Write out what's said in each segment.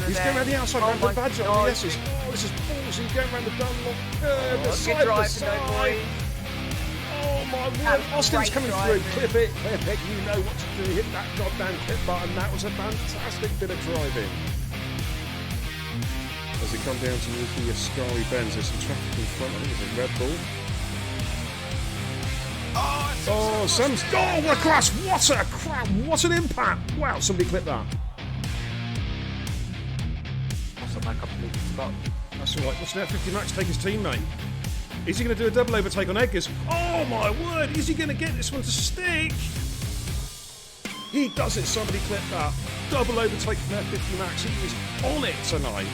He's going around the outside, around the badger on the S's. Oh, this is ballsy, going around the Dunlop. The side to side. Oh my word, Austin's coming through. Clip it, you know what to do. Hit that goddamn clip button. That was a fantastic bit of driving. As we come down towards the Ascari bends, there's some traffic in front. I think it's a Red Bull. Oh, Sam's. Oh, what a crash! What a crap! What an impact! Wow, somebody clip that. That's alright, what's that 50 Max take his teammate? Is he going to do a double overtake on Eggers? Oh my word, is he going to get this one to stick? He does it, somebody clip that. Double overtake from that 50 Max, he is on it tonight.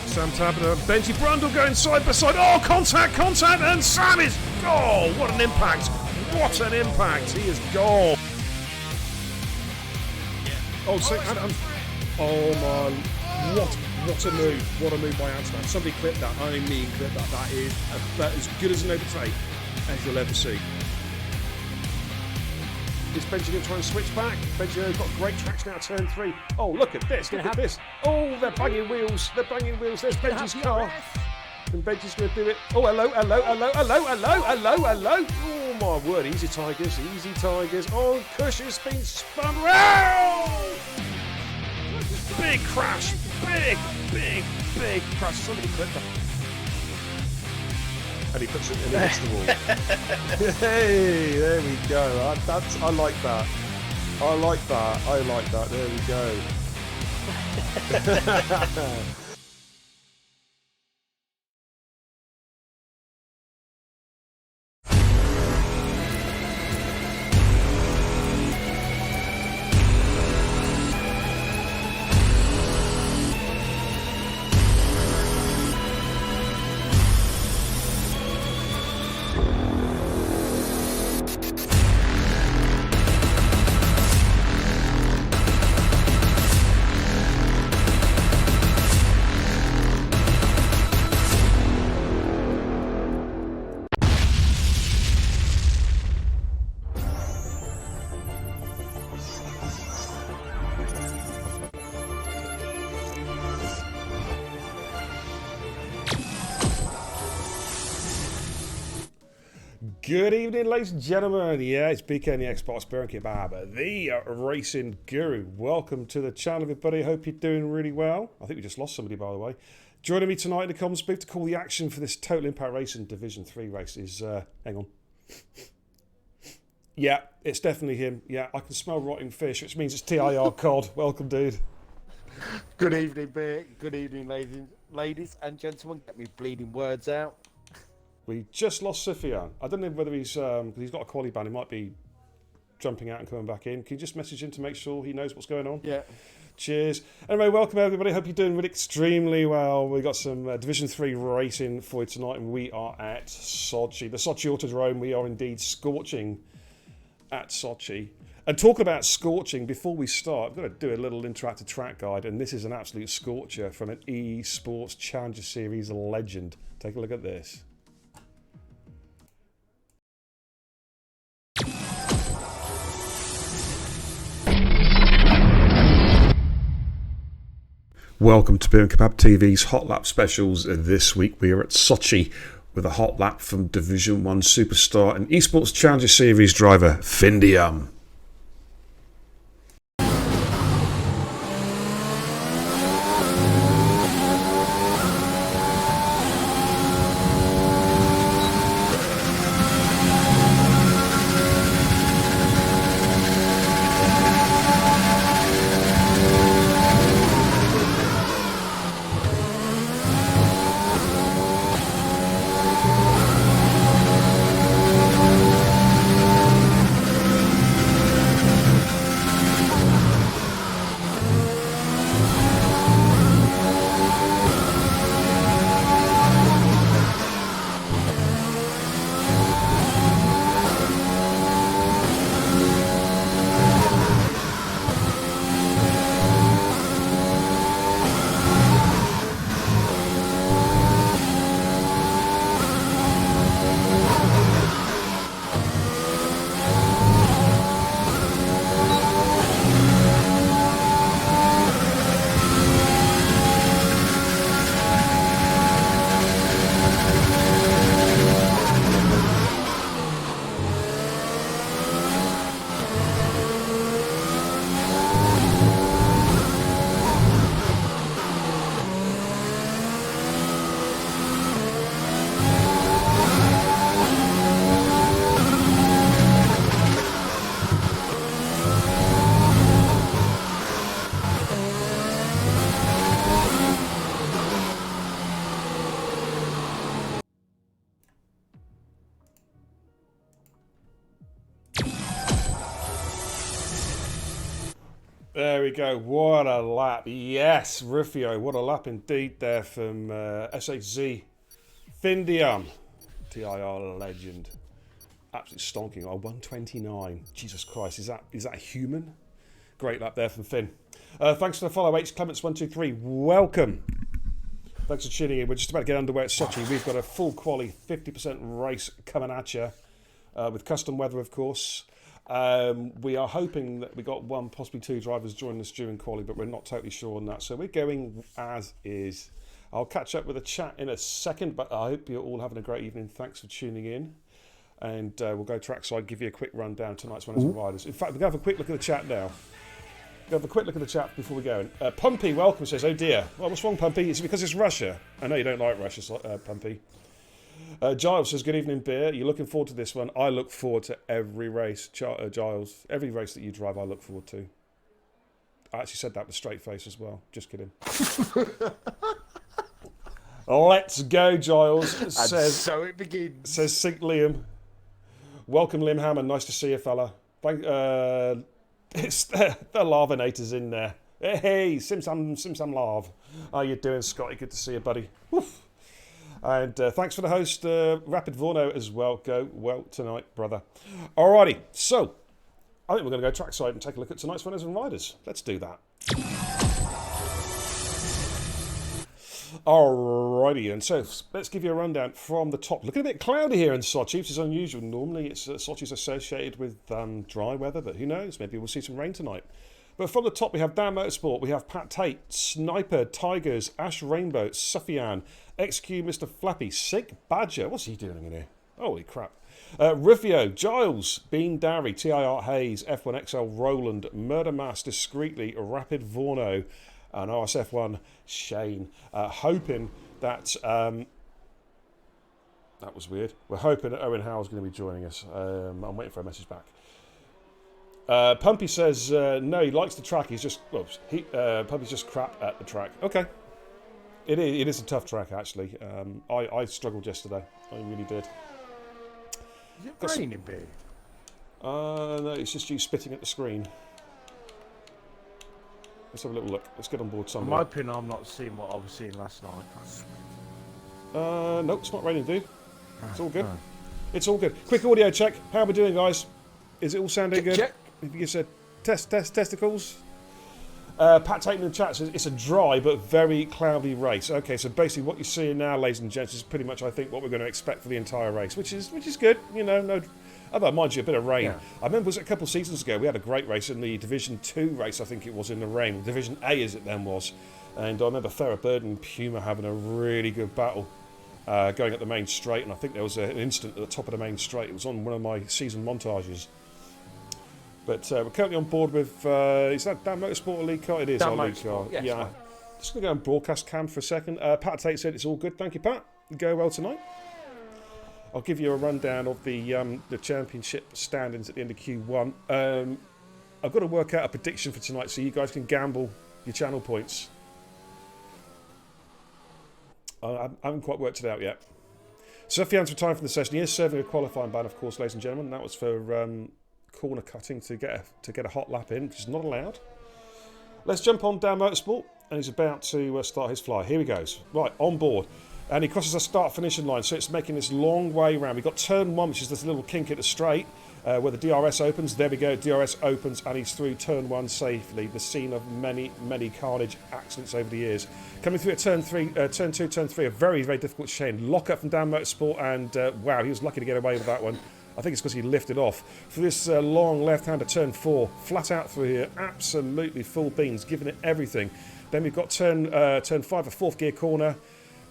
Sam Tabner and Benji Brundle going side by side. Oh, contact, and Sam is... Oh, what an impact. What an impact, he is gone. Oh, so... Oh my, what a move. What a move by Amsterdam. Somebody clip that. I mean clip that. That is about as good as an overtake as you'll ever see. Is Benji going to try and switch back? Benji's got great traction out of turn 3. Oh, look at this. Look at this. Oh, they're banging wheels. They're banging wheels. There's Benji's car. And Benji's going to do it. Oh, hello. Oh, my word. Easy Tigers. Oh, Kush has been spun round. Big crash, big crash. Somebody clipped that. And he puts it in against the wall. Hey, there we go. I like that. I like that. There we go. Good evening, ladies and gentlemen. Yeah, it's BK and the Xbox Bear and Kebab, the racing guru. Welcome to the channel, everybody. Hope you're doing really well. I think we just lost somebody, by the way. Joining me tonight in the comms booth to call the action for this Total Impact Racing Division 3 race is, hang on. Yeah, it's definitely him. Yeah, I can smell rotting fish, which means it's TIR Cod. Welcome, dude. Good evening, Bear. Good evening, ladies and gentlemen. Get me bleeding words out. We just lost Sufyan. I don't know whether he's because he's got a quali ban. He might be jumping out and coming back in. Can you just message him to make sure he knows what's going on? Yeah. Cheers. Anyway, welcome everybody. Hope you're doing really extremely well. We've got some Division 3 racing for you tonight, and we are at Sochi, the Sochi Autodrome. We are indeed scorching at Sochi. And talking about scorching, before we start, I've got to do a little interactive track guide, and this is an absolute scorcher from an eSports Challenger Series legend. Take a look at this. Welcome to Beer and Kebab TV's Hot Lap Specials. This week we are at Sochi with a hot lap from Division 1 superstar and Esports Challenger Series driver Findium. There we go. What a lap. Yes, Rufio. What a lap indeed there from SHZ. Findium. TIR legend. Absolutely stonking. Oh, 129. Jesus Christ. Is that human? Great lap there from Finn. Thanks for the follow, H Clements123. Welcome. Thanks for tuning in. We're just about to get underway at Sochi. We've got a full quali 50% race coming at you with custom weather, of course. We are hoping that we got one, possibly two drivers joining us during quali, but we're not totally sure on that. So we're going as is. I'll catch up with the chat in a second, but I hope you're all having a great evening. Thanks for tuning in. And we'll go trackside, give you a quick rundown tonight's winners and riders. In fact, we're going to have a quick look at the chat now. We'll have a quick look at the chat before we go. Pumpy, welcome, says, oh dear. Well, what's wrong, Pumpy? Is it because it's Russia? I know you don't like Russia, Pumpy. Giles says, good evening, Beer. You're looking forward to this one? I look forward to every race. Giles, every race that you drive, I look forward to. I actually said that with a straight face as well. Just kidding. Let's go, Giles. Says, so it begins. Says Sync Liam. Welcome, Liam Hammond. Nice to see you, fella. It's the Larvinator's in there. Hey, Simsam Larv. How you doing, Scotty? Good to see you, buddy. Woof. And thanks for the host, Rapid Vorno, as well. Go well tonight, brother. Alrighty, so I think we're going to go trackside and take a look at tonight's winners and riders. Let's do that. Alrighty, and so let's give you a rundown from the top. Looking a bit cloudy here in Sochi, which is unusual. Normally, Sochi's associated with dry weather, but who knows? Maybe we'll see some rain tonight. But from the top, we have Dan Motorsport, we have Pat Tate, Sniper, Tigers, Ash Rainbow, Suffian, XQ, Mr. Flappy, Sick Badger. What's he doing in here? Holy crap. Rufio, Giles, Bean Darry, TIR Hayes, F1XL Roland, Murder Mass, Discreetly, Rapid Vorno, and RSF1 Shane. Hoping that... that was weird. We're hoping that Owen Howe's going to be joining us. I'm waiting for a message back. Pumpy says, no, he likes the track. He's just... Well, Pumpy's just crap at the track. Okay. It is a tough track, actually. I struggled yesterday. I really did. Is it raining, B? No, it's just you spitting at the screen. Let's have a little look. Let's get on board In somewhere. my opinion, I'm not seeing what I was seeing last night. No, it's not raining, dude. It's all good. No. It's all good. Quick audio check. How are we doing, guys? Is it all sounding good? Check. If you said testicles. Pat Tate in the chat says it's a dry but very cloudy race. Okay, so basically what you're seeing now, ladies and gents, is pretty much I think what we're going to expect for the entire race, which is good. You know, no. Although, mind you, a bit of rain. Yeah. I remember it was a couple of seasons ago we had a great race in the Division 2 race. I think it was in the rain. Division A as it then was, and I remember Farrah Bird and Puma having a really good battle. going up the main straight, and I think there was an incident at the top of the main straight. It was on one of my season montages. But we're currently on board with, is that Dan Motorsport lead car? It is our lead car. Yes, yeah. right. Just going to go and broadcast cam for a second. Pat Tate said it's all good. Thank you, Pat. You go well tonight. I'll give you a rundown of the championship standings at the end of Q1. I've got to work out a prediction for tonight so you guys can gamble your channel points. I haven't quite worked it out yet. Sufjan's retiring from the session. He is serving a qualifying ban, of course, ladies and gentlemen. That was for corner cutting to get a hot lap in, which is not allowed. Let's jump on Dan Motorsport, and he's about to start his fly. Here he goes. Right, on board. And he crosses the start-finishing line, so it's making this long way round. We've got turn 1, which is this little kink at the straight, where the DRS opens. There we go, DRS opens, and he's through turn 1 safely, the scene of many, many carnage accidents over the years. Coming through at turn 2, turn 3, a very, very difficult chain. Lock up from Dan Motorsport, and wow, he was lucky to get away with that one. I think it's because he lifted off. For this long left-hander, turn 4, flat out through here, absolutely full beans, giving it everything. Then we've got turn 5, a 4th gear corner,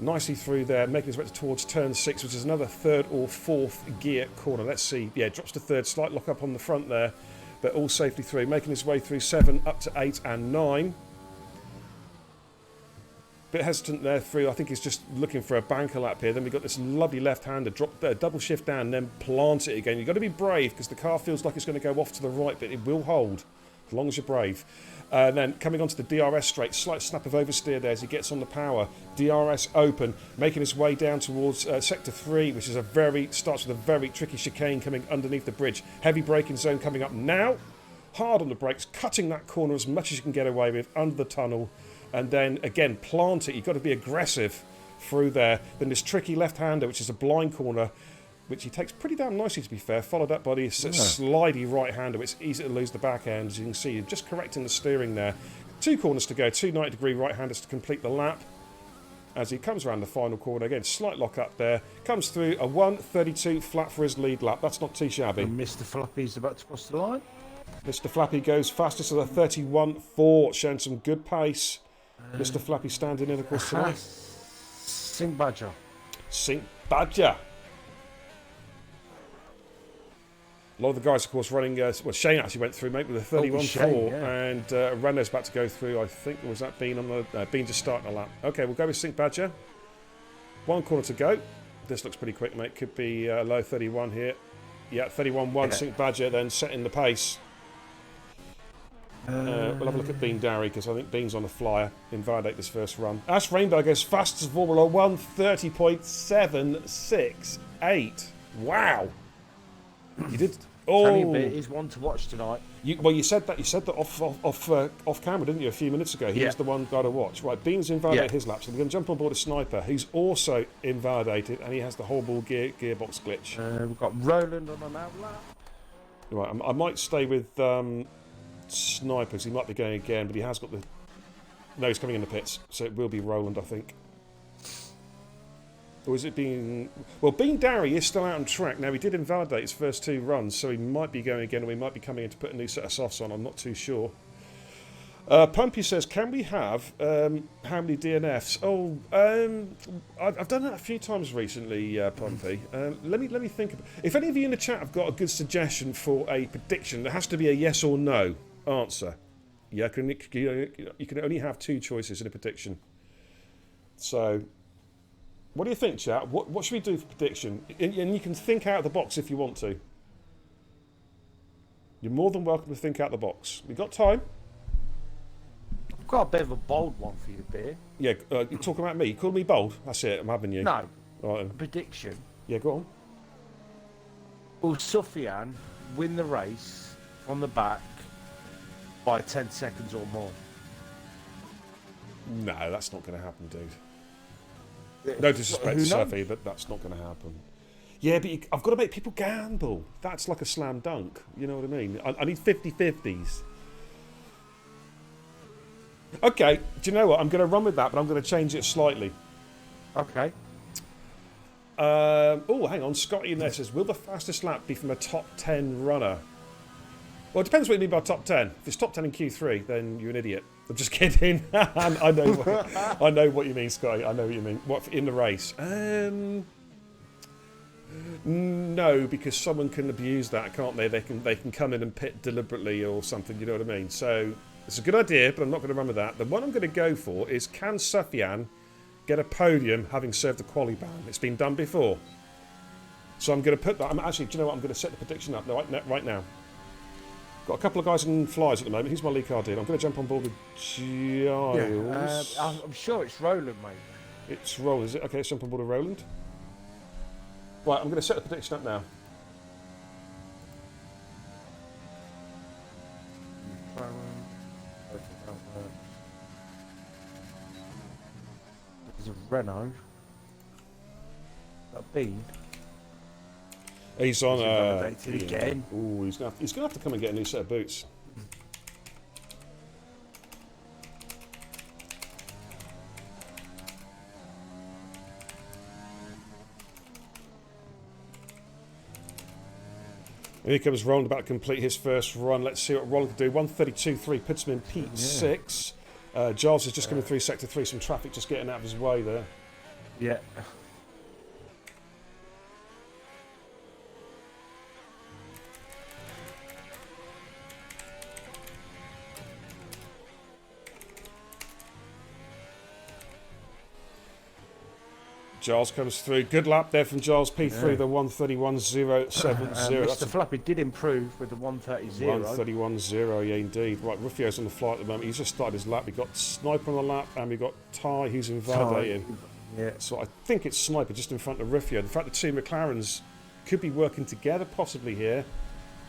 nicely through there, making his way towards turn 6, which is another 3rd or 4th gear corner. Let's see, yeah, drops to 3rd, slight lock up on the front there, but all safely through, making his way through 7 up to 8 and 9. Bit hesitant there through, I think he's just looking for a banker lap here. Then we've got this lovely left-hander, drop there, double shift down, then plant it again. You've got to be brave because the car feels like it's going to go off to the right, but it will hold as long as you're brave. Then coming onto the DRS straight, slight snap of oversteer there as he gets on the power. DRS open, making his way down towards sector 3, which is starts with a very tricky chicane coming underneath the bridge. Heavy braking zone coming up now. Hard on the brakes, cutting that corner as much as you can get away with under the tunnel. And then again, plant it. You've got to be aggressive through there. Then this tricky left-hander, which is a blind corner, which he takes pretty damn nicely, to be fair, followed up by the slidey right-hander. It's easy to lose the back end, as you can see. You're just correcting the steering there. 2 corners to go, 2 90-degree right-handers to complete the lap. As he comes around the final corner, again, slight lock up there. Comes through a 1:32 flat for his lead lap. That's not too shabby. And Mr. Flappy's about to cross the line. Mr. Flappy goes fastest at a 31.4, showing some good pace. Mr. Flappy standing in, of course, tonight. Sink Badger. Sink Badger. A lot of the guys, of course, running... well, Shane actually went through, mate, with a 31.4, and Renault's about to go through, I think, was that Bean on the... Bean just starting a lap. Okay, we'll go with Sink Badger. 1 corner to go. This looks pretty quick, mate. Could be low 31 here. Yeah, 31.1, yeah. Sink Badger, then setting the pace. We'll have a look at Bean Darry, because I think Bean's on the flyer. Invalidate this first run. Ash Rainbow goes fast as Formula 1:30.768. Wow. You did... Oh, he's one to watch tonight. You said that off camera, didn't you, a few minutes ago? He was the one guy to watch. Right, Bean's invalidated his lap, so we're going to jump on board a Sniper, who's also invalidated, and he has the horrible gearbox glitch. We've got Roland on an out lap. Right, I might stay with Snipers. He might be going again, but he has got the... No, he's coming in the pits, so it will be Roland, I think. Or is it being... Well, Bean Darry is still out on track. Now, he did invalidate his first 2 runs, so he might be going again, or he might be coming in to put a new set of softs on. I'm not too sure. Pumpy says, can we have how many DNFs? Oh, I've done that a few times recently, Pumpy. Let me think. If any of you in the chat have got a good suggestion for a prediction, there has to be a yes or no answer. Yeah, you can only have 2 choices in a prediction. So... What do you think, chat? What should we do for prediction? And you can think out of the box if you want to. You're more than welcome to think out the box. We've got time. I've got a bit of a bold one for you, Beer. Yeah, you're talking about me. You call me bold? That's it, I'm having you. No. Right. Prediction. Yeah, go on. Will Sufjan win the race from the back by 10 seconds or more? No, that's not going to happen, dude. No disrespect to Sophie, but that's not going to happen. Yeah, but I've got to make people gamble. That's like a slam dunk. You know what I mean? I need 50-50s. Okay, do you know what? I'm going to run with that, but I'm going to change it slightly. Okay. Oh, hang on. Scotty in there says, will the fastest lap be from a top 10 runner? Well, it depends what you mean by top 10. If it's top 10 in Q3, then you're an idiot. I'm just kidding. I know what you mean, Scotty. I know what you mean. What, in the race? No, because someone can abuse that, can't they? They can come in and pit deliberately or something. You know what I mean? So it's a good idea, but I'm not going to run with that. The one I'm going to go for is, can Sufyan get a podium having served the quali ban? It's been done before. So I'm going to put that. I'm actually, do you know what? I'm going to set the prediction up right now. Got a couple of guys in flyers at the moment. Who's my lead car deal? I'm going to jump on board with Giles. Yeah, I'm sure it's Roland, mate. It's Roland, is it? Okay, let's jump on board with Roland. Right, I'm going to set the prediction up now. There's a Renault. A B. He's on again. Ooh, he's gonna have to come and get a new set of boots. And here comes Roland, about to complete his first run. Let's see what Roland can do. 132.3 puts him in P6. Giles is just coming through Sector 3. Some traffic just getting out of his way there. Yeah. Giles comes through. Good lap there from Giles. P3, the 131.070. Mr. Flappy did improve with the 130.0. 131.0, yeah, indeed. Right, Ruffio's on the fly at the moment. He's just started his lap. We've got Sniper on the lap, and we've got Ty, who's invalidating. Yeah. So I think it's Sniper just in front of Ruffio. The fact the two McLarens could be working together, possibly here,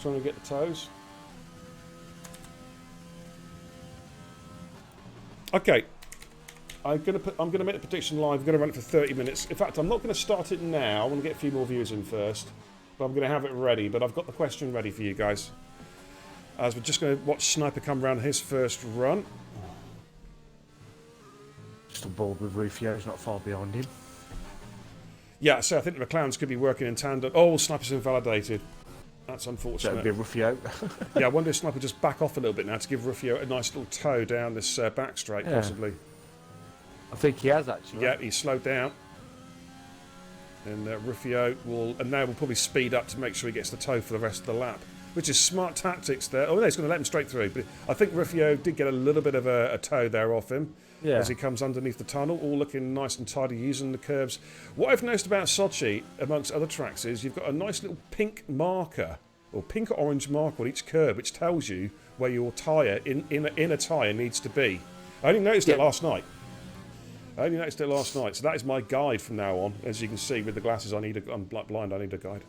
trying to get the toes. Okay. I'm gonna make the prediction live. I'm gonna run it for 30 minutes. In fact, I'm not gonna start it now. I want to get a few more viewers in first, but I'm gonna have it ready. But I've got the question ready for you guys. As we're just gonna watch Sniper come around his first run. Just on board with Rufio. He's not far behind him. Yeah, so I think the McLarens could be working in tandem. Oh, Sniper's invalidated. That's unfortunate. That would be Rufio. Yeah, I wonder if Sniper just back off a little bit now to give Rufio a nice little toe down this back straight, possibly. I think he has actually. Yeah, he's slowed down. And Rufio will, and now will probably speed up to make sure he gets the toe for the rest of the lap, which is smart tactics there. Oh no, he's going to let him straight through. But I think Rufio did get a little bit of a toe there off him as he comes underneath the tunnel, all looking nice and tidy, using the curbs. What I've noticed about Sochi, amongst other tracks, is you've got a nice little pink marker, or pink or orange marker on each curb, which tells you where your tyre, in a tyre, needs to be. I only noticed it last night. So that is my guide from now on. As you can see with the glasses, I'm blind, I need a guide.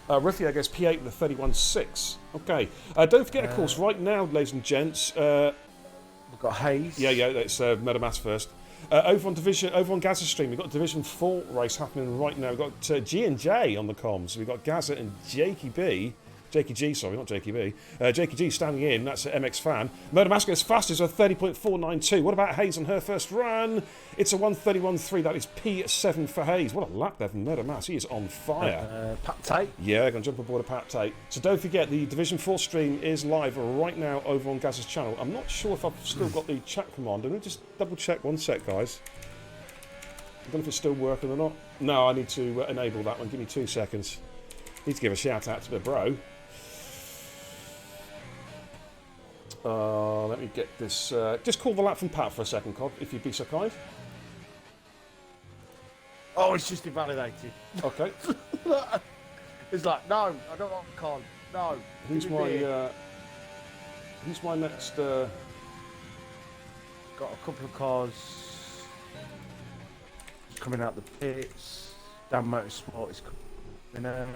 Rufio goes P8 with a 31.6. Okay. Don't forget, of course, right now, ladies and gents... we've got Hayes. Yeah, that's Metamass first. Over on Gaza Stream, we've got Division 4 race happening right now. We've got G&J on the comms. We've got Gaza and Jakey G, sorry, not Jakey B. Jakey G standing in, that's an MX fan. Murder Mask is fastest with 30.492. What about Hayes on her first run? It's a 131.3, that is P7 for Hayes. What a lap there from Murder Mask, he is on fire. Pat Tate. Yeah, going to jump aboard a Pat Tate. So don't forget, the Division 4 stream is live right now over on Gaza's channel. I'm not sure if I've still got the chat command. Let me just double check, one sec, guys. I don't know if it's still working or not. No, I need to enable that one. Give me 2 seconds. Need to give a shout out to the bro. Let me get this. Just call the lap from Pat for a second, Cod, if you'd be so kind. Oh, it's just invalidated. Okay. It's like, no, I don't want Con. No. Who's my next? Got a couple of cars coming out the pits. Dan Motorsport is coming out.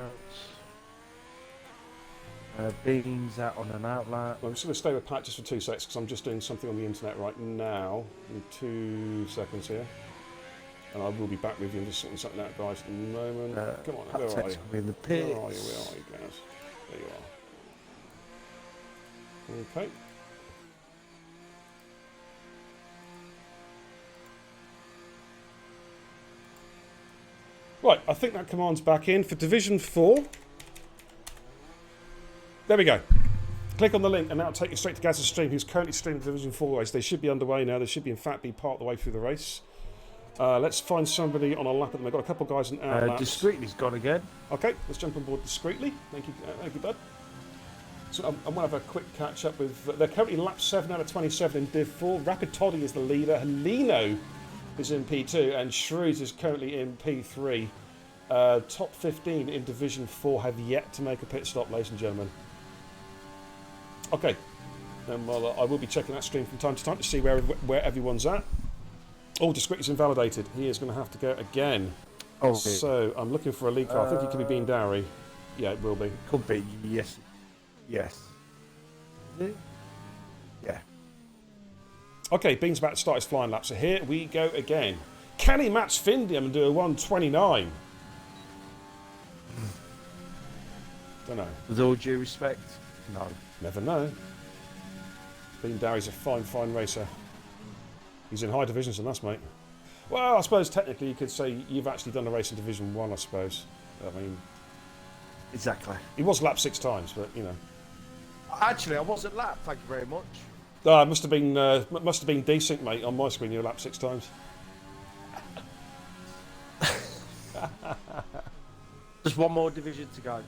Beans out on an outlet. I'm just going to stay with Pat just for 2 seconds because I'm just doing something on the internet right now. In 2 seconds here. And I will be back with you. I'm just sorting something out, guys, at the moment. Come on, where are you? In the pits. Where are you, guys? There you are. Okay. Right, I think that command's back in for Division 4. There we go. Click on the link and that'll take you straight to Gaz's stream, who's currently streaming the Division 4 race. They should be underway now. They should be, in fact, be part of the way through the race. Let's find somebody on a lap at them. They've got a couple of guys in out laps. Discreetly's gone again. Okay, let's jump on board discreetly. Thank you, bud. So I'm going to have a quick catch up with... they're currently lap 7 out of 27 in Div 4. Rapid Toddy is the leader. Helino is in P2 and Shrews is currently in P3. Top 15 in Division 4 have yet to make a pit stop, ladies and gentlemen. Okay, and well, I will be checking that stream from time to time to see where everyone's at. Oh, Discreet is invalidated. He is going to have to go again. Oh, so I'm looking for a lead car. I think it could be Bean Dowry. Yeah, it will be. Could be, yes. Yes. Yeah. Okay, Bean's about to start his flying lap, so here we go again. Can he match Findium and do a 129? Don't know. With all due respect, no. Never know. Bean Dowry's a fine, fine racer. He's in high divisions than us, mate. Well, I suppose technically you could say you've actually done a race in Division 1, I suppose. I mean... Exactly. He was lapped 6 times, but, you know. Actually, I wasn't lapped, thank you very much. It must have been decent, mate. On my screen, you were lapped 6 times. Just one more division to go.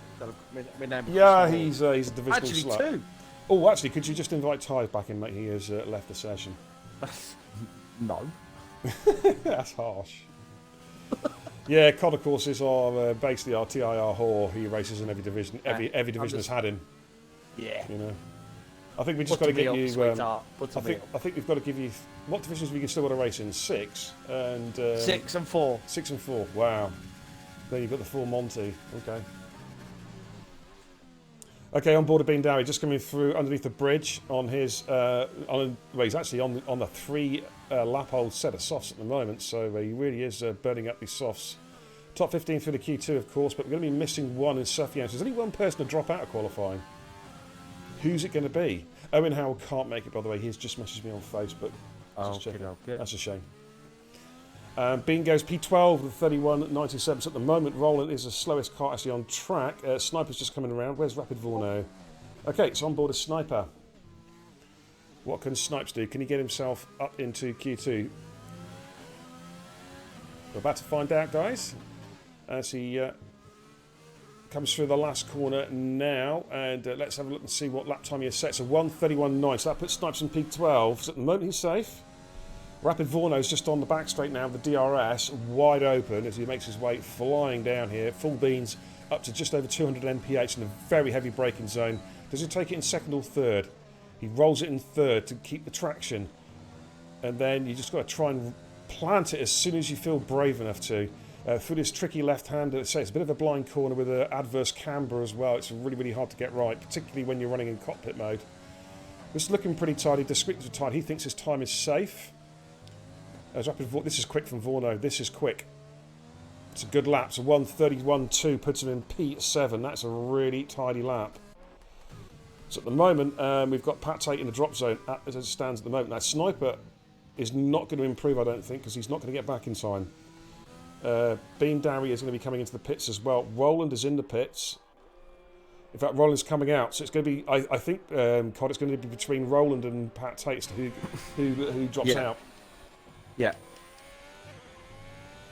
Yeah, he's a divisional actually slut. 2. Oh, actually, could you just invite Ty back in, mate? He has left the session. No. That's harsh. Yeah, COD, of course, is our basically our TIR whore. He races in every division. Every division has had him. Yeah. You know. I think we just got to get you. I think we've got to give you. What divisions we can still got to race in? 6 and 6 and 4. 6 and 4. Wow. Then you've got the full Monty. Okay. Okay, on board of Bean Dowry, just coming through underneath the bridge on his. He's actually on the 3 lap old set of softs at the moment, so he really is burning up these softs. Top 15 for the Q2, of course, but we're going to be missing one in Suffian. There's only one person to drop out of qualifying. Who's it going to be? Owen Howell can't make it, by the way. He's just messaged me on Facebook. Okay. That's a shame. Bean goes P12 with 31.97. So at the moment, Roland is the slowest car actually on track. Sniper's just coming around. Where's Rapid Vorno? Okay, so on board a Sniper. What can Snipes do? Can he get himself up into Q2? We're about to find out, guys. As he comes through the last corner now. And let's have a look and see what lap time he has set. So 1:31.9. So that puts Snipes in P12. So at the moment, he's safe. Rapid Vorno's just on the back straight now, the DRS wide open as he makes his way flying down here. Full beans up to just over 200 mph in a very heavy braking zone. Does he take it in 2nd or 3rd? He rolls it in 3rd to keep the traction. And then you just got to try and plant it as soon as you feel brave enough to. Through this tricky left-hander, it's a bit of a blind corner with an adverse camber as well. It's really, really hard to get right, particularly when you're running in cockpit mode. It's looking pretty tidy, discreetly tidy. He thinks his time is safe. This is quick from Vorno. This is quick. It's a good lap. So 1:31.2 puts him in P7. That's a really tidy lap. So at the moment, we've got Pat Tate in the drop zone as it stands at the moment. Now, Sniper is not going to improve, I don't think, because he's not going to get back in time. Bean Dowry is going to be coming into the pits as well. Roland is in the pits. In fact, Roland's coming out. So it's going to be, I think, COD, it's going to be between Roland and Pat Tate who drops out. Yeah.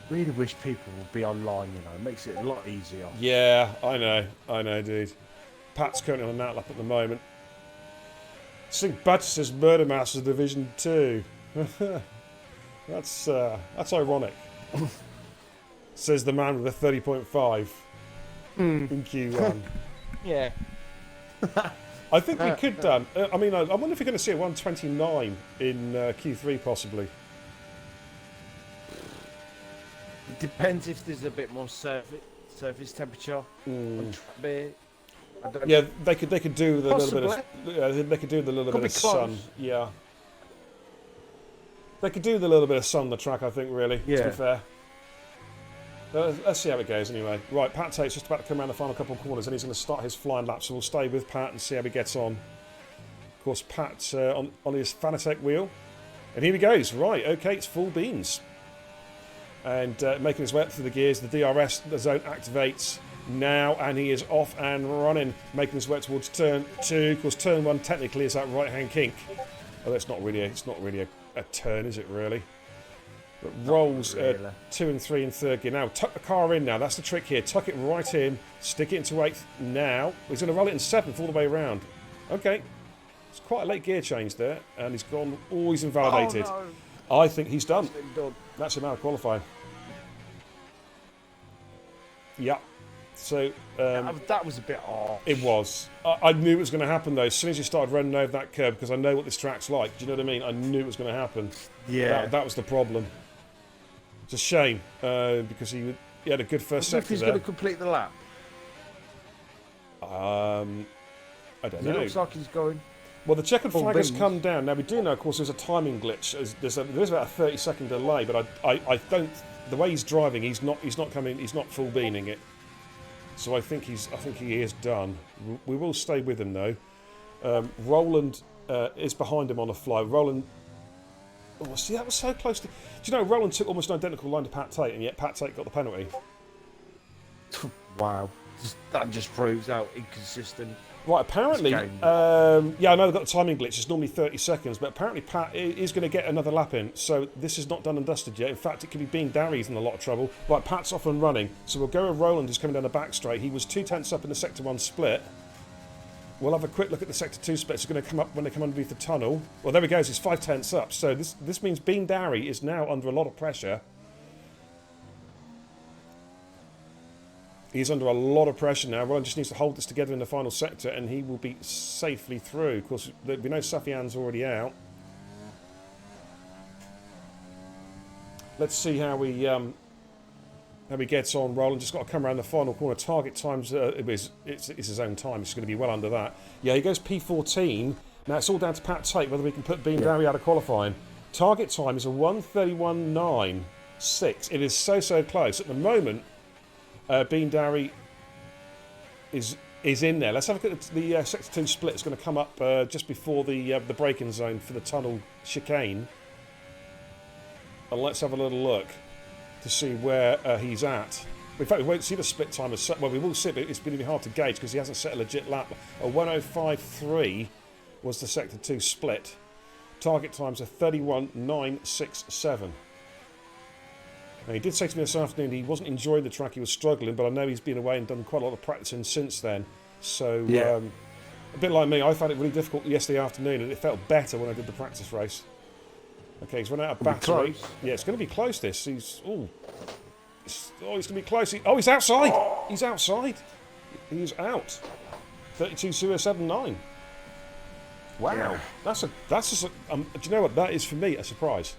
Really wish people would be online, you know. It makes it a lot easier. Yeah, I know, dude. Pat's currently on an outlap at the moment. St. Baptist's Murder Masters Division 2. That's ironic. Says the man with a 30.5 in Q1. Yeah. I think we could. I wonder if we're going to see a 129 in Q3 possibly. It depends if there's a bit more surface temperature on track bit. Yeah, they could do with a little bit of they could do with a little bit of sun. Yeah, they could do with a little bit of sun on the track. I think really. Yeah. To be fair. Let's see how it goes anyway. Right, Pat Tate's just about to come around the final couple of corners and he's going to start his flying lap, so we'll stay with Pat and see how he gets on. Of course, Pat's on his Fanatec wheel. And here he goes. Right, okay, it's full beans. And making his way up through the gears, the DRS, the zone activates. now, and he is off and running, making his way towards turn 2. Of course, turn 1 technically is that right-hand kink. Oh, it's not really a turn, is it really? But rolls really. 2 and 3 in third gear. Now, tuck the car in now. That's the trick here. Tuck it right in. Stick it into 8th now. He's going to roll it in 7th all the way around. Okay. It's quite a late gear change there. And he's gone. Oh, he's invalidated. Oh, no. I think he's done. Done. That's him out of qualifying. Yeah. So that was a bit off. it was. I knew it was going to happen though. As soon as you started running over that curb, because I know what this track's like. Do you know what I mean? I knew it was going to happen. Yeah. That was the problem. It's a shame because he had a good first sector He's there. going to complete the lap. I don't know. It looks like he's going. Well, the checkered full flag has beams. come down. Now we do know, of course, there's a timing glitch. There is about a 30-second delay, but I don't. The way he's driving, he's not coming. He's not full beaning it. So I think he is done. We will stay with him though. Roland is behind him on a fly. Roland. Oh, see, that was so close to. Do you know Roland took almost an identical line to Pat Tate, and yet Pat Tate got the penalty. Wow. That just proves how inconsistent. Right, apparently, yeah, I know they've got the timing glitch. It's normally 30 seconds, but apparently Pat is going to get another lap in. So this is not done and dusted yet. In fact, it could be Bean Darry's in a lot of trouble. Right, Pat's off and running. So we'll go with Roland, who's coming down the back straight. He was 2 tenths up in the Sector 1 split. We'll have a quick look at the Sector 2 split. It's going to come up when they come underneath the tunnel. Well, there he goes. He's 5 tenths up. So this means Bean Darry is now under a lot of pressure. He's under a lot of pressure now. Roland just needs to hold this together in the final sector and he will be safely through. Of course, we know Safian's already out. Let's see how he gets on. Roland just got to come around the final corner. Target times, it's his own time. It's going to be well under that. Yeah, he goes P14. Now it's all down to Pat Tate whether we can put Bean Darry out of qualifying. Target time is a 1:31.96. It is so close. At the moment, Bean Darry is in there. Let's have a look at the Sector 2 split. It's going to come up just before the braking zone for the tunnel chicane. And let's have a little look to see where he's at. In fact, we won't see the split time as well, we will see it, but it's going to be hard to gauge because he hasn't set a legit lap. A 1:05.3 was the Sector 2 split. Target times are 31.967. Now, he did say to me this afternoon he wasn't enjoying the track, he was struggling, but I know he's been away and done quite a lot of practicing since then. So, Yeah. A bit like me, I found it really difficult yesterday afternoon and it felt better when I did the practice race. Okay, he's run out of battery. Yeah, it's going to be close this. He's going to be close. He's outside! He's outside! He's out. 32.079. Wow. Yeah. Do you know what? That is, for me, a surprise.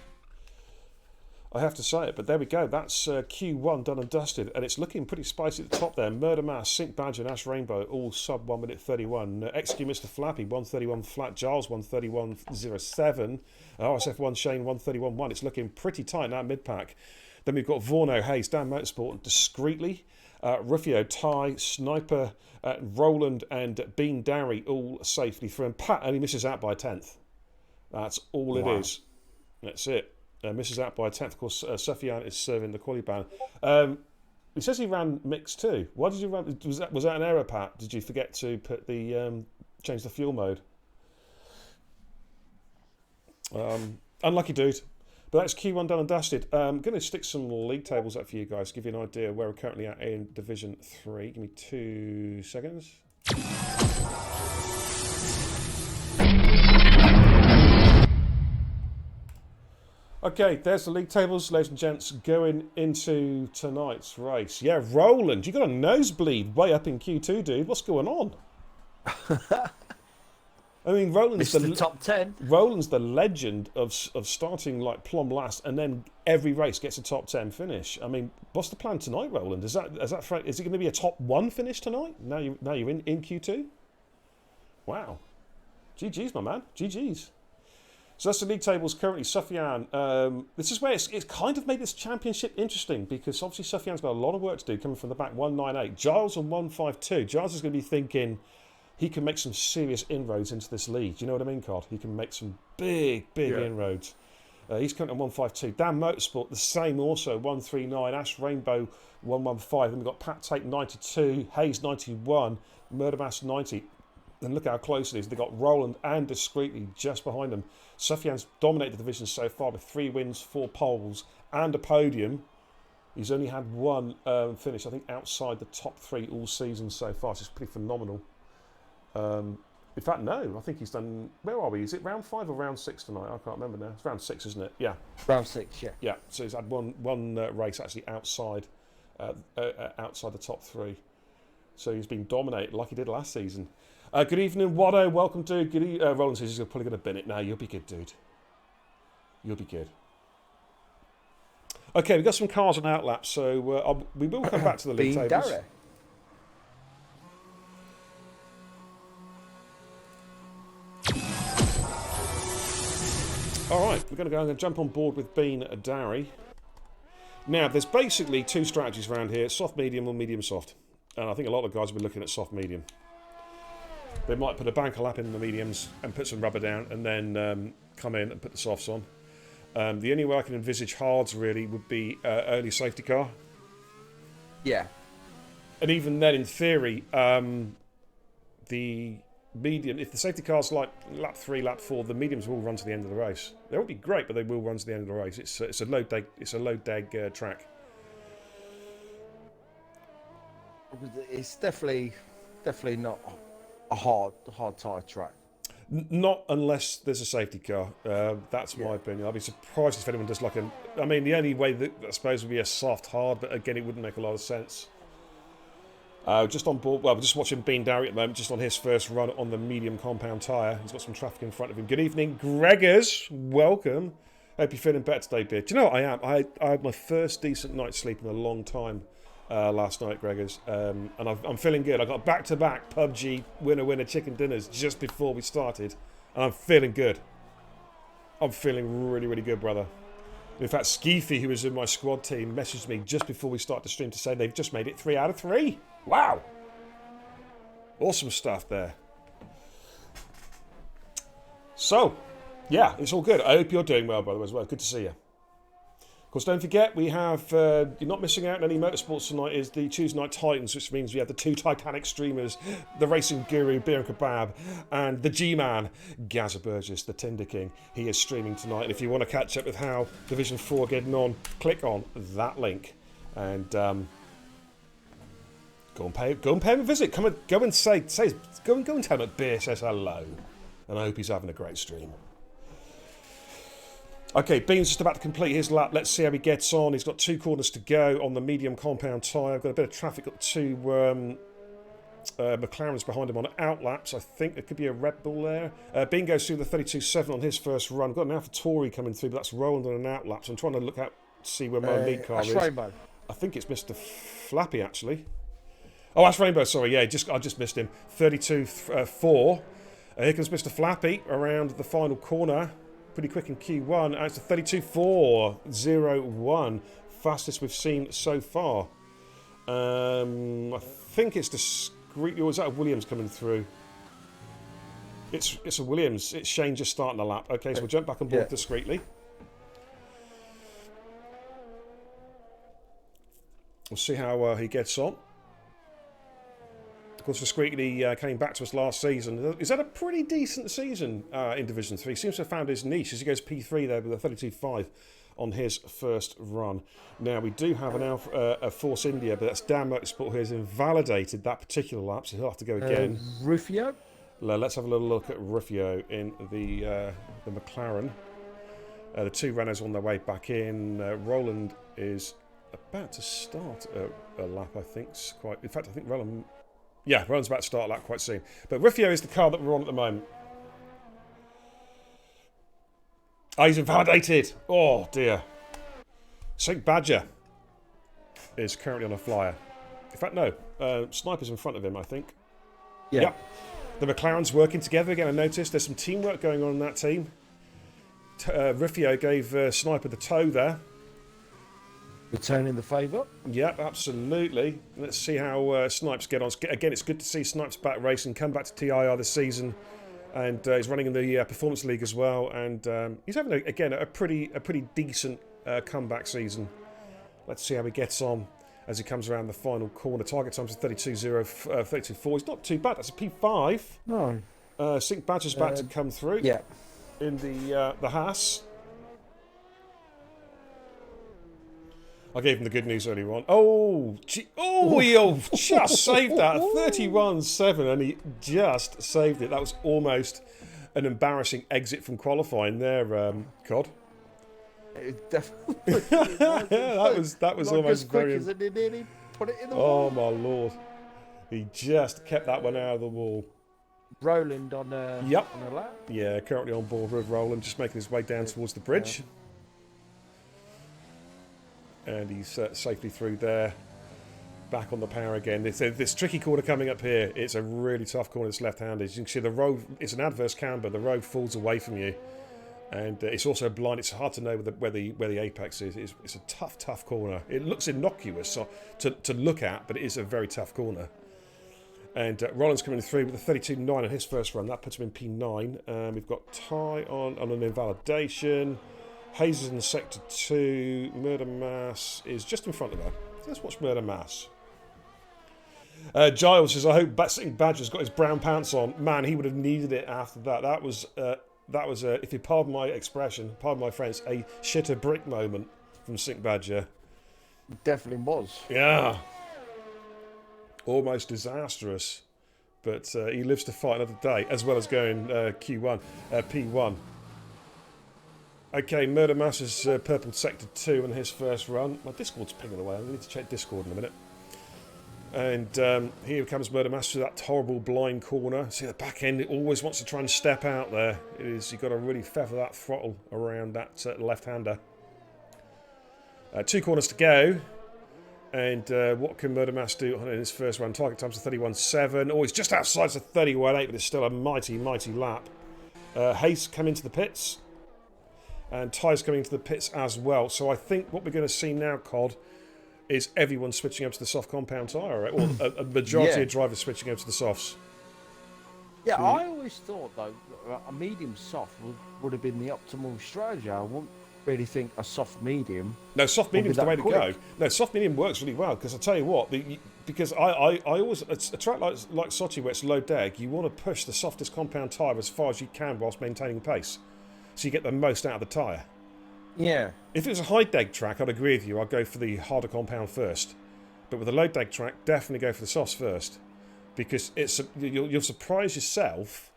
I have to say it, but there we go. That's Q1 done and dusted, and it's looking pretty spicy at the top there. Murder Mass, Sink Badger, and Ash Rainbow, all sub 1:31. Execute Mr. Flappy, 1:31 flat. Giles, 1:31.07. RSF1 Shane, 1:31.1. It's looking pretty tight now, mid pack. Then we've got Vorno, Hayes, Dan Motorsport, and Discreetly. Ruffio, Ty, Sniper, Roland, and Bean Darry all safely through. And Pat only misses out by a 10th. That's all it is. That's it. Misses out by a 10th. Of course, Safian is serving the quali ban. He says he ran mix too. Why did you run? Was that an error, Pat? Did you forget to put the change the fuel mode? Unlucky dude. But that's Q1 done and dusted. I'm going to stick some league tables up for you guys, give you an idea where we're currently at in Division 3. Give me 2 seconds. Okay, there's the league tables, ladies and gents, going into tonight's race. Yeah, Roland, you got a nosebleed way up in Q2, dude. What's going on? I mean, Roland's the top 10. Roland's the legend of starting like plumb last, and then every race gets a top 10 finish. I mean, what's the plan tonight, Roland? Is it going to be a top 1 finish tonight? Now you're in Q2. Wow, GG's, my man. GG's. So that's the league tables currently. Sufyan, this is where it's kind of made this championship interesting because obviously Sufyan's got a lot of work to do coming from the back. 198. Giles on 152. Giles is going to be thinking he can make some serious inroads into this league. Do you know what I mean, Cod? He can make some big inroads. He's currently on 152. Dan Motorsport, the same also, 139. Ash Rainbow, 115. Then we've got Pat Tate, 92. Hayes, 91. Murdermass, 90. And look how close it is. They've got Roland and Discreetly just behind them. Sufyan's dominated the division so far with 3 wins, 4 poles, and a podium. He's only had one finish, I think, outside the top 3 all season so far. So it's pretty phenomenal. In fact, no, I think he's done... Where are we? Is it round 5 or round 6 tonight? I can't remember now. It's round 6, isn't it? Yeah. Round 6, yeah. Yeah, so he's had one race actually outside the top 3. So he's been dominated like he did last season. Good evening, Watto. Welcome to... Roland says he's probably going to bin it. No, you'll be good, dude. You'll be good. Okay, we've got some cars on outlap, so we will come back to the league tables. All right, we're going to go and jump on board with Bean Darry. Now, there's basically 2 strategies around here, soft medium or medium soft. And I think a lot of guys will be looking at soft medium. They might put a banker lap in the mediums and put some rubber down and then come in and put the softs on. The only way I can envisage hards really would be early safety car. Yeah. And even then, in theory, the medium, if the safety car's like lap 3, lap 4, the mediums will run to the end of the race. They won't be great, but they will run to the end of the race. It's a low dag track. It's definitely not a hard tyre track. Not unless there's a safety car. That's my opinion. I'd be surprised if anyone does like a... I mean, the only way that I suppose would be a soft hard, but again, it wouldn't make a lot of sense. Just on board... Well, we're just watching Bean Darry at the moment, just on his first run on the medium compound tyre. He's got some traffic in front of him. Good evening, Gregors. Welcome. Hope you're feeling better today, Beard. Do you know what I am? I had my first decent night's sleep in a long time last night, Gregors. And I'm feeling good. I got back-to-back PUBG winner chicken dinners just before we started. And I'm feeling good. I'm feeling really, really good, brother. In fact, Skeefy, who was in my squad team, messaged me just before we started the stream to say they've just made it 3 out of 3. Wow. Awesome stuff there. So, yeah, it's all good. I hope you're doing well, by the way, as well. Good to see you. Of course, don't forget, we have, you're not missing out on any motorsports tonight, is the Tuesday Night Titans, which means we have the 2 Titanic streamers, the racing guru, Beer and Kebab, and the G-Man, Gazza Burgess, the Tinder King. He is streaming tonight, and if you want to catch up with how Division 4 are getting on, click on that link, and go and pay him a visit. Go and tell him that Beer says hello, and I hope he's having a great stream. Okay, Bean's just about to complete his lap. Let's see how he gets on. He's got 2 corners to go on the medium compound tyre. I've got a bit of traffic. Got 2 McLarens behind him on outlaps. I think there could be a Red Bull there. Bean goes through the 32.7 on his first run. I've got an AlphaTauri coming through, but that's Roland on an outlap. So I'm trying to look out to see where my lead car is. Rainbow. I think it's Mr. Flappy, actually. Oh, Ash Rainbow, sorry. Yeah, I just missed him. 32.4. Here comes Mr. Flappy around the final corner. Pretty quick in Q1. And it's a 32.401. Fastest we've seen so far. I think it's discreetly, or is that a Williams coming through? It's a Williams. It's Shane just starting the lap. Okay, so we'll jump back on board discreetly. We'll see how he gets on. Of course, Discreetly came back to us last season. He's had a pretty decent season in Division 3. Seems to have found his niche as he goes P3 there with a 32.5 on his first run. Now, we do have a Force India, but that's Dan Motorsport who has invalidated that particular lap, so he'll have to go again. Rufio? Let's have a little look at Rufio in the McLaren. The 2 runners on their way back in. Roland is about to start a lap, I think. In fact, I think Roland... Yeah, Roland's about to start a lap quite soon. But Rufio is the car that we're on at the moment. Oh, he's invalidated. Oh, dear. St. Badger is currently on a flyer. In fact, no. Sniper's in front of him, I think. Yeah. Yep. The McLaren's working together again. I noticed there's some teamwork going on in that team. Rufio gave Sniper the toe there. Returning the favour. Yep, absolutely. Let's see how Snipes get on. Again, it's good to see Snipes back racing, come back to TIR this season And he's running in the Performance League as well, and he's having again a pretty decent comeback season. Let's see how he gets on as he comes around the final corner. Target times are 32.4. He's not too bad. That's a P5. No. Sync Badger's about to come through. Yeah. In the Haas. I gave him the good news earlier on. Oh, he just saved that. 31.7, and he just saved it. That was almost an embarrassing exit from qualifying there, Cod. It definitely that was like almost as quick very. as it nearly put it in the Oh wall. my lord! He just kept that one out of the wall. Roland on a lap. Yeah, currently on board with Roland, just making his way down towards the bridge. And he's safely through there. Back on the power again. This tricky corner coming up here. It's a really tough corner. It's left-handed. As you can see, the road. It's an adverse camber. The road falls away from you, and it's also blind. It's hard to know where the apex is. It's a tough corner. It looks innocuous to look at, but it is a very tough corner. And Roland's coming through with a 32.9 on his first run. That puts him in P9. We've got Ty on an invalidation. Hayes is in sector 2. Murder Mass is just in front of her. Let's watch Murder Mass. Giles says, I hope Batting Badger's got his brown pants on. Man, he would have needed it after that. That was if you pardon my expression, pardon my French, a shitter brick moment from Sink Badger. It definitely was. Yeah. Almost disastrous. But he lives to fight another day, as well as going P1. Okay, Murder Mass is purple sector 2 in his first run. My Discord's pinging away. I need to check Discord in a minute. And here comes Murder Mass through that horrible blind corner. See the back end, it always wants to try and step out there. You've got to really feather that throttle around that left-hander. 2 corners to go. And what can Murder Mass do in his first run? Target times are 31.7. Oh, he's just outside the 31.8, but it's still a mighty lap. Hayes come into the pits. And Ty's coming into the pits as well. So I think what we're going to see now, Cod, is everyone switching up to the soft compound tyre, right? Or a majority of drivers switching over to the softs. Yeah, I always thought, though, a medium soft would have been the optimal strategy. I wouldn't really think a soft medium. No, soft medium's the way to go. quick. No, soft medium works really well, because I tell you what, because I always, a track like Sochi where it's low deg, you want to push the softest compound tyre as far as you can whilst maintaining pace. So you get the most out of the tyre. Yeah. If it was a high deg track, I'd agree with you. I'd go for the harder compound first. But with a low deg track, definitely go for the softs first. Because you'll surprise yourself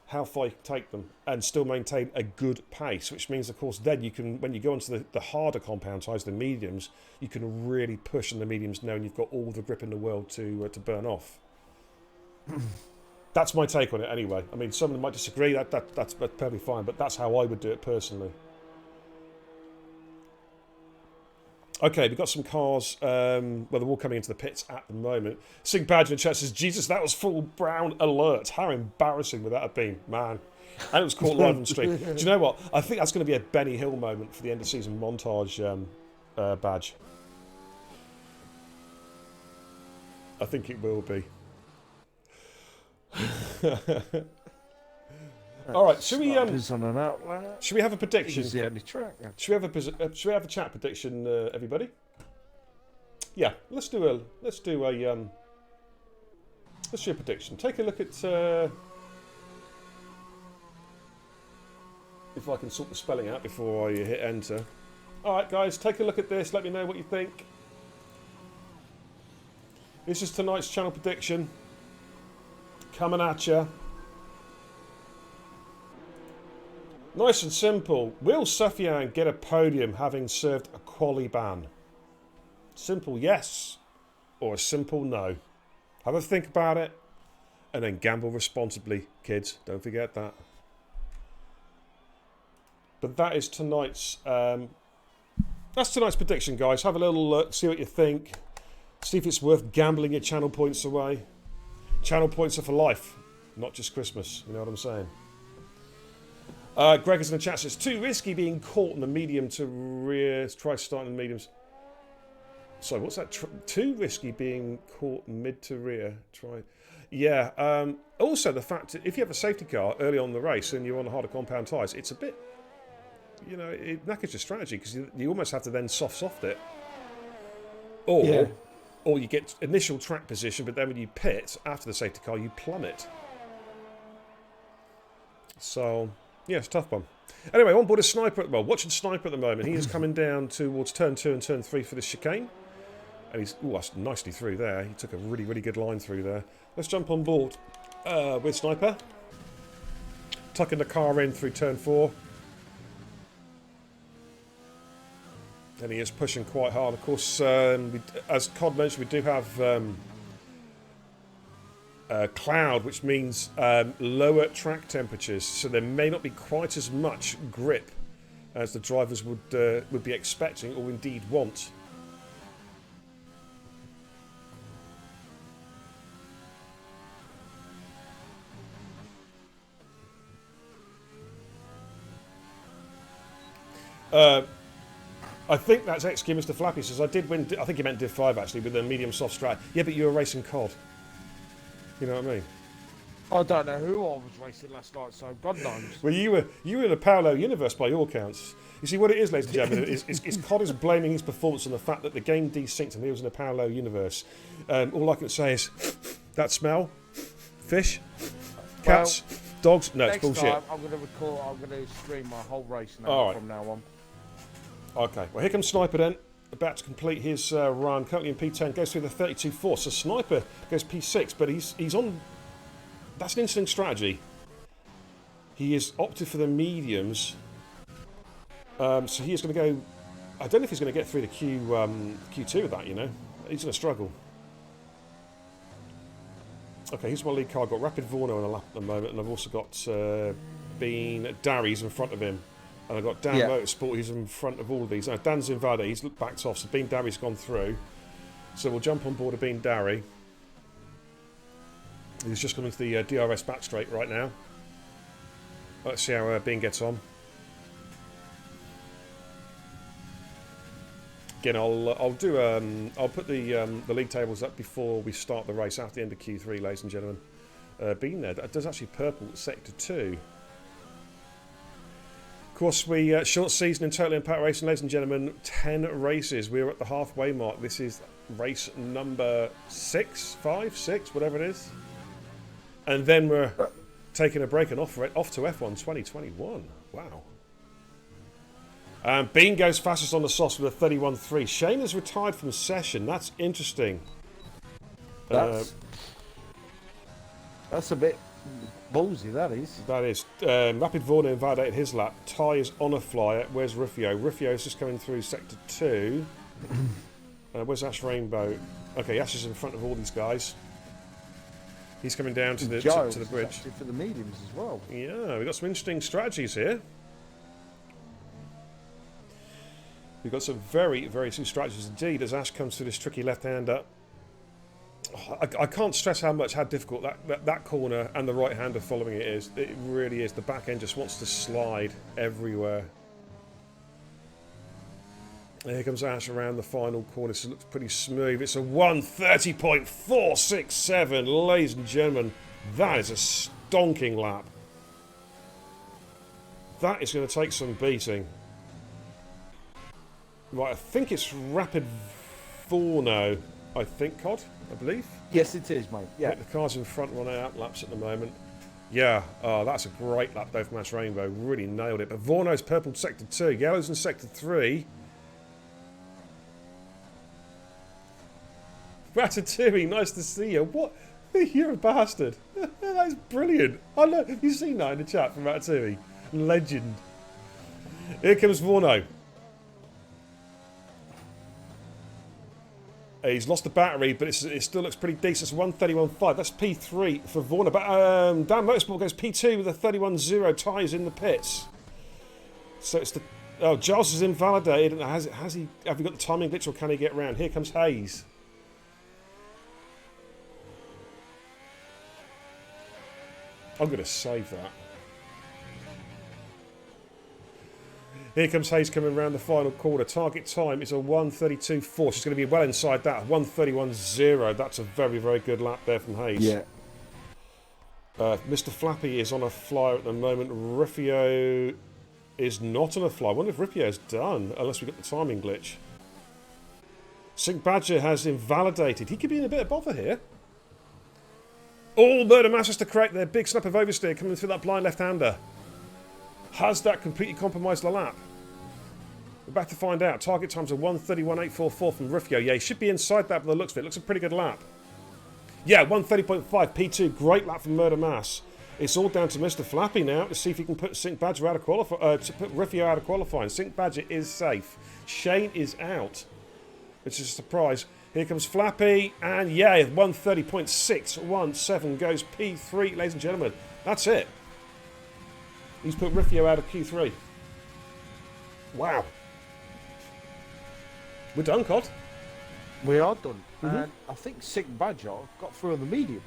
how far you can take them and still maintain a good pace. Which means, of course, then you can, when you go into the harder compound tyres, the mediums, you can really push on the mediums knowing you've got all the grip in the world to burn off. That's my take on it anyway. I mean, some of them might disagree. That's perfectly fine, but that's how I would do it personally. Okay, we've got some cars. Well, they're all coming into the pits at the moment. Sing Badger in chat says, Jesus, that was full brown alert. How embarrassing would that have been, man? And it was caught live on stream. Do you know what? I think that's going to be a Benny Hill moment for the end of season montage badge. I think it will be. All right, should we have a prediction? It's the only track. Yeah. Should we have a chat prediction, everybody? Yeah, let's do a prediction. Take a look at if I can sort the spelling out before I hit enter. All right, guys, take a look at this. Let me know what you think. This is tonight's channel prediction. Coming at you. Nice and simple. Will Sufjan get a podium having served a quali ban? Simple yes or a simple no. Have a think about it and then gamble responsibly, kids. Don't forget that. But that is tonight's prediction, guys. Have a little look, see what you think. See if it's worth gambling your channel points away. Channel points are for life, not just Christmas. You know what I'm saying? Greg is in the chat says, too risky being caught in the medium to rear. Try starting in the mediums. Sorry, what's that? Too risky being caught mid to rear. Try. Yeah. Also, the fact that if you have a safety car early on in the race and you're on the harder compound tyres, it's a bit, it knackers your strategy because you almost have to then soft it. Yeah. Or you get initial track position, but then when you pit after the safety car, you plummet. So, yeah, it's a tough one. Anyway, on board a sniper, watching sniper at the moment. He is coming down towards turn 2 and turn 3 for this chicane. And he's, that's nicely through there. He took a really, really good line through there. Let's jump on board with sniper. Tucking the car in through turn 4. And he is pushing quite hard. Of course, as Cod mentioned, we do have cloud, which means lower track temperatures, so there may not be quite as much grip as the drivers would be expecting or indeed want. I think that's XQ Mr. Flappy says, I did win, I think he meant Div 5 actually, with a medium soft strat. Yeah, but you were racing COD. You know what I mean? I don't know who I was racing last night, so God knows. Well, you were in a parallel universe by all counts. You see, what it is, ladies and gentlemen, is COD is blaming his performance on the fact that the game desynced and he was in a parallel universe. All I can say is, that smell, fish, cats, dogs, no, it's bullshit. Next time, I'm going to stream my whole race now from now on. Okay, well, here comes Sniper then, about to complete his run. Currently in P10, goes through the 32.4. So Sniper goes P6, but he's on. That's an interesting strategy. He has opted for the mediums, so he is going to go. I don't know if he's going to get through the Q2 with that. He's going to struggle. Okay, here's my lead car. I've got Rapid Vorno on a lap at the moment, and I've also got Bean Darry's in front of him. And I've got Dan Motorsport, who's in front of all of these. Now, Dan's Invada, he's backed off, so Bean Darry's gone through. So we'll jump on board of Bean Darry. He's just coming to the DRS back straight right now. Let's see how Bean gets on. Again, I'll put the league tables up before we start the race after the end of Q3, ladies and gentlemen. Bean there, that does actually purple sector 2. Of course, we short season in Total Impact Racing, ladies and gentlemen, 10 races. We're at the halfway mark. This is race number 6, 5, 6, whatever it is. And then we're taking a break and off to F1 2021. Wow. Bean goes fastest on the sauce with a 31.3. Shane has retired from session. That's interesting. That's a bit ballsy, that is. That is. Rapid Vorno invalidated his lap. Ty is on a flyer. Where's Rufio? Rufio's just coming through sector 2. Where's Ash Rainbow? Okay, Ash is in front of all these guys. He's coming down to the bridge. For the mediums as well. Yeah, we've got some interesting strategies here. We've got some very, very interesting strategies indeed as Ash comes through this tricky left-hander. I can't stress how difficult that corner and the right-hander following it is. It really is. The back end just wants to slide everywhere. And here comes Ash around the final corner. So it looks pretty smooth. It's a 1:30.467, ladies and gentlemen. That is a stonking lap. That is going to take some beating. Right, I think it's Rapid Vorno. I think, Cod, I believe. Yes, it is, mate. Yeah. The car's in front running out laps at the moment. Yeah, that's a great lap though from Ash Rainbow. Really nailed it. But Vorno's purple sector 2. Yellow's in sector 3. Ratatouille, nice to see you. What? You're a bastard. That's brilliant. I know. Have you seen that in the chat from Ratatouille? Legend. Here comes Vorno. He's lost the battery, but it still looks pretty decent. It's 1:31.5. That's P3 for Vorno. But Dan Motorsport goes P2 with a 31.0. Tyres in the pits. So it's the... Oh, Giles is invalidated. Have we got the timing glitch or can he get round? Here comes Hayes. I'm going to save that. Here comes Hayes coming around the final corner. Target time is a 1:32.4. She's going to be well inside that. 1:31.0. That's a very, very good lap there from Hayes. Yeah. Mr. Flappy is on a flyer at the moment. Rifio is not on a flyer. I wonder if Rifio's done, unless we got the timing glitch. Sink Badger has invalidated. He could be in a bit of bother here. All Murder Mass has to correct their big snap of oversteer coming through that blind left-hander. Has that completely compromised the lap? We're back to find out. Target times are 1:31.844 from Rifio. Yeah, he should be inside that by the looks of it. Looks a pretty good lap. Yeah, 1:30.5 P2. Great lap from Murder Mass. It's all down to Mr. Flappy now to see if he can put Sink Badger out of qualifying. To put Rifio out of qualifying. Sink Badger is safe. Shane is out, which is a surprise. Here comes Flappy, and yeah, 1:30.617 goes P3, ladies and gentlemen. That's it. He's put Rifio out of Q3. Wow. We're done, Cod. We are done. And I think Sink Badger got through on the mediums.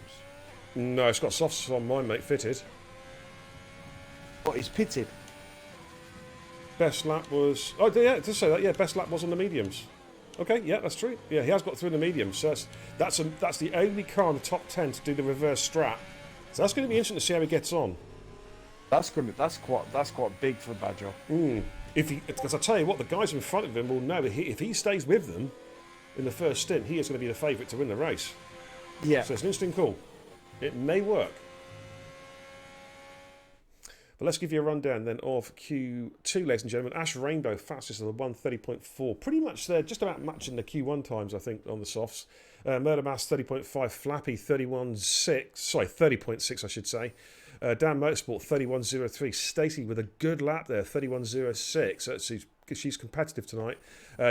No, it's got softs on mine, mate, fitted. But he's pitted. Best lap was... Oh, yeah, it does say that. Yeah, best lap was on the mediums. Okay, yeah, that's true. Yeah, he has got through the mediums. So that's the only car in the top 10 to do the reverse strat. So that's going to be interesting to see how he gets on. That's quite big for Badger. Because I tell you what, the guys in front of him will know if he stays with them in the first stint, he is going to be the favourite to win the race. Yeah. So it's an interesting call. It may work. But let's give you a rundown then of Q2, ladies and gentlemen. Ash Rainbow fastest of the 1:30.4. Pretty much there, just about matching the Q1 times, I think, on the softs. Murder Mass 30.5. Flappy 30.6, I should say. Dan Motorsport 31.03. Stacey with a good lap there, 31.06. She's competitive tonight.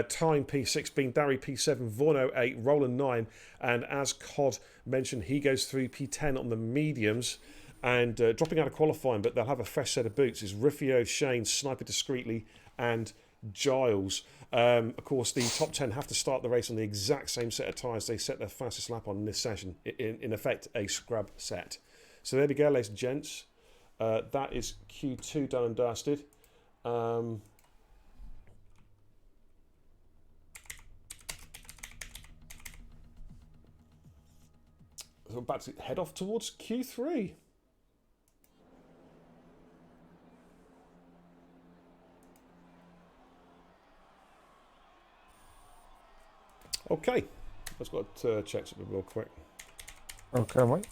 Time P6 being Darry P7, Vorno 8, Roland 9. And as Cod mentioned, he goes through P10 on the mediums. And dropping out of qualifying, but they'll have a fresh set of boots, is Rifio, Shane, Sniper Discreetly, and Giles. Of course, the top 10 have to start the race on the exact same set of tyres they set their fastest lap on in this session. In effect, a scrub set. So there we go, ladies and gents. That is Q2 done and dusted. So we're about to head off towards Q3. Okay, let's go check something real quick. Okay, mate.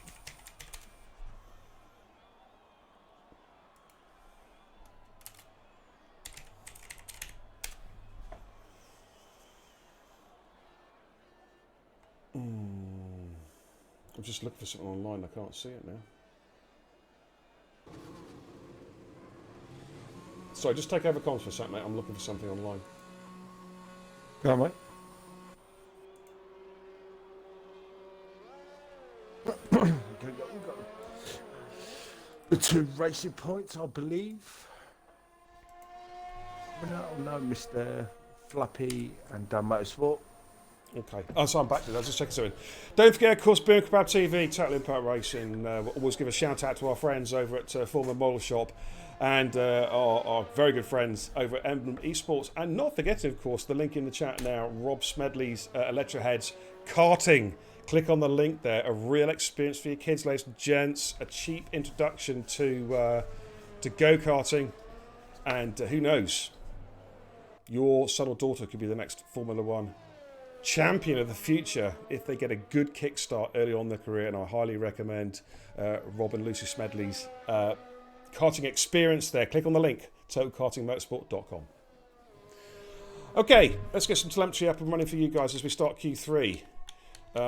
I'm just looking for something online. I can't see it now. Sorry, just take over comms for a sec, mate. I'm looking for something online. Go on, mate. The 2 racing points, I believe. No, Mr. Flappy and Dan Motorsport. Okay. Oh, so I'm back to that. Just checking something. Don't forget, of course, Boom Kebab TV, Total Impact Racing. We'll always give a shout out to our friends over at Former Model Shop and our very good friends over at Emblem Esports. And not forgetting, of course, the link in the chat now, Rob Smedley's Electroheads karting. Click on the link there. A real experience for your kids, ladies and gents. A cheap introduction to go-karting. And who knows? Your son or daughter could be the next Formula One champion of the future if they get a good kickstart early on in their career. And I highly recommend Rob and Lucy Smedley's karting experience there. Click on the link, totalkartingmotorsport.com. Okay, let's get some telemetry up and running for you guys as we start Q3.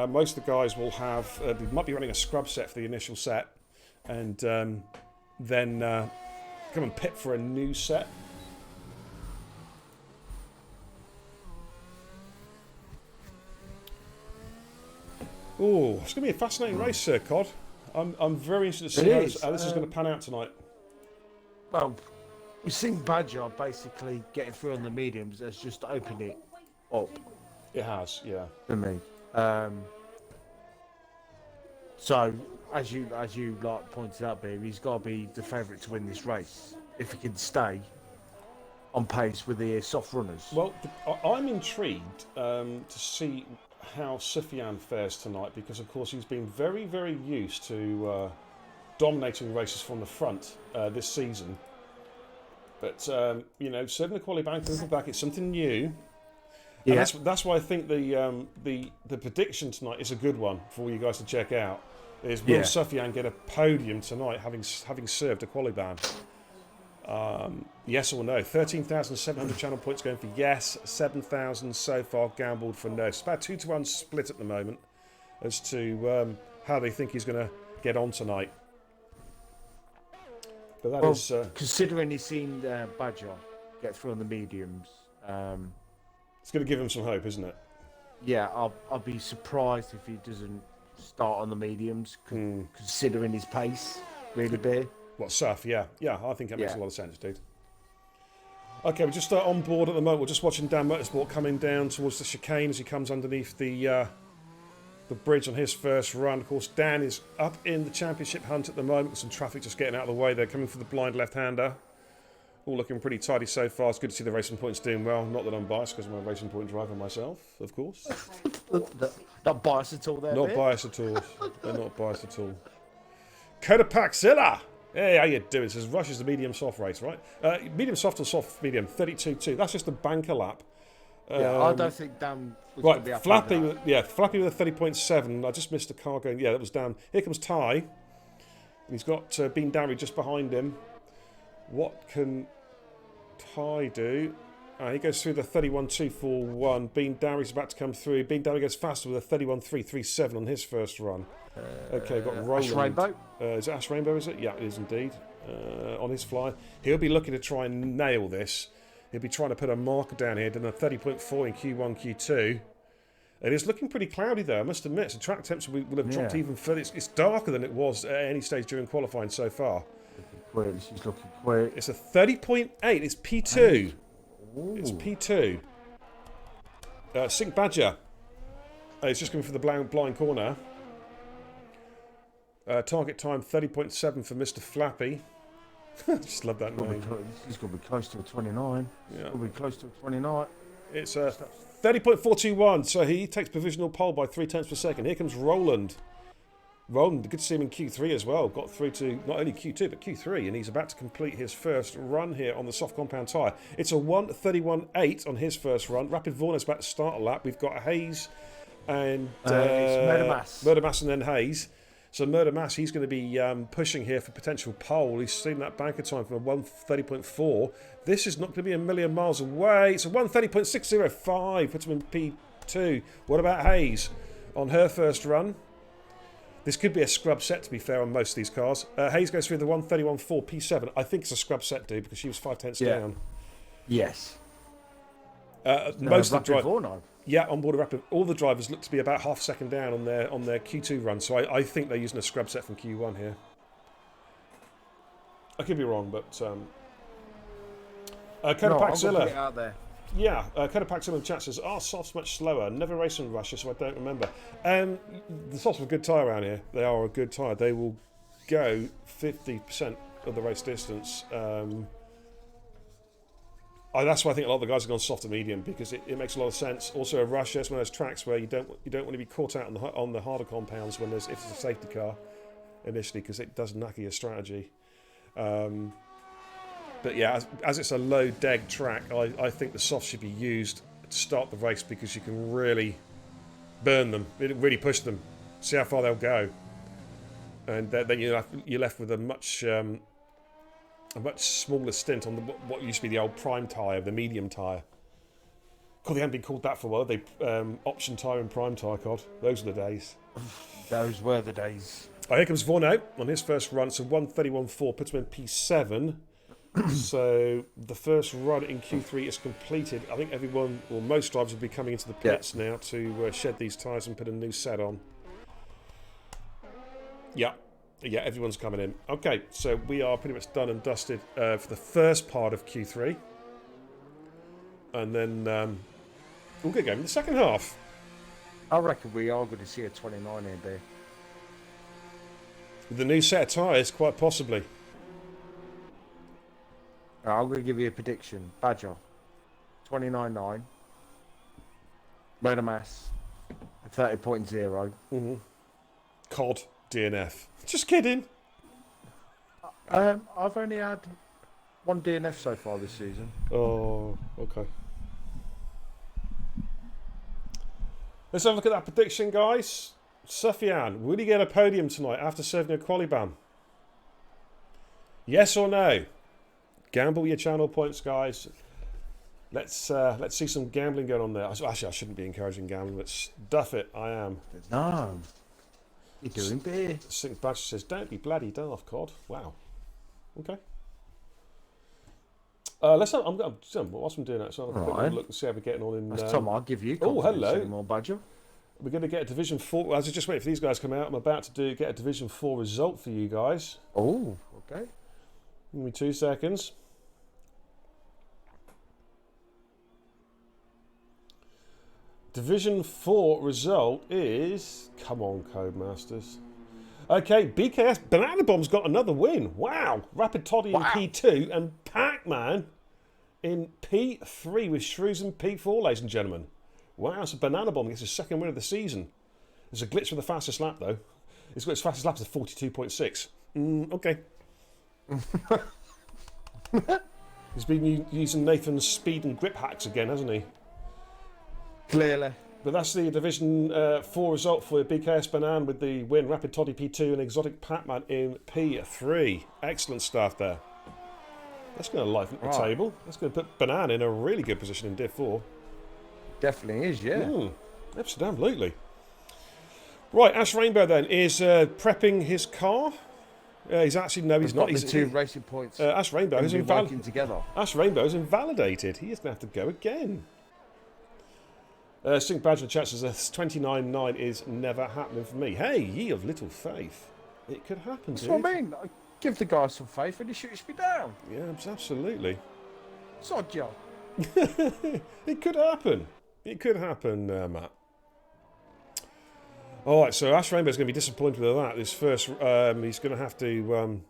Most of the guys will have, they might be running a scrub set for the initial set, and then come and pit for a new set. Oh, it's going to be a fascinating race, Sir Cod. I'm very interested to see how this is going to pan out tonight. Well, we've seen Badger basically getting through on the mediums as just opened it up. It has, yeah. For me. So, as you like pointed out, Beer, he's got to be the favourite to win this race if he can stay on pace with the soft runners. Well, I'm intrigued to see how Sufyan fares tonight, because of course he's been very, very used to dominating races from the front this season. But you know, serving the quality bank from the back, it's something new. Yeah. And that's why I think the prediction tonight is a good one for all you guys to check out. Is will Sufyan get a podium tonight, having served a quali ban? Yes or no? 13,700 channel points going for yes. 7,000 so far gambled for no. It's about 2-1 split at the moment as to how they think he's going to get on tonight. But that is considering he's seen Badger get through on the mediums. It's going to give him some hope, isn't it? Yeah, I'll be surprised if he doesn't start on the mediums, considering his pace, really big. What, Saf? Yeah, I think that makes a lot of sense, dude. Okay, we're just on board at the moment. We're just watching Dan Motorsport coming down towards the chicane as he comes underneath the bridge on his first run. Of course, Dan is up in the championship hunt at the moment with some traffic just getting out of the way. They're coming for the blind left-hander. All looking pretty tidy so far. It's good to see the Racing Points doing well. Not that I'm biased because I'm a Racing Point driver myself, of course. Not biased at all there, Not biased at all. They're not biased at all. Codapaxilla! Hey, how you doing? It says Rush is the medium soft race, right? Medium soft or soft medium, 32.2. That's just a banker lap. I don't think Dan was going to be up Flappy with a 30.7. I just missed a car going. Yeah, that was Dan. Here comes Ty. He's got Bean Darry just behind him. What can Ty do? He goes through the 31.241. Bean Darry's about to come through. Bean Darry goes faster with a 31.337 on his first run. Okay, got Roland. Ash Rainbow? Is it Ash Rainbow, is it? Yeah, it is indeed. On his fly. He'll be looking to try and nail this. He'll be trying to put a marker down here, done a 30.4 in Q1, Q2. It is looking pretty cloudy though, I must admit. So track temps will have dropped even further. It's darker than it was at any stage during qualifying so far. She's looking quick. It's a 30.8. It's P2. Ooh. It's P2. Sink Badger. It's just coming for the blind corner. Target time 30.7 for Mr. Flappy. Just love that name. He's going to be close to a 29. Yeah. He's going to be close to a 29. It's 30.421, so he takes provisional pole by 0.3 per second. Here comes Roland. Roland, good to see him in Q3 as well. Got through to not only Q2 but Q3, and he's about to complete his first run here on the soft compound tyre. It's a 1:31.8 on his first run. Rapid Vaughan's about to start a lap. We've got Hayes and Murder Mass and then Hayes. So Murder Mass, he's going to be pushing here for potential pole. He's seen that banker time from a 1:30.4. This is not going to be a million miles away. It's a 1:30.605. Puts him in P2. What about Hayes on her first run? This could be a scrub set, to be fair, on most of these cars. Hayes goes through the 1:31.4 P7. I think it's a scrub set, dude, because she was 5/10 down. Yes. Most of the drivers, on board a Rapid. All the drivers look to be about half a second down on their Q2 run. So I think they're using a scrub set from Q1 here. I could be wrong, but Codapaxilla. Out there. Yeah, Codapaxilla in chat says, softs much slower. Never racing Russia, so I don't remember. The softs are a good tyre around here. They are a good tyre. They will go 50% of the race distance. That's why I think a lot of the guys have gone soft to medium, because it makes a lot of sense. Also, Russia is one of those tracks where you don't want to be caught out on the harder compounds if it's a safety car initially, because it does knacker your strategy. But yeah, as it's a low deg track, I think the softs should be used to start the race, because you can really burn them, really push them, see how far they'll go, and then you're left with a much smaller stint on what used to be the old prime tyre, the medium tyre. God, they haven't been called that for a while. They option tyre and prime tyre, God. Those are the days. Those were the days. Here comes Vaughan out on his first run. So 1:31.4 puts him in P7. So the first run in Q3 is completed. I think everyone, or most drivers, will be coming into the pits now to shed these tyres and put a new set on. Yeah, everyone's coming in. Okay, so we are pretty much done and dusted for the first part of Q3. And then we'll get going in the second half. I reckon we are going to see a 29 in there. With the new set of tyres, quite possibly. I'm going to give you a prediction. Badger, 29.9. Murder Mass, 30.0. COD, DNF. Just kidding. I've only had one DNF so far this season. Oh, okay. Let's have a look at that prediction, guys. Sufyan, will he get a podium tonight after serving a quali ban? Yes or no? Gamble your channel points, guys. Let's see some gambling going on there. Actually, I shouldn't be encouraging gambling, but stuff it, I am. No. You're doing beer. Sink Badger says, don't be bloody daft, Cod. Wow. Okay. Whilst I'm doing that, so I'll Right. look and see how we're getting on in... That's Tom, I'll give you Oh, hello. anymore, Badger. We're going to get a Division 4... As I just wait for these guys to come out, I'm about to get a Division 4 result for you guys. Oh, okay. Give me 2 seconds. Division 4 result is... Come on, Codemasters. Okay, BKS Banana Bomb's got another win. Wow. Rapid Toddy in P2 and Pac-Man in P3 with Shrews in P4, ladies and gentlemen. Wow, so Banana Bomb gets his second win of the season. There's a glitch with the fastest lap, though. It's got its fastest lap as 42.6. Okay. He's been using Nathan's speed and grip hacks again, hasn't he? Clearly. But that's the Division 4 result for BKS Banan with the win. Rapid Toddy P2 and Exotic Pac-Man in P3. Excellent stuff there. That's going to liven up the table. That's going to put Banan in a really good position in Div 4. Definitely is, yeah. Absolutely. Right, Ash Rainbow then is prepping his car. He's actually, no, he's not. He's got the 2 racing points. Ash Rainbow is working together. Ash Rainbow is invalidated. He is going to have to go again. Sink Badger chat says 29.9 is never happening for me. Hey, ye of little faith. It could happen, That's dude. what I mean. I give the guy some faith and he shoots me down. Yeah, absolutely. Sod job. It could happen. It could happen, Matt. All right, so Ash Rainbow's going to be disappointed with that. His first, he's going to have to.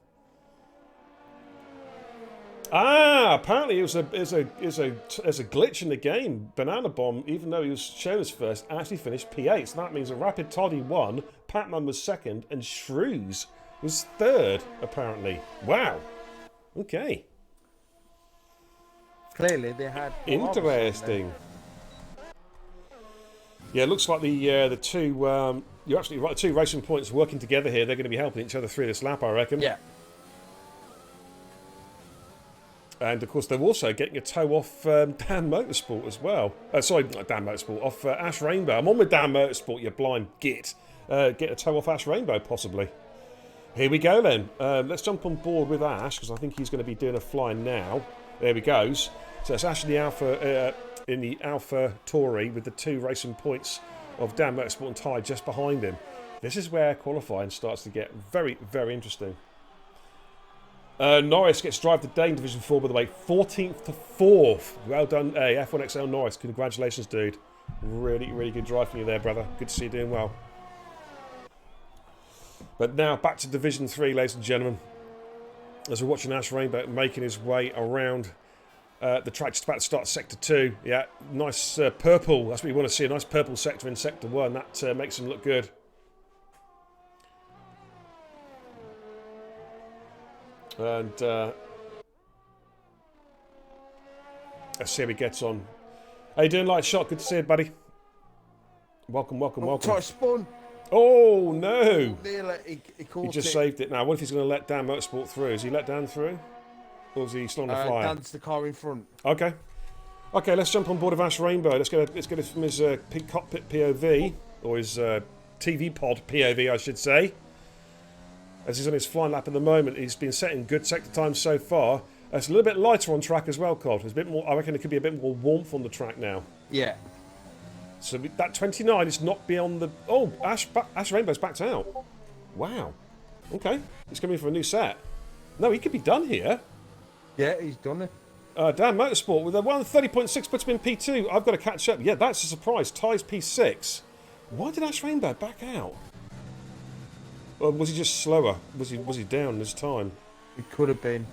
Apparently it was a glitch in the game. Banana Bomb, even though he was shown as first, actually finished P8. So that means a Rapid Toddy won, Pac-Man was second, and Shrews was third. Apparently, wow. Okay. Clearly, they had. Interesting. Yeah, it looks like the two. You're absolutely right. The two racing points working together here. They're going to be helping each other through this lap, I reckon. Yeah. And of course, they're also getting a tow off Dan Motorsport as well. Sorry, not Dan Motorsport, off Ash Rainbow. I'm on with Dan Motorsport, you blind git. Get a tow off Ash Rainbow, possibly. Here we go then. Let's jump on board with Ash, because I think he's going to be doing a fly now. There he goes. So it's Ash in the Alpha Tauri with the 2 racing points of Dan Motorsport and Ty just behind him. This is where qualifying starts to get very, very interesting. Norris gets drive the day in Division 4, by the way. 14th to 4th. Well done, F1XL Norris. Congratulations, dude. Really, really good drive from you there, brother. Good to see you doing well. But now, back to Division 3, ladies and gentlemen. As we're watching Ash Rainbow making his way around the track, just about to start Sector 2. Yeah, nice purple. That's what you want to see, a nice purple sector in Sector 1. That makes him look good. And let's see how he gets on. How you doing, Light Shot? Good to see you, buddy. Welcome, welcome, welcome. Try spun. Oh, no. He just saved it now. What if he's going to let Dan Motorsport through? Is he let Dan through? Or is he still on the flyer? Dan's the car in front. Okay. Okay, let's jump on board of Ash Rainbow. Let's get it from his cockpit POV, or his TV pod POV, I should say. As he's on his flying lap at the moment, he's been setting good sector times so far. It's a little bit lighter on track as well, Cod. There's a bit more. I reckon there could be a bit more warmth on the track now. Yeah. So that 29 is not beyond the. Oh, Ash Rainbow's backed out. Wow. Okay, he's coming for a new set. No, he could be done here. Yeah, he's done it. Dan Motorsport with a 130.6 puts him in P2. I've got to catch up. Yeah, that's a surprise. Ties P6. Why did Ash Rainbow back out? Or was he just slower? Was he down this time? It could have been.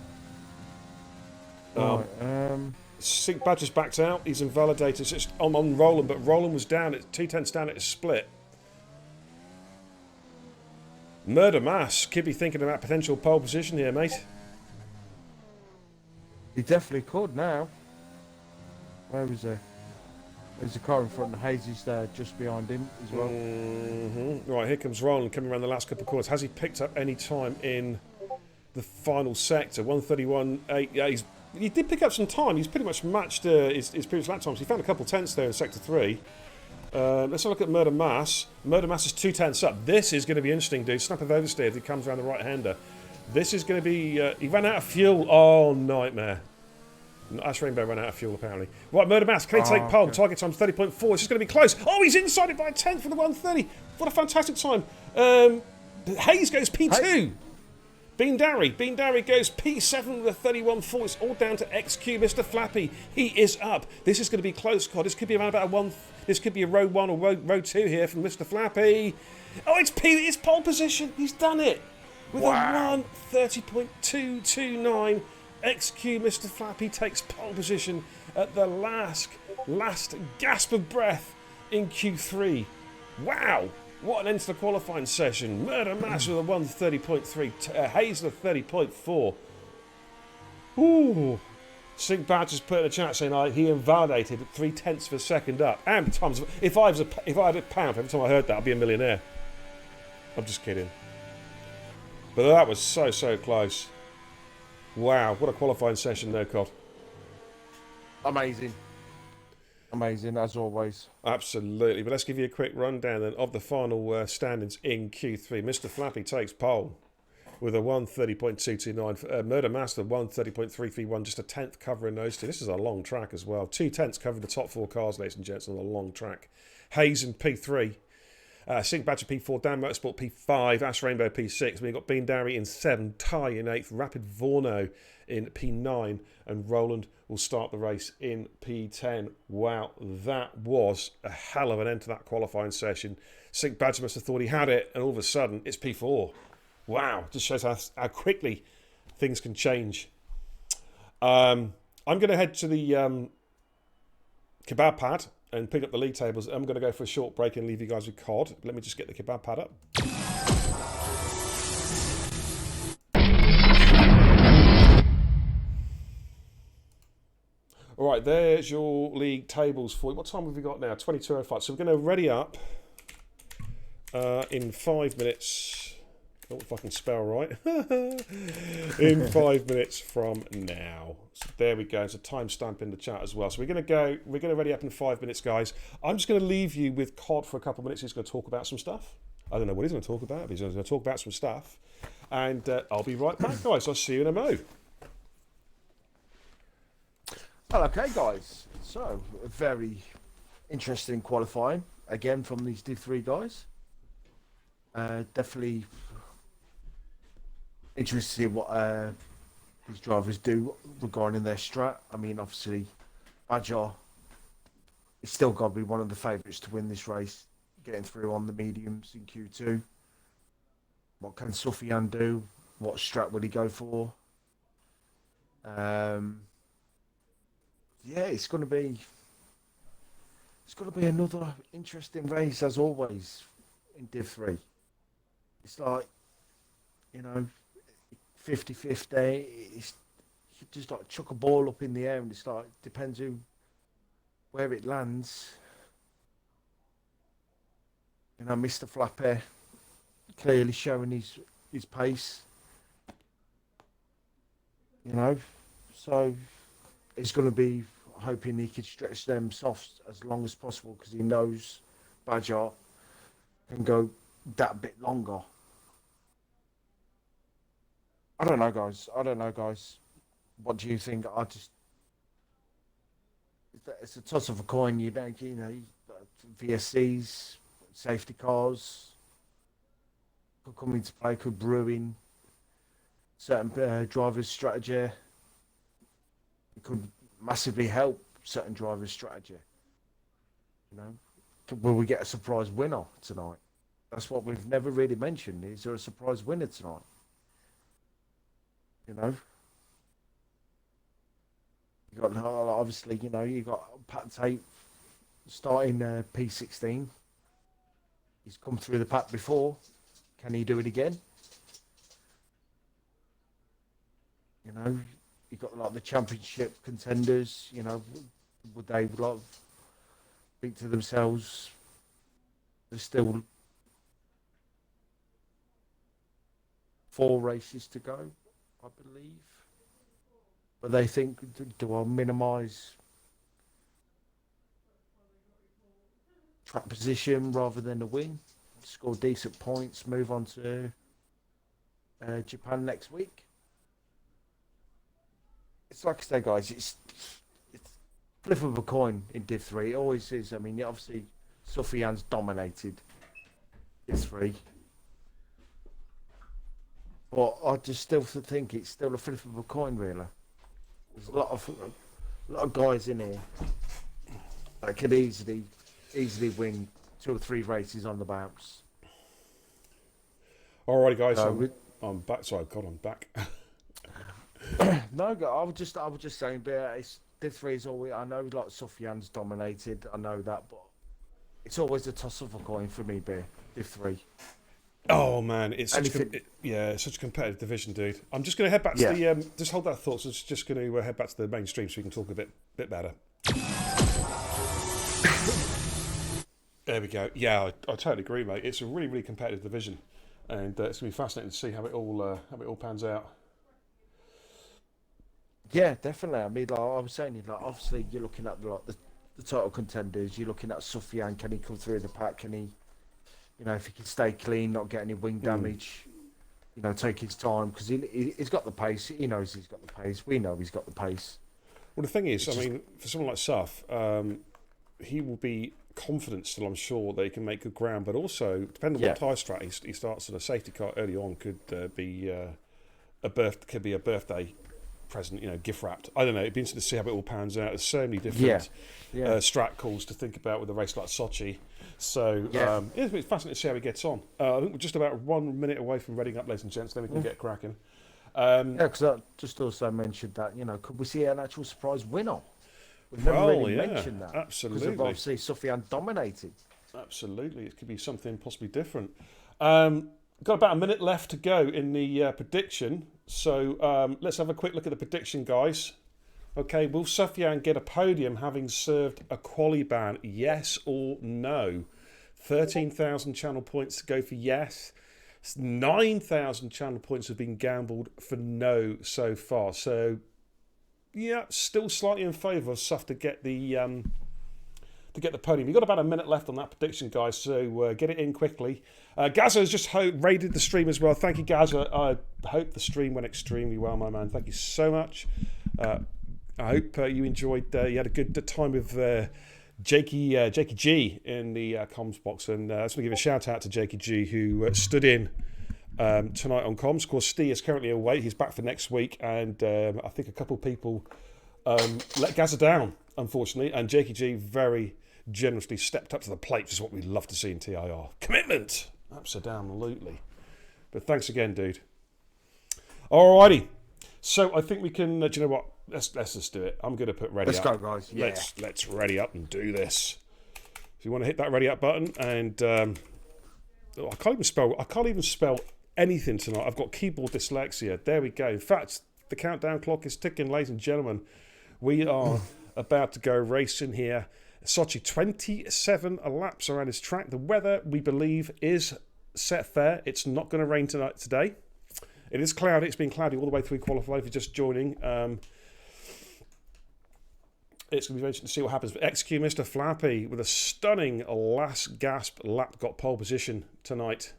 Sink Badger's backed out. He's invalidated. So it's on Roland, but Roland was down. It's 2/10 down at his split. Murder Mass could be thinking about potential pole position here, mate. He definitely could now. Where was he? There's a car in front of Hazy's there, just behind him as well. Right, here comes Roland coming around the last couple of corners. Has he picked up any time in the final sector? 1:31.8. Yeah, he did pick up some time. He's pretty much matched his previous lap times. He found a couple tenths there in sector 3. Let's have a look at Murder Mass. Murder Mass is 2 tenths up. This is going to be interesting, dude. Snap of oversteer if he comes around the right-hander. This is going to be... he ran out of fuel. Oh, nightmare. Ash Rainbow ran out of fuel, apparently. Right, Murder Mass. Can he take pole? Okay. Target time 30.4. It's just going to be close. Oh, he's inside it by a tenth for the 1:30. What a fantastic time. Hayes goes P2. Hey. Bean Darry goes P7 with a 31.4. It's all down to XQ. Mr. Flappy, he is up. This is going to be close, God. This could be around about a 1... This could be a row 1 or row 2 here from Mr. Flappy. Oh, it's pole position. He's done it. With a 1:30.229. XQ Mr. Flappy takes pole position at the last gasp of breath in Q3. Wow. What an end to the qualifying session. Murder Mass with a 1:30.3. Hayes with a 30.4. Ooh. Sync Badge has put in the chat saying he invalidated 0.3 of a second up. And times, if I had a pound every time I heard that, I'd be a millionaire. I'm just kidding. But that was so close. Wow, what a qualifying session there, Cod. Amazing. Amazing, as always. Absolutely. But let's give you a quick rundown then of the final standings in Q3. Mr. Flappy takes pole with a 1:30.229. Murder Master 1:30.331, just a tenth covering those two. This is a long track as well. 2 tenths covering the top 4 cars, ladies and gents, on a long track. Hayes in P3. Sync Badger P4, Dan Motorsport P5, Ash Rainbow P6. We've got Bean Darry in 7, Ty in 8th, Rapid Vorno in P9, and Roland will start the race in P10. Wow, that was a hell of an end to that qualifying session. Sync Badger must have thought he had it, and all of a sudden it's P4. Wow, just shows how quickly things can change. I'm going to head to the kebab pad and pick up the league tables. I'm going to go for a short break and leave you guys with COD. Let me just get the kebab pad up. All right, there's your league tables for you. What time have we got now? 22:05. So we're going to ready up in 5 minutes. Oh, if I can spell right. In 5 minutes from now. So there we go. There's a timestamp in the chat as well. So we're going to ready up in 5 minutes, guys. I'm just going to leave you with COD for a couple of minutes. He's going to talk about some stuff. I don't know what he's going to talk about, but he's going to talk about some stuff. And I'll be right back, guys. I'll see you in a mo. Well, okay, guys. So, a very interesting qualifying, again, from these Div 3 guys. Definitely interested to see what these drivers do regarding their strat. I mean, obviously, Badger is still got to be one of the favourites to win this race, getting through on the mediums in Q2. What can Sufyan do? What strat will he go for? Yeah, it's going to be another interesting race as always in Div 3. It's like, 50-50. It's you just like chuck a ball up in the air and it's like depends where it lands. Mr. Flappy clearly showing his pace. So it's going to be hoping he could stretch them softs as long as possible because he knows Badger can go that bit longer. I don't know, guys. What do you think? It's a toss of a coin. VSCs, safety cars could come into play, could ruin certain drivers' strategy. It could massively help certain drivers' strategy. Will we get a surprise winner tonight? That's what we've never really mentioned. Is there a surprise winner tonight? You got obviously, you got Pat Tate starting P16. He's come through the pack before. can he do it again? You know, you got like the championship contenders. You know, would they like think to themselves, there's still 4 races to go, I believe. But they think, do I minimise track position rather than a win, score decent points, move on to Japan next week? It's like I say, guys, it's flip of a coin in Div 3. It always is. I mean, obviously, Sufjan's dominated Div 3. But I just still think it's still a flip of a coin, really. There's a lot of guys in here that could easily win 2 or 3 races on the bounce. Alrighty, guys, I'm back. Sorry, God, I'm back. No, I was just saying, Bear, it's Div 3 is always. I know, like Sufjan's dominated. I know that, but it's always a toss of a coin for me, Bear. Div 3. Oh man, it's such such a competitive division, dude. I'm just going to head back to the just hold that thought. So it's just going to head back to the main stream so we can talk a bit better. There we go. Yeah, I totally agree, mate. It's a really competitive division, and it's going to be fascinating to see how it all pans out. Yeah, definitely. I mean, like I was saying, like obviously you're looking at the title contenders. You're looking at Sufjan. Can he come through the pack? Can he? You know, if he can stay clean, not get any wing damage, you know, take his time because he's got the pace. He knows he's got the pace. We know he's got the pace. Well, the thing is, I mean, for someone like Suf, he will be confident still, I'm sure, that he can make good ground. But also, depending on what tyre strat he starts on a safety car early on, could be a birthday present, you know, gift wrapped. I don't know. It'd be interesting to see how it all pans out. There's so many different strat calls to think about with a race like Sochi. So it's fascinating to see how he gets on. I think we're just about 1 minute away from reading up, ladies and gents. Then we can get cracking. Because I just also mentioned that, you know, could we see an actual surprise winner? We've never really mentioned that. Absolutely. Because obviously Sufjan dominated. Absolutely. It could be something possibly different. Got about a minute left to go in the prediction. So let's have a quick look at the prediction, guys. Okay, will Sufjan get a podium having served a quali ban? Yes or no? 13,000 channel points to go for yes. 9,000 channel points have been gambled for no so far. So, yeah, still slightly in favour of Suf to get the podium. You've got about a minute left on that prediction, guys, so get it in quickly. Gaza has just raided the stream as well. Thank you, Gaza. I hope the stream went extremely well, my man. Thank you so much. I hope you enjoyed. You had a good time with Jakey G in the comms box, and I just want to give a shout out to Jakey G who stood in tonight on comms. Of course, Steve is currently away; he's back for next week, and I think a couple of people let Gaza down, unfortunately, and Jakey G very generously stepped up to the plate, which is what we love to see in TIR. Commitment, absolutely. But thanks again, dude. Alrighty, so I think we can. Do you know what? Let's just do it. I'm going to put ready up. Let's go, guys. Yeah. Let's ready up and do this. If you want to hit that ready up button, and I can't even spell anything tonight. I've got keyboard dyslexia. There we go. In fact, the countdown clock is ticking, ladies and gentlemen. We are about to go racing here. Sochi, 27 laps around this track. The weather, we believe, is set fair. It's not going to rain today. It is cloudy. It's been cloudy all the way through qualify. If you're just joining, it's going to be interesting to see what happens. But XQ Mr. Flappy with a stunning last gasp lap got pole position tonight.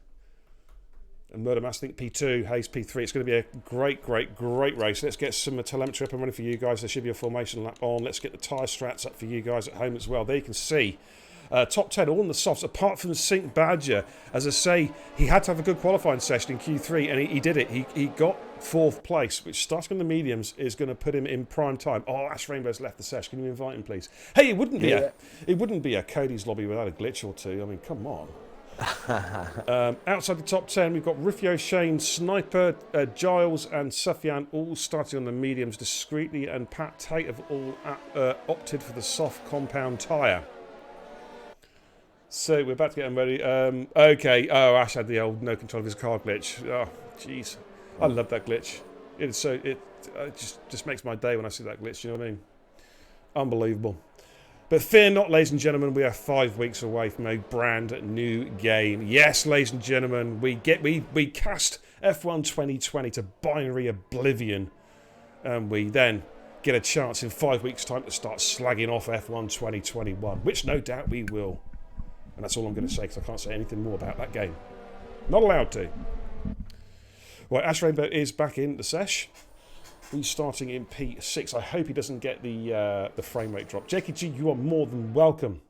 And Murder Master, I think P2, Hayes P3. It's going to be a great race. Let's get some telemetry up and running for you guys. There should be a formation lap on. Let's get the tyre strats up for you guys at home as well. There you can see top 10 all in the softs, apart from the Sync Badger. As I say, he had to have a good qualifying session in Q3, and he did it. He got 4th place, which starting on the mediums is going to put him in prime time. Oh, Ash Rainbow's left the sesh. Can you invite him, please? Hey, it wouldn't be a Cody's lobby without a glitch or two. I mean, come on. Outside the top 10, we've got Rufio, Shane, Sniper, Giles, and Sufjan all starting on the mediums discreetly, and Pat Tate have all opted for the soft compound tyre. So we're about to get them ready. Okay. Oh, Ash had the old no control of his car glitch. Oh, jeez. I love that glitch. It's so it just makes my day when I see that glitch. You know what I mean? Unbelievable. But fear not, ladies and gentlemen. We are 5 weeks away from a brand new game. Yes, ladies and gentlemen, we cast F1 2020 to binary oblivion, and we then get a chance in 5 weeks' time to start slagging off F1 2021, which no doubt we will. And that's all I'm going to say, because I can't say anything more about that game. Not allowed to. Right, Ash Rainbow is back in the sesh. He's starting in P6. I hope he doesn't get the frame rate drop. Jakey G, you are more than welcome.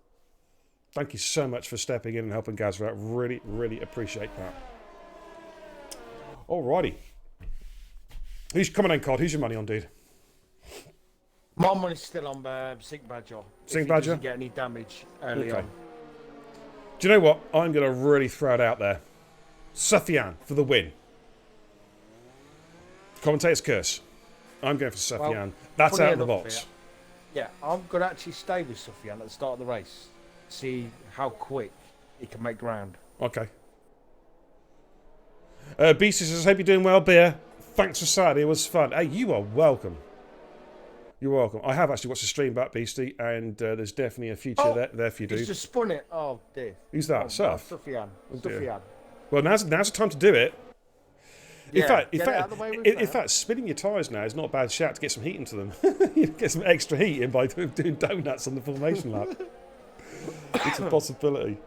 Thank you so much for stepping in and helping Gazza out. Really, really appreciate that. Alrighty. Who's coming in, Cod? Who's your money on, dude? My money's still on Sink Badger. Sink Badger? Doesn't get any damage early on. Do you know what? I'm going to really throw it out there. Sufyan for the win. Commentator's curse. I'm going for Sufyan. Well, that's out of the box. Yeah, I'm going to actually stay with Sufyan at the start of the race. See how quick he can make ground. Okay. Beastie says, hope you're doing well, Beer. Thanks for Saturday. It was fun. Hey, you are welcome. You're welcome. I have actually watched the stream back, Beastie, and there's definitely a future there for you, dude. He's just spun it. Oh, dear. Who's that? Surf? Sufyan. Oh, Sufyan. Well, now's the time to do it. Yeah, in fact, spinning your tyres now is not a bad shout to get some heat into them. You get some extra heat in by doing donuts on the formation lap. It's a possibility.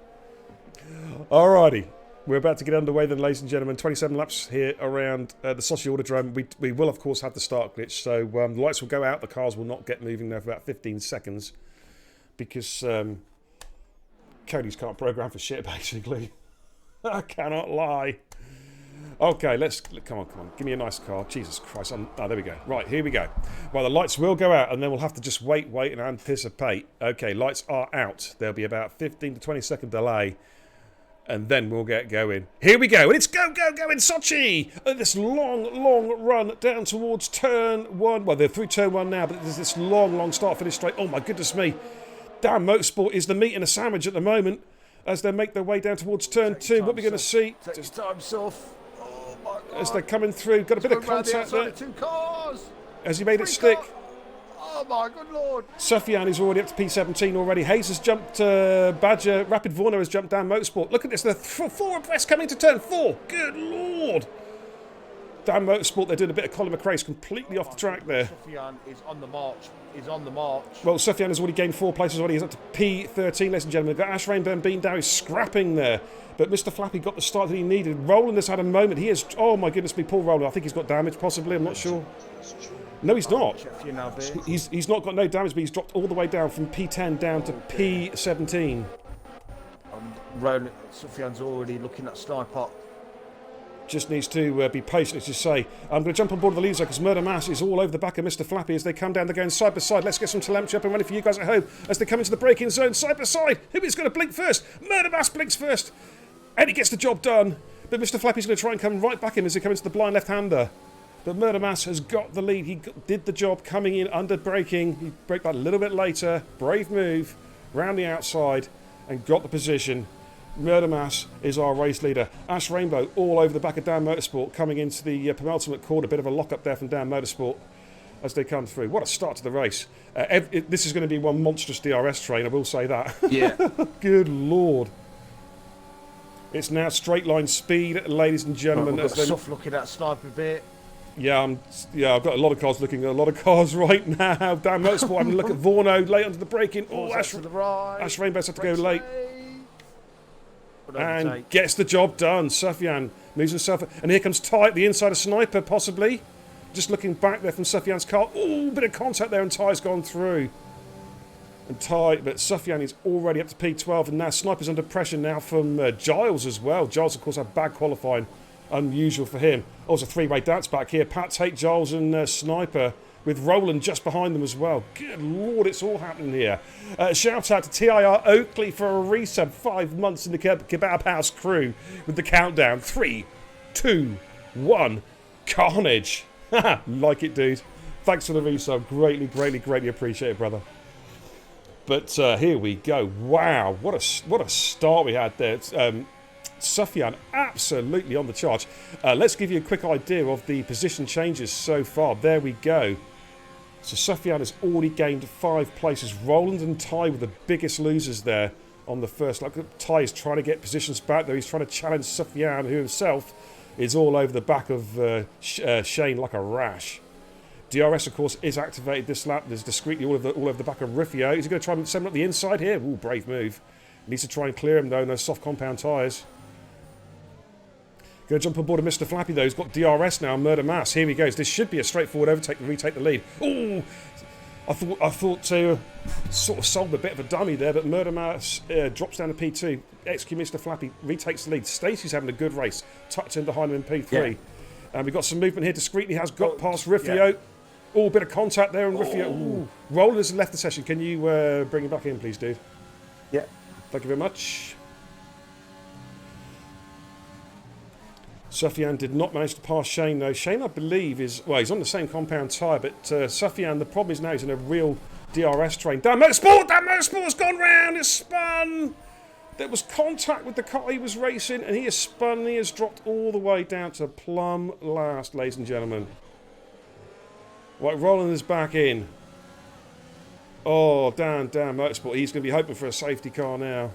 Alrighty. We're about to get underway then, ladies and gentlemen. 27 laps here around the Sochi Autodrome. We will, of course, have the start glitch, so the lights will go out. The cars will not get moving there for about 15 seconds because Cody's can't program for shit, basically. I cannot lie. Okay, come on. Give me a nice car. Jesus Christ. There we go. Right, here we go. Well, the lights will go out, and then we'll have to just wait and anticipate. Okay, lights are out. There'll be about 15 to 20 second delay, and then we'll get going. Here we go, and it's go in Sochi! This long run down towards turn 1. Well, they're through turn 1 now, but there's this long start-finish straight. Oh, my goodness me. Damn, Motorsport is the meat in a sandwich at the moment as they make their way down towards turn 2. What are we going to see? Take your time, Soph. As they're coming through, got a bit of contact there. Two cars. Has he made it stick? Oh my good lord! Sufyan is already up to P17 already. Hayes has jumped Badger. Rapid Vorno has jumped down Motorsport. Look at this, the 4 abreast coming to turn 4. Good lord! Down Motorsport, they're doing a bit of Colin McRae's completely off the track there. Sufyan is on the march. Well, Sufyan has already gained 4 places already. He's up to P13, ladies and gentlemen. We've got Ash Rainbow and Bean Dow. He's scrapping there. But Mr. Flappy got the start that he needed. Roland has had a moment. He is... Oh, my goodness me, Paul Roland. I think he's got damage, possibly. I'm not sure. No, he's not. He's not got no damage, but he's dropped all the way down from P10 down to P17. Roland, Sufyan's already looking at Sniper. Just needs to be patient, as you say. I'm going to jump on board the leader because Murder Mass is all over the back of Mr. Flappy as they come down. They're going side by side. Let's get some telemetry up and running for you guys at home as they come into the braking zone side by side. Who is going to blink first? Murder Mass blinks first. And he gets the job done. But Mr. Flappy's going to try and come right back in as they come into the blind left-hander. But Murder Mass has got the lead. He did the job coming in under braking. He braked that a little bit later. Brave move. Round the outside and got the position. Murder Mass is our race leader. Ash Rainbow all over the back of Dan Motorsport coming into the penultimate corner. Bit of a lock-up there from Dan Motorsport as they come through. What a start to the race. This is going to be one monstrous DRS train, I will say that. Yeah. Good lord. It's now straight line speed, ladies and gentlemen. We've got soft looking at Sniper a bit. Yeah, I've got a lot of cars looking at a lot of cars right now. Dan Motorsport having a look at Vorno late onto the braking. Oh, Ash Rainbow's had to go late. And gets the job done. Sufyan moves himself. And here comes Ty at the inside of Sniper, possibly. Just looking back there from Sufyan's car. Oh, bit of contact there, and Ty's gone through. And but Sufyan is already up to P12, and now Sniper's under pressure now from Giles as well. Giles, of course, had bad qualifying. Unusual for him. Oh, it's a three-way dance back here. Pat, Tate, Giles and Sniper, with Roland just behind them as well. Good lord, it's all happening here. Shout out to TIR Oakley for a resub. 5 months in the Kebab House crew with the countdown. 3, 2, 1. Carnage. Like it, dude. Thanks for the resub. Greatly appreciate it, brother. But here we go. Wow, what a start we had there. Sufyan absolutely on the charge. Let's give you a quick idea of the position changes so far. There we go. So Sufyan has already gained 5 places. Roland and TIR were the biggest losers there on the first lap. TIR is trying to get positions back there. He's trying to challenge Sufyan, who himself is all over the back of Shane like a rash. DRS, of course, is activated this lap. There's discreetly all over the back of Rifio. Is he going to try and send him up the inside here? Ooh, brave move. Needs to try and clear him, though. No soft compound tyres. Going to jump on board of Mr. Flappy, though. He's got DRS now, Murder Mass. Here he goes. This should be a straightforward overtake and retake the lead. Ooh! I thought sort of sold a bit of a dummy there, but Murder Mass drops down to P2. Execute Mr. Flappy, retakes the lead. Stacey's having a good race. Tucked in behind him in P3. Yeah. And we've got some movement here. Discreetly has got past Rifio. Yeah. Oh, bit of contact there, and Rifio. Ooh. Roland has left the session. Can you bring him back in, please, dude? Yeah. Thank you very much. Sufyan did not manage to pass Shane, though. Shane, I believe, he's on the same compound tyre, but Sufyan, the problem is now he's in a real DRS train. Damn Motorsport! That Motorsport's gone round! It's spun! There was contact with the car he was racing, and he has spun. He has dropped all the way down to plumb last, ladies and gentlemen. Right, Roland is back in. Oh, damn Motorsport. He's going to be hoping for a safety car now.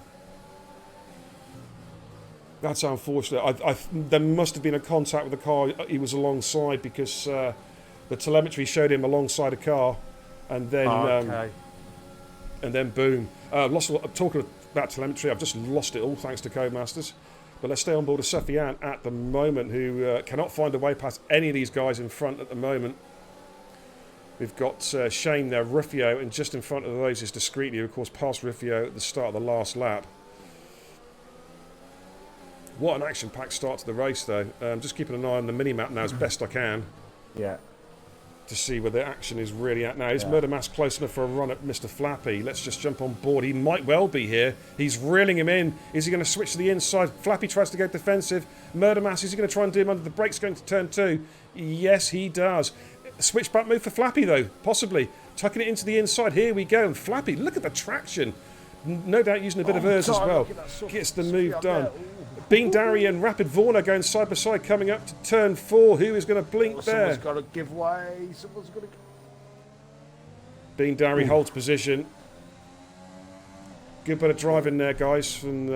That's unfortunate. There must have been a contact with the car he was alongside, because the telemetry showed him alongside a car, and then boom. Talking about telemetry, I've just lost it all thanks to Codemasters. But let's stay on board of Sufyan at the moment, who cannot find a way past any of these guys in front at the moment. We've got Shane there, Rifio, and just in front of those is Discreetly, who of course passed Rifio at the start of the last lap. What an action-packed start to the race, though. Just keeping an eye on the mini-map now as best I can. Yeah. To see where the action is really at now. Is Murder Mass close enough for a run at Mr. Flappy? Let's just jump on board. He might well be here. He's reeling him in. Is he going to switch to the inside? Flappy tries to go defensive. Murder Mass, is he going to try and do him under the brakes going to turn 2? Yes, he does. Switchback move for Flappy, though. Possibly. Tucking it into the inside. Here we go. And Flappy, look at the traction. No doubt using a bit of hers as well. Gets the move done. Bean Darry and Rapid Vorna going side by side, coming up to turn 4. Who is going to blink there? Someone's got to give way. Someone's got to. Bean Darry holds position. Good bit of driving there, guys. From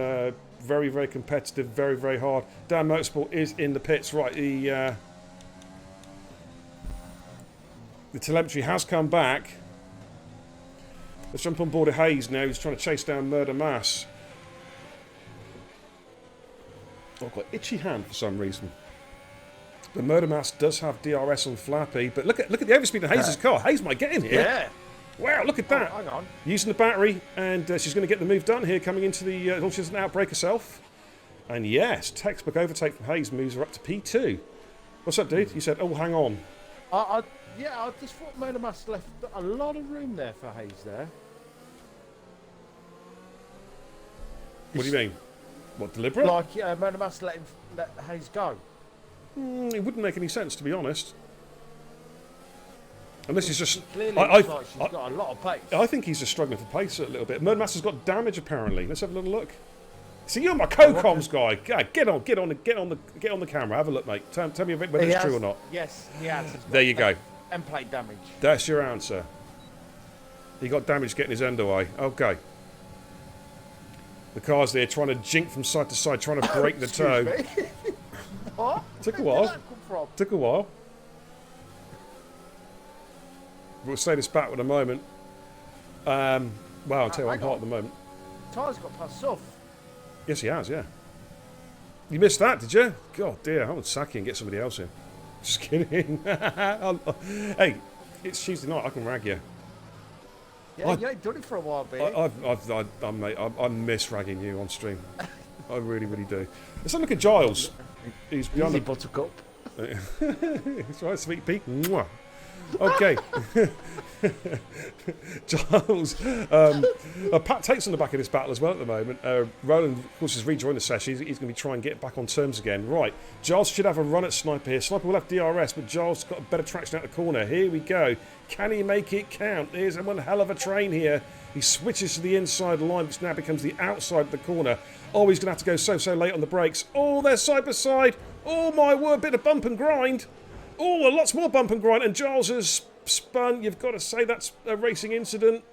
very, very competitive, very, very hard. Dan Motorsport is in the pits. Right, the telemetry has come back. Let's jump on board of Hayes now. He's trying to chase down Murder Mass. I've got itchy hand for some reason. The Murder Mass does have DRS on Flappy, but look at the overspeed of Hayes' car. Hayes might get in here. Yeah. Wow, look at that. Hang on. Using the battery, and she's going to get the move done here, coming into the... she doesn't outbrake herself. And yes, textbook overtake from Hayes moves her up to P2. What's up, dude? You said, oh, hang on. I just thought Murder Mass left a lot of room there for Hayes there. What do you mean? What, deliberate? Like, Murder Mass let Hayes go. It wouldn't make any sense, to be honest. Unless he's just... Clearly looks like she's got a lot of pace. I think he's just struggling for pace a little bit. Murder Mass has got damage, apparently. Let's have a little look. See, you're my co-coms guy. Get on the camera. Have a look, mate. Tell me whether it's true or not. Yes, he has. There you go. End plate damage. That's your answer. He got damage getting his end away. Okay. The car's there trying to jink from side to side, trying to break the toe. What? Took a while. Took a while. We'll say this back in a moment. Well, I'll tell you I'm hot at the moment. Tyre's got past soft. Yes, he has, yeah. You missed that, did you? God, dear. I would sack you and get somebody else in. Just kidding. Hey, it's Tuesday night. I can rag you. Yeah, you ain't done it for a while, baby. I miss ragging you on stream. I really, really do. Let's have a look at Giles. He's beyond the buttercup. That's right, sweet pea. Mwah. Okay. Giles. Pat Tate's on the back of this battle as well at the moment. Roland, of course, has rejoined the session. He's going to be trying to get back on terms again. Right. Giles should have a run at Sniper here. Sniper will have DRS, but Giles got a better traction out the corner. Here we go. Can he make it count? There's one hell of a train here. He switches to the inside line, which now becomes the outside of the corner. Oh, he's going to have to go so late on the brakes. Oh, they're side by side. Oh, my word, bit of bump and grind. Oh, lots more bump and grind. And Giles has spun. You've got to say that's a racing incident.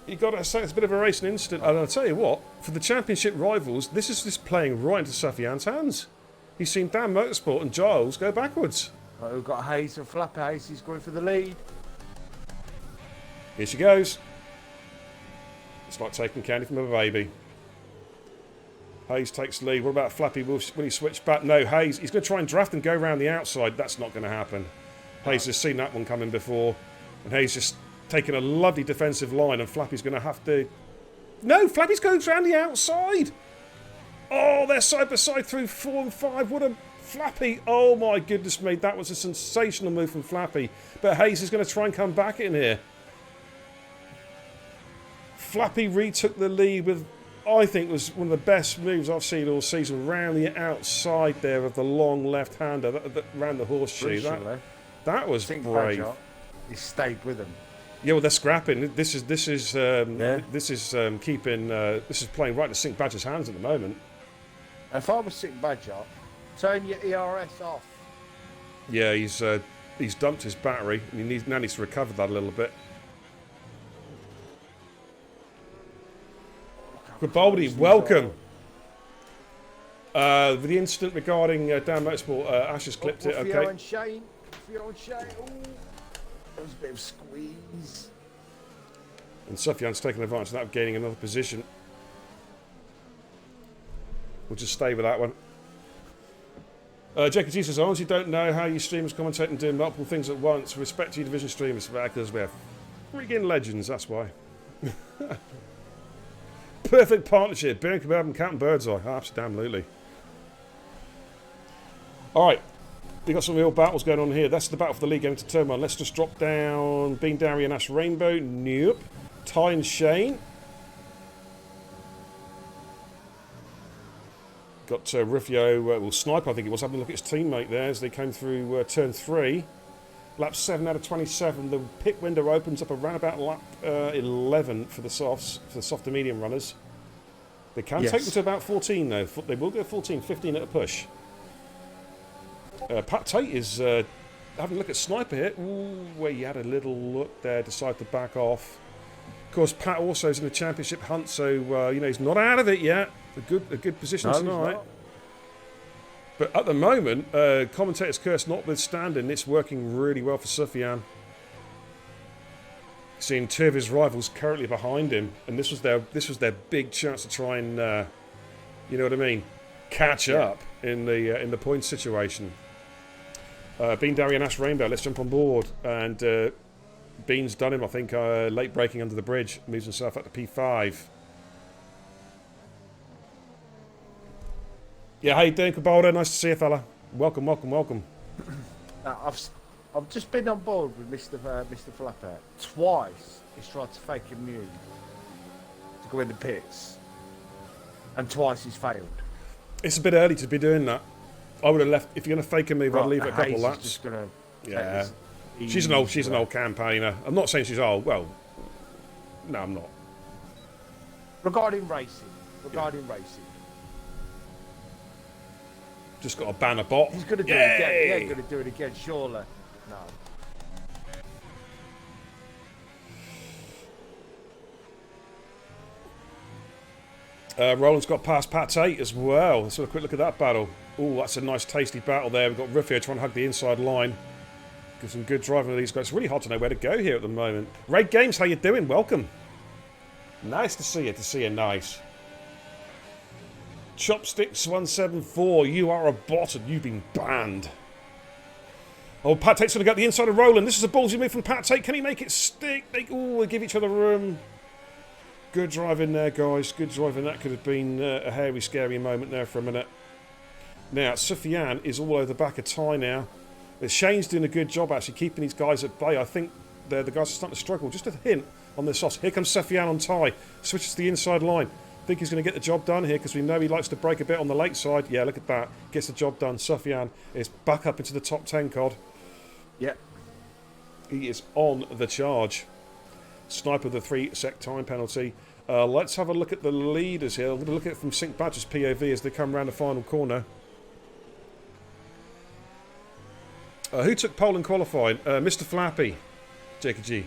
You've got to say it's a bit of a racing incident. And I'll tell you what, for the championship rivals, this is just playing right into Sufjan's hands. He's seen Dan Motorsport and Giles go backwards. Right, we've got Hayes and Flapper. Hayes is going for the lead. Here she goes. It's like taking candy from a baby. Hayes takes lead. What about Flappy? Will he switch back? No, Hayes. He's going to try and draft and go around the outside. That's not going to happen. Hayes has seen that one coming before. And Hayes just taking a lovely defensive line. And Flappy's going to have to... No, Flappy's going around the outside. Oh, they're side by side through 4 and 5. What a Flappy. Oh, my goodness me. That was a sensational move from Flappy. But Hayes is going to try and come back in here. Flappy retook the lead with, I think, was one of the best moves I've seen all season. Round the outside there of the long left-hander, round the horseshoe. That was brave. He stayed with him. Yeah, well, they're scrapping. This is playing right to Sink Badger's hands at the moment. If I was Sink Badger, turn your ERS off. Yeah, he's dumped his battery, and he now needs to recover that a little bit. Gribaldi, welcome. With the incident regarding Dan Motorsport, Ash has clipped it. Okay. And Shane. Ooh, there was a bit of squeeze. And Sufjan's taking advantage of that, of gaining another position. We'll just stay with that one. Jacob G says, I honestly don't know how you streamers commentate and do multiple things at once. Respect to you division streamers, because we're friggin' legends, that's why. Perfect partnership. Beer and Kebab and Captain Birdseye. Absolutely. Alright. We've got some real battles going on here. That's the battle for the league going to turn 1. Let's just drop down Bean Darry and Ash Rainbow. Nope. Ty and Shane. Got Rufio, Sniper, I think it was, having a look at his teammate there as they came through turn 3. Lap 7 out of 27. The pit window opens up around about lap 11 for the softs, for the soft to medium runners. They can take them to about 14 though. They will go 14, 15 at a push. Pat Tate is having a look at Sniper here. Ooh, where he had a little look there, decided to back off. Of course, Pat also is in the championship hunt, so he's not out of it yet. A good position tonight. But at the moment, commentator's curse notwithstanding, it's working really well for Sufjan. Seeing 2 of his rivals currently behind him, and this was their big chance to try and, you know what I mean, catch up in the points situation. Bean Darry and Ash Rainbow, let's jump on board. And Bean's done him, I think, late braking under the bridge, moves himself up to P5. Yeah, how you doing, Cabaldo? Nice to see you, fella. Welcome. I've just been on board with Mr. Flapper. Twice he's tried to fake immune to go in the pits, and twice he's failed. It's a bit early to be doing that. I would have left. If you're going to fake a move, I'd leave it a couple Hayes laps. Just gonna she's an old campaigner. I'm not saying she's old. Well, no, I'm not. Regarding racing. Just got to ban a bot. He's going to do it again. Yeah, he's going to do it again, surely. No. Roland's got past Pat Tate as well. Let's have a quick look at that battle. Oh, that's a nice tasty battle there. We've got Rufio trying to hug the inside line. Get some good driving with these guys. It's really hard to know where to go here at the moment. Raid Games, how you doing? Welcome. Nice to see you. Nice. Chopsticks174, you are a bot and you've been banned. Oh, Pat Tate's going to get the inside of Roland. This is a ballsy move from Pat Tate. Can he make it stick? They give each other room. Good driving there, guys. Good driving. That could have been a hairy, scary moment there for a minute. Now, Sufjan is all over the back of Ty now. But Shane's doing a good job, actually, keeping these guys at bay. I think the guys are starting to struggle. Just a hint on this sauce. Here comes Sufjan on Ty. Switches to the inside line. Think he's going to get the job done here because we know he likes to break a bit on the late side. Yeah, look at that. Gets the job done. Sufjan is back up into the top 10, Cod. Yeah. He is on the charge. Sniper the 3-sec time penalty. Let's have a look at the leaders here. I'm going to look at it from Sync Badger's POV as they come around the final corner. Who took pole in qualifying? Mr. Flappy, Jacob G.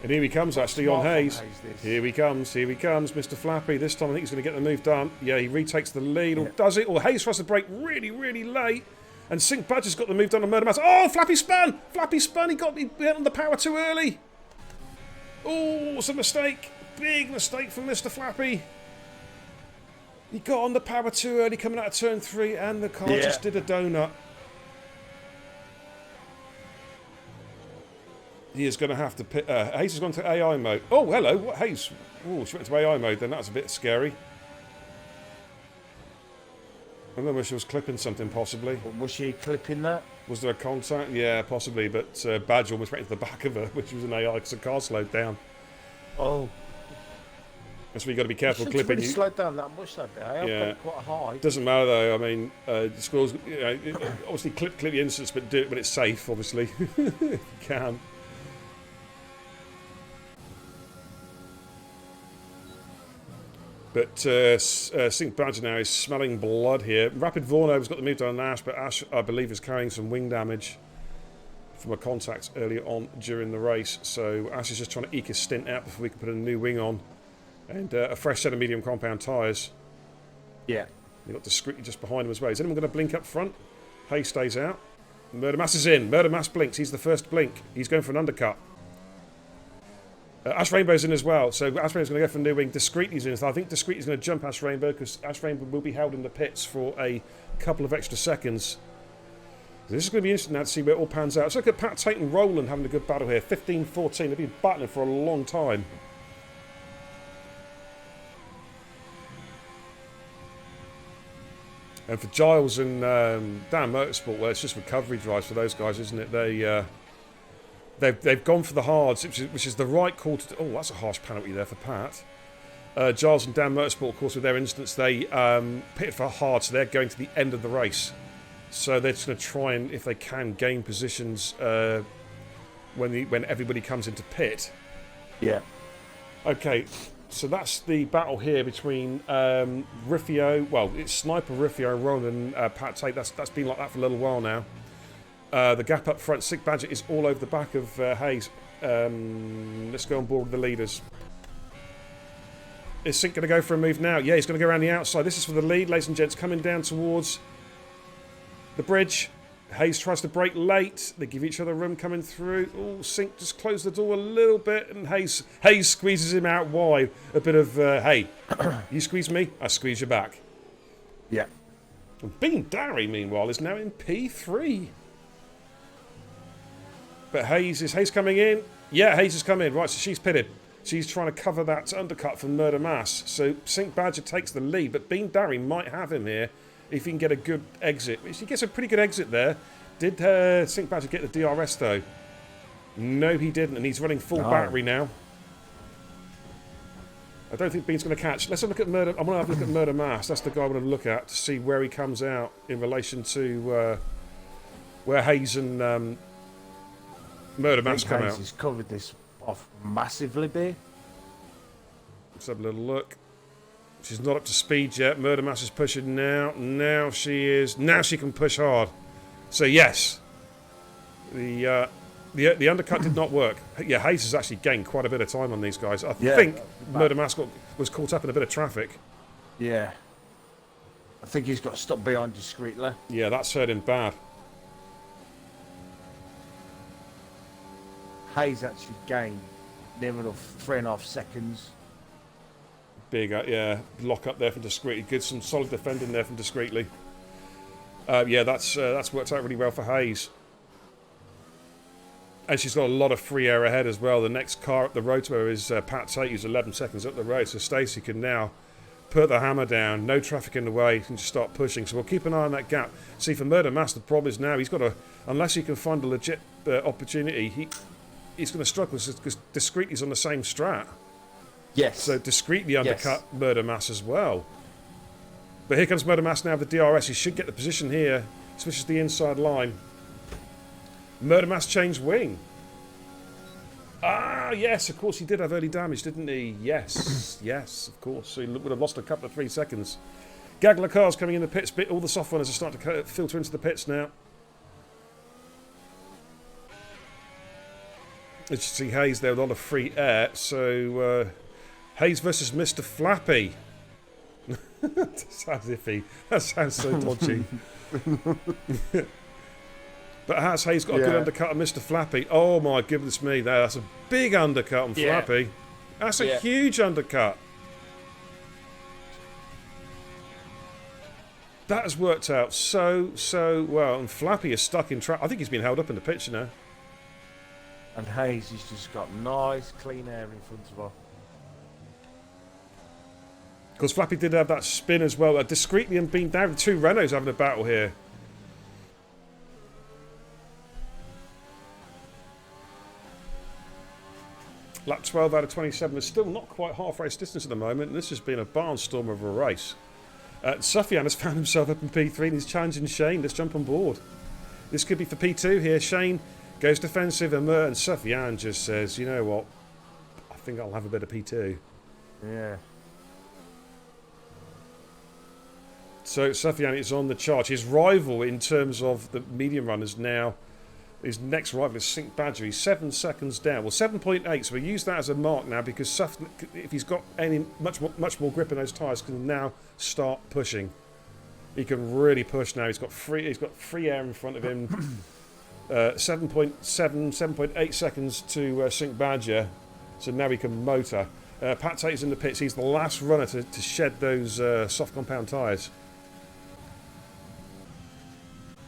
And here he comes actually on Hayes. Here he comes, Mr. Flappy. This time I think he's going to get the move done. Yeah, he retakes the lead, or does it? Or Hayes tries to brake really, really late. And Sync Badger's got the move done on Murder Mass. Oh, Flappy spun! Flappy spun, he hit on the power too early. Oh, it's a mistake. Big mistake from Mr. Flappy. He got on the power too early coming out of turn 3 and the car just did a donut. He is going to have to pit. Hayes has gone to AI mode. Oh, hello. What, Hayes? Oh, she went to AI mode then. That's a bit scary. I don't know if she was clipping something, possibly. Was she clipping that? Was there a contact? Yeah, possibly. But Badge almost went into the back of her, which was an AI because the car slowed down. Oh. That's why you got to be careful clipping. Really slowed down that much that day. I got quite high. Doesn't matter though. I mean, the squirrels. You know, obviously clip the instance, but do it when it's safe. Obviously, if you can. But Sync Badger now is smelling blood here. Rapid Vornova's got the move on Ash, but Ash, I believe, is carrying some wing damage from a contact earlier on during the race. So Ash is just trying to eke his stint out before we can put a new wing on. And a fresh set of medium compound tyres. Yeah. You've got Discreetly just behind him as well. Is anyone going to blink up front? Hay stays out. Murder Mass is in. Murder Mass blinks. He's the first blink. He's going for an undercut. Ash Rainbow's in as well, so Ash Rainbow's going to go for a new wing. Discreetly's in, so I think Discreetly's going to jump Ash Rainbow because Ash Rainbow will be held in the pits for a couple of extra seconds. So this is going to be interesting now to see where it all pans out. Let's look at Pat Tate and Roland having a good battle here. 15-14. They've been battling for a long time. And for Giles and Dan Motorsport, well, it's just recovery drives for those guys, isn't it? They've gone for the hards, which is the right call to do. Oh, that's a harsh penalty there for Pat. Giles and Dan Motorsport, of course, with their instance, they pitted for hard, so they're going to the end of the race. So they're just going to try and, if they can, gain positions when everybody comes into pit. Yeah. Okay, so that's the battle here between Riffio. Well, it's Sniper Riffio and Roland and Pat Tate. That's been like that for a little while now. The gap up front, Sick Badger is all over the back of Hayes. Let's go on board with the leaders. Is Sink going to go for a move now? Yeah, he's going to go around the outside. This is for the lead, ladies and gents, coming down towards the bridge. Hayes tries to brake late. They give each other room coming through. Oh, Sink just closed the door a little bit, and Hayes squeezes him out wide. A bit of, hey, you squeeze me, I squeeze you back. Yeah. And Bean Darry, meanwhile, is now in P3. But is Hayes coming in? Yeah, Hayes is coming. Right, so she's pitted. She's trying to cover that undercut from Murder Mass. So Sync Badger takes the lead, but Bean Darry might have him here if he can get a good exit. He gets a pretty good exit there. Did Sync Badger get the DRS though? No, he didn't, and he's running full battery now. I don't think Bean's going to catch. Let's have a look at Murder. I want to have a look at Murder Mass. That's the guy I want to look at to see where he comes out in relation to where Hayes and Murder Mass come out. Hayes has covered this off massively, big. Let's have a little look. She's not up to speed yet. Murder Mass is pushing now. Now she is. Now she can push hard. So yes, the undercut did not work. Yeah, Hayes has actually gained quite a bit of time on these guys. I think Murder Mass was caught up in a bit of traffic. Yeah. I think he's got to stop behind Discreetly. Yeah, that's hurt him bad. Hayes actually gained near enough 3.5 seconds. Big, yeah, lock up there from Discreetly. Good, some solid defending there from Discreetly. Yeah, that's worked out really well for Hayes. And she's got a lot of free air ahead as well. The next car up the road to her is Pat Tate, who's 11 seconds up the road. So Stacey can now put the hammer down. No traffic in the way. He can just start pushing. So we'll keep an eye on that gap. See, for Murder Mass, the problem is now he's got to, unless he can find a legit opportunity, he's going to struggle because Discreetly's on the same strat. Yes. So Discreetly undercut Murder Mass as well. But here comes Murder Mass now with the DRS. He should get the position here. Switches the inside line. Murder Mass changed wing. Ah, yes, of course he did have early damage, didn't he? Yes, yes, of course. So he would have lost a couple of 3 seconds. Gaggle of cars coming in the pits. All the soft runners are starting to filter into the pits now. As you see Hayes there with a lot of free air. So Hayes versus Mr. Flappy. That sounds so dodgy. But has Hayes got a good undercut on Mr. Flappy? Oh my goodness me, that's a big undercut on Flappy. That's a huge undercut. That has worked out so well. And Flappy is stuck in trap. I think he's been held up in the picture now. And Hayes has just got nice, clean air in front of her. Because Flappy did have that spin as well. Discreetly and being down. The two Renaults having a battle here. Lap 12 out of 27 is still not quite half race distance at the moment. And this has been a barnstorm of a race. Sufjan has found himself up in P3 and he's challenging Shane. Let's jump on board. This could be for P2 here. Shane goes defensive and Sufjan just says, you know what? I think I'll have a bit of P2. Yeah. So Sufjan is on the charge. His rival in terms of the medium runners now, his next rival is Sink Badger. He's 7 seconds down. Well, 7.8. So we use that as a mark now because Sufjan, if he's got any much more grip in those tyres, can now start pushing. He can really push now. He's got free air in front of him. 7.8 seconds to Sink Badger. So now he can motor. Pat Tate's in the pits. He's the last runner to shed those soft compound tyres.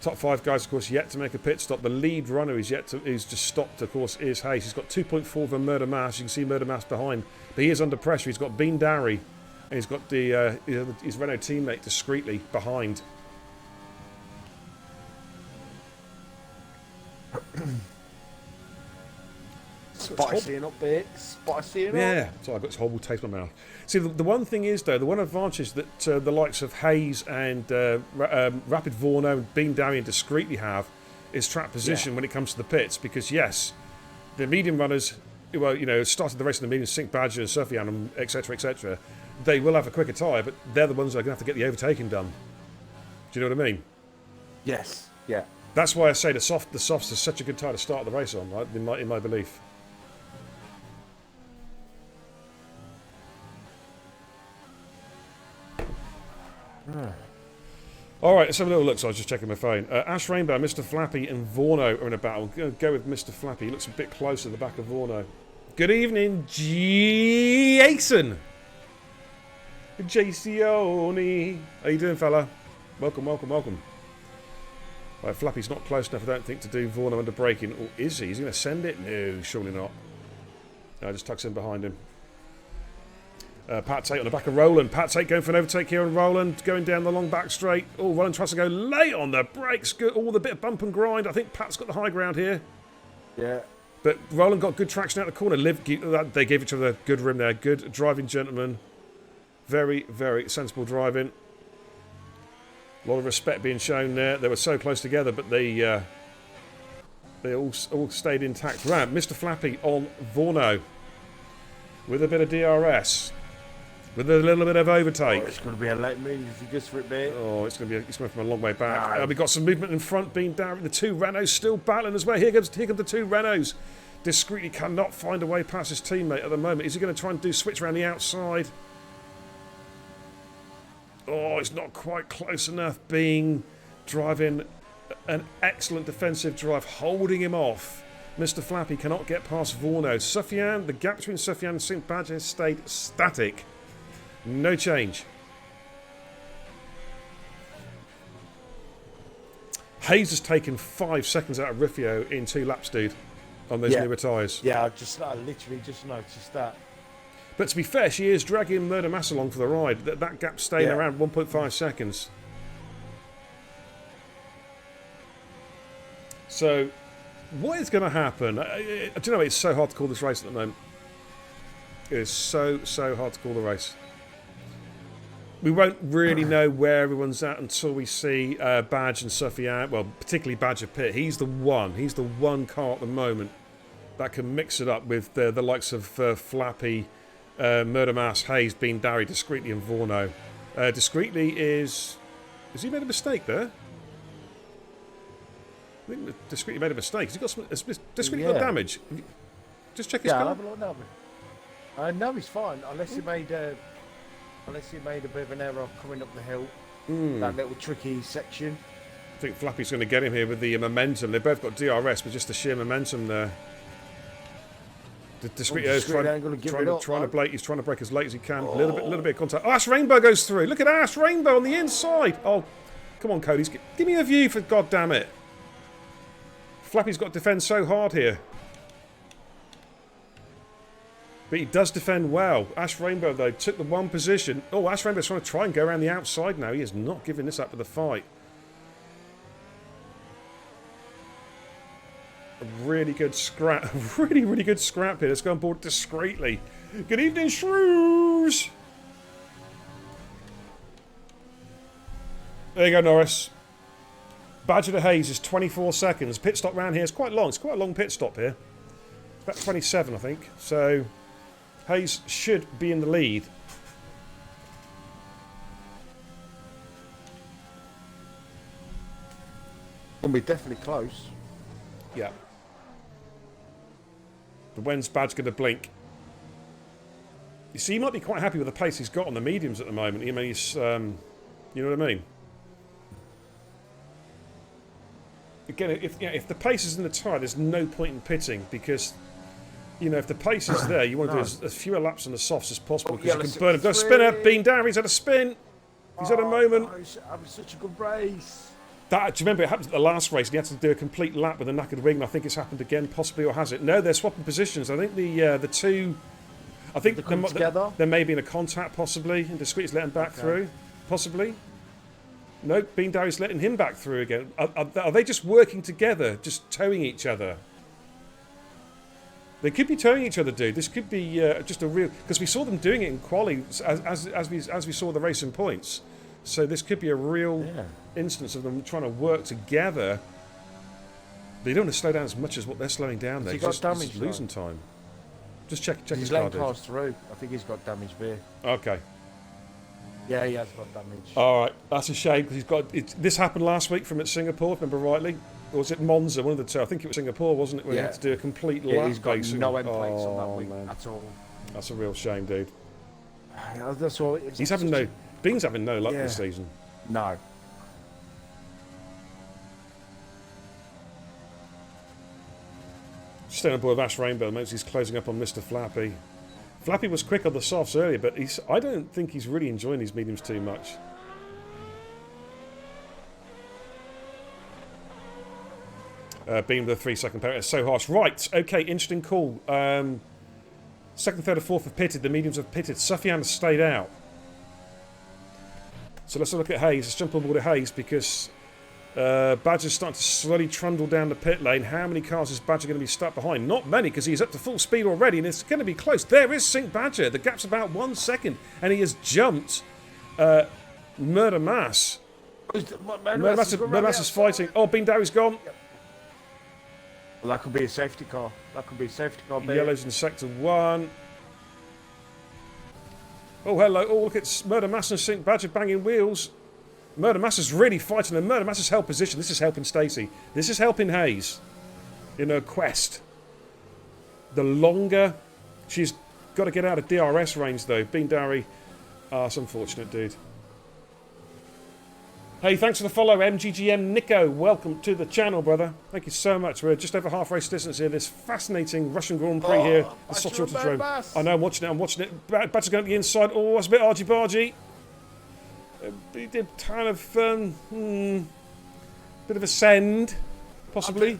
Top 5 guys, of course, yet to make a pit stop. The lead runner who's just stopped, of course, is Hayes. He's got 2.4 for Murder Mass. You can see Murder Mass behind. But he is under pressure. He's got Bean Darry. And he's got his Renault teammate discreetly behind. Spicy and upbeat. Spicy and yeah. So I've got this horrible taste in my mouth. See, the one thing is, though, the one advantage that the likes of Hayes and Rapid Vorno and Bean Darien discreetly have is track position when it comes to the pits. Because, yes, the medium runners, well, you know, started the race in the medium, Sink Badger and Sufjan, etc., they will have a quicker tyre, but they're the ones that are going to have to get the overtaking done. Do you know what I mean? Yes. Yeah. That's why I say the softs is such a good tyre to start the race on, right? In my belief. Alright, let's have a little look. So I was just checking my phone. Ash Rainbow, Mr. Flappy and Vorno are in a battle. Go with Mr. Flappy. He looks a bit closer to the back of Vorno. Good evening, Jason. Jacioni. How you doing, fella? Welcome. Right, Flappy's not close enough, I don't think, to do Vorno under braking. Or is he? Is he going to send it? No, surely not. No, just tucks in behind him. Pat Tate on the back of Roland. Pat Tate going for an overtake here on Roland, going down the long back straight. Oh, Roland tries to go late on the brakes. Good. All the bit of bump and grind. I think Pat's got the high ground here. Yeah. But Roland got good traction out the corner. They gave each other a good rim there. Good driving, gentlemen. Very, very sensible driving. A lot of respect being shown there. They were so close together, but they all stayed intact. Right, Mr. Flappy on Vorno with a bit of DRS. With a little bit of overtake. Oh, it's going to be a late move if he goes for it, mate. Oh, it's coming from a long way back. We've got some movement in front, being down. The two Renaults still battling as well. Here comes the two Renaults. Discreetly cannot find a way past his teammate at the moment. Is he going to try and do switch around the outside? Oh, it's not quite close enough. Driving an excellent defensive drive, holding him off. Mr. Flappy cannot get past Vorno. Sufjan, the gap between Sufjan and Sink Badger stayed static. No change. Hayes has taken 5 seconds out of Rifio in 2 laps, dude, on those newer tyres. Yeah, I literally just noticed that. But to be fair, she is dragging Murder Mass along for the ride. That gap staying around 1.5 seconds. So, what is going to happen? Do you know, it's so hard to call this race at the moment. It is so hard to call the race. we won't really know where everyone's at until we see Badge and Sufyan. Well, particularly Badger Pitt. He's the one. He's the one car at the moment that can mix it up with the likes of Flappy, Murder Mass, Hayes, Bean Darry, Discreetly, and Vorno. Discreetly is... Has he made a mistake there? I think Discreetly made a mistake. Has he got some... Discreetly got damage? Just check his car. I'll have a look now. No, he's fine. Unless he made a bit of an error coming up the hill. That little tricky section. I think Flappy's going to get him here with the momentum. They've both got DRS, but just the sheer momentum there. Discreet is trying to break. He's trying to break as late as he can. A little bit of contact. Oh, Ash Rainbow goes through. Look at Ash Rainbow on the inside. Oh, come on, Cody. Give me a view, for God damn it. Flappy's got to defend so hard here. But he does defend well. Ash Rainbow, though, took the one position. Oh, Ash Rainbow's trying to go around the outside now. He is not giving this up for the fight. A really good scrap. Really good scrap here. Let's go on board Discreetly. Good evening, Shrews. There you go, Norris. Badger to Hayes is 24 seconds. Pit stop round here is quite long. It's quite a long pit stop here. It's about 27, I think. So Hayes should be in the lead. Gonna be definitely close. Yeah. But when's Badge going to blink? You see, he might be quite happy with the pace he's got on the mediums at the moment. I mean, he's, you know what I mean? Again, if the pace is in the tyre, there's no point in pitting because, you know, if the pace is there, you want to do as fewer laps on the softs as possible because you can burn him. Got a spinner, Bean Darry's had a spin. He's had a moment. That was such a good race. Do you remember it happened at the last race? And he had to do a complete lap with a knackered wing. And I think it's happened again, possibly, or has it? No, they're swapping positions. I think the two. I think there may be in a contact, possibly, and Discreet's letting back through, possibly. No, Bean Darry's letting him back through again. Are they just working together, just towing each other? They could be towing each other, dude. This could be just a real... Because we saw them doing it in quali as we saw the racing points. So this could be a real instance of them trying to work together. They don't want to slow down as much as what they're slowing down there. Just losing time. Just check his car, dude. Cars through. I think he's got damage there. Okay. Yeah, he has got damage. All right, that's a shame because he's got. This happened last week from at Singapore, if I remember rightly. Or was it Monza? One of the two. I think it was Singapore, wasn't it? Where he had to do a complete lap. He's got no end plates on that week at all. That's a real shame, dude. Yeah, that's all. He's having no. Bean's having no luck this season. No. Staying on board with Ash Rainbow, makes he's closing up on Mr. Flappy. Flappy was quick on the softs earlier, but I don't think he's really enjoying these mediums too much. Being the 3 second penalty, it's so harsh. Right, okay, interesting call. Second, third, and fourth have pitted. The mediums have pitted. Sufyan has stayed out. So let's look at Hayes. Let's jump on board at Hayes because Badger's starting to slowly trundle down the pit lane. How many cars is Badger going to be stuck behind? Not many because he's up to full speed already and it's going to be close. There is Sync Badger. The gap's about 1 second and he has jumped Murder Mass. Murder Mass is fighting. Oh, Bean Darry's gone. Yep. Well, that could be a safety car. That could be a safety car. Yellow's in sector 1. Oh, hello. Oh, look, it's Murder Mass and Sync Badger banging wheels. Murder Mass is really fighting, and Murder Mass has held position. This is helping Stacey. This is helping Hayes in her quest. The longer... She's got to get out of DRS range, though. Bean Darry... it's unfortunate, dude. Hey, thanks for the follow, MGGM Nico. Welcome to the channel, brother. Thank you so much. We're just over half race distance here. This fascinating Russian Grand Prix here at Sochi Autodrome. I know, I'm watching it. Badger's going to the inside. Oh, that's a bit argy-bargy. He did kind of, bit of a send, possibly.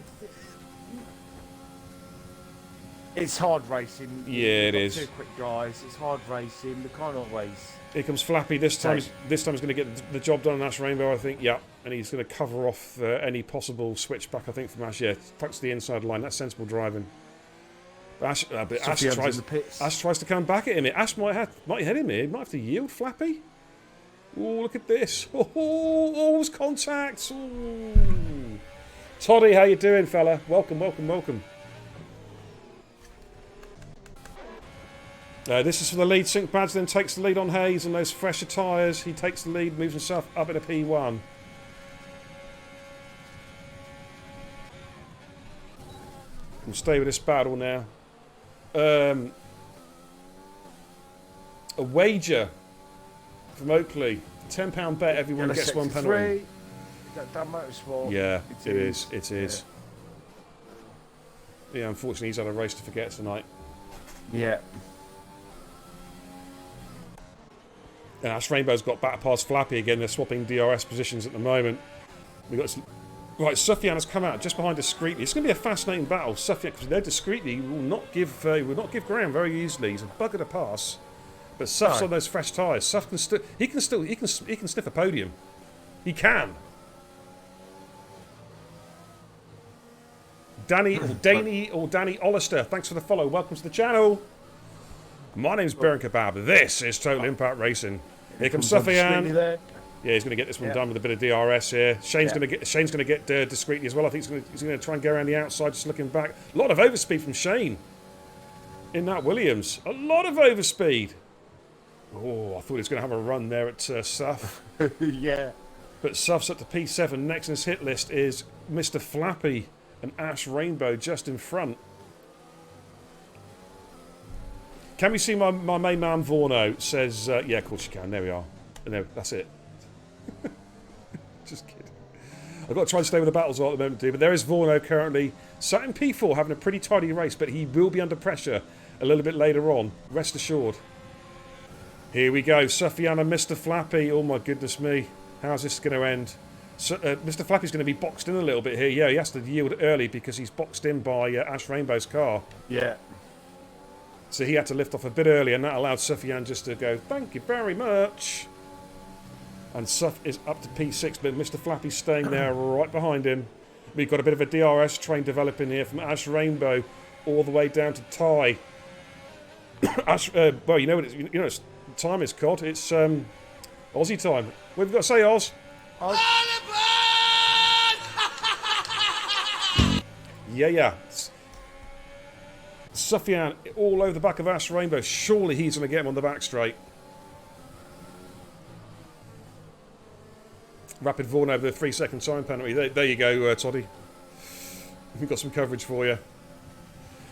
It's hard racing. Yeah, it is. Two quick guys. It's hard racing. The kind of ways. Here comes Flappy. This time he's going to get the job done on Ash Rainbow, I think. Yeah, and he's going to cover off any possible switchback, I think, from Ash. Yeah, tucks the inside line. That's sensible driving. Ash tries to come back at him. Ash might head him here. He might have to yield, Flappy. Oh, look at this. Oh, those contacts. Ooh. Toddy, how you doing, fella? Welcome, welcome, welcome. This is for the lead. Sync Badge then takes the lead on Hayes and those fresher tyres. He takes the lead, moves himself up in a P1. We'll stay with this battle now. A wager from Oakley. £10 bet, everyone gets one penalty. That motorsport. Yeah, it is. It is. Yeah, unfortunately, he's had a race to forget tonight. Yeah. And Ash Rainbow's got back past Flappy again. They're swapping DRS positions at the moment. We got right. Sufjan has come out just behind Discreetly. It's going to be a fascinating battle. Sufjan, because no Discreetly will not give ground very easily. He's a bugger to pass. But Suff's on those fresh tyres. Suff can sniff a podium. He can. Danny Ollister, thanks for the follow. Welcome to the channel. My name's Baron Kebab. This is Total Impact Racing. Here comes Sufjan. Yeah, he's going to get this one done with a bit of DRS here. Shane's going to get Discreetly as well. I think he's going to try and go around the outside, just looking back. A lot of overspeed from Shane in that Williams. A lot of overspeed. Oh, I thought he was going to have a run there at Suff. Yeah. But Suff's up to P7. Next in his hit list is Mr. Flappy and Ash Rainbow just in front. Can we see my main man Vorno? Says, yeah, of course you can. There we are. No, that's it. Just kidding. I've got to try and stay with the battles at the moment, but there is Vorno currently sat in P4 having a pretty tidy race, but he will be under pressure a little bit later on. Rest assured. Here we go. Sufjan and Mr. Flappy. Oh my goodness me. How's this going to end? So, Mr. Flappy's going to be boxed in a little bit here. Yeah, he has to yield early because he's boxed in by Ash Rainbow's car. Yeah. So he had to lift off a bit early, and that allowed Sufjan just to go, thank you very much. And Suff is up to P6, but Mr. Flappy's staying there right behind him. We've got a bit of a DRS train developing here from Ash Rainbow all the way down to Ty. Ash, well, you know what it's time is, Cod. It's Aussie time. What have we got to say, Oz? Yeah. Sufjan all over the back of Ash Rainbow. Surely he's going to get him on the back straight. Rapid Vaughan over the 3-second time penalty. There you go, Toddy. We've got some coverage for you.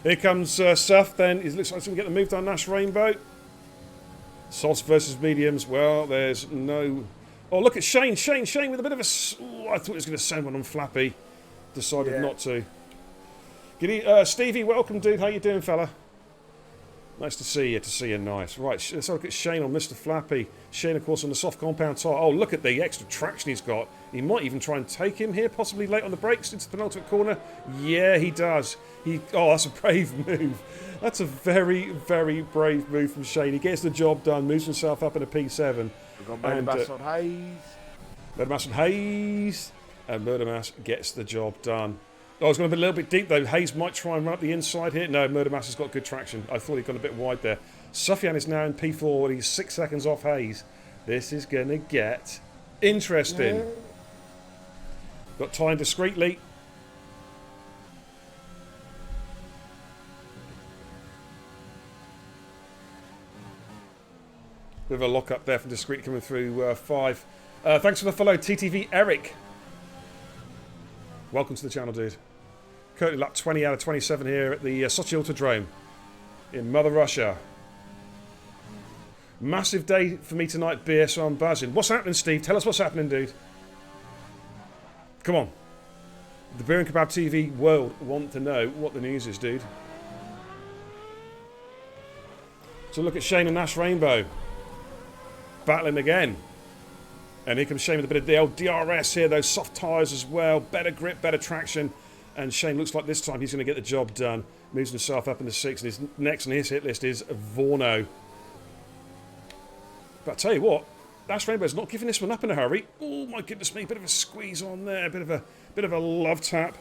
Here comes Suff then. It looks like he's going to get the move down Ash Rainbow. Sauce versus mediums. Well, there's no... Oh, look at Shane. Shane with a bit of a... Ooh, I thought he was going to send one on Flappy. Decided not to. Stevie, welcome, dude. How you doing, fella? Nice to see you. Nice. Right, let's look at Shane on Mr. Flappy. Shane, of course, on the soft compound tyre. Oh, look at the extra traction he's got. He might even try and take him here, possibly late on the brakes into the penultimate corner. Yeah, he does. Oh, that's a brave move. That's a very, very brave move from Shane. He gets the job done, moves himself up in a P7. We've got Murdermass on Hayes. Murdermass on Hayes. And Murdermass gets the job done. Oh, it's going to be a little bit deep, though. Hayes might try and run up the inside here. No, Murdermass has got good traction. I thought he'd gone a bit wide there. Sufjan is now in P4. He's 6 seconds off Hayes. This is going to get interesting. Yeah. Got time Discreetly. Bit of a lock up there from Discreetly coming through 5. Thanks for the follow, TTV Eric. Welcome to the channel, dude. Currently lap 20 out of 27 here at the Sochi Autodrome in Mother Russia. Massive day for me tonight, beer, so I'm buzzing. What's happening, Steve? Tell us what's happening, dude. Come on. The Beer and Kebab TV world want to know what the news is, dude. So look at Shane and Ash Rainbow. Battling again. And here comes Shane with a bit of the old DRS here, those soft tyres as well. Better grip, better traction. And Shane looks like this time he's going to get the job done. Moves himself up into 6. And his next on his hit list is Vorno. But I tell you what, Ash Rainbow's not giving this one up in a hurry. Oh my goodness me, bit of a squeeze on there, bit of a love tap.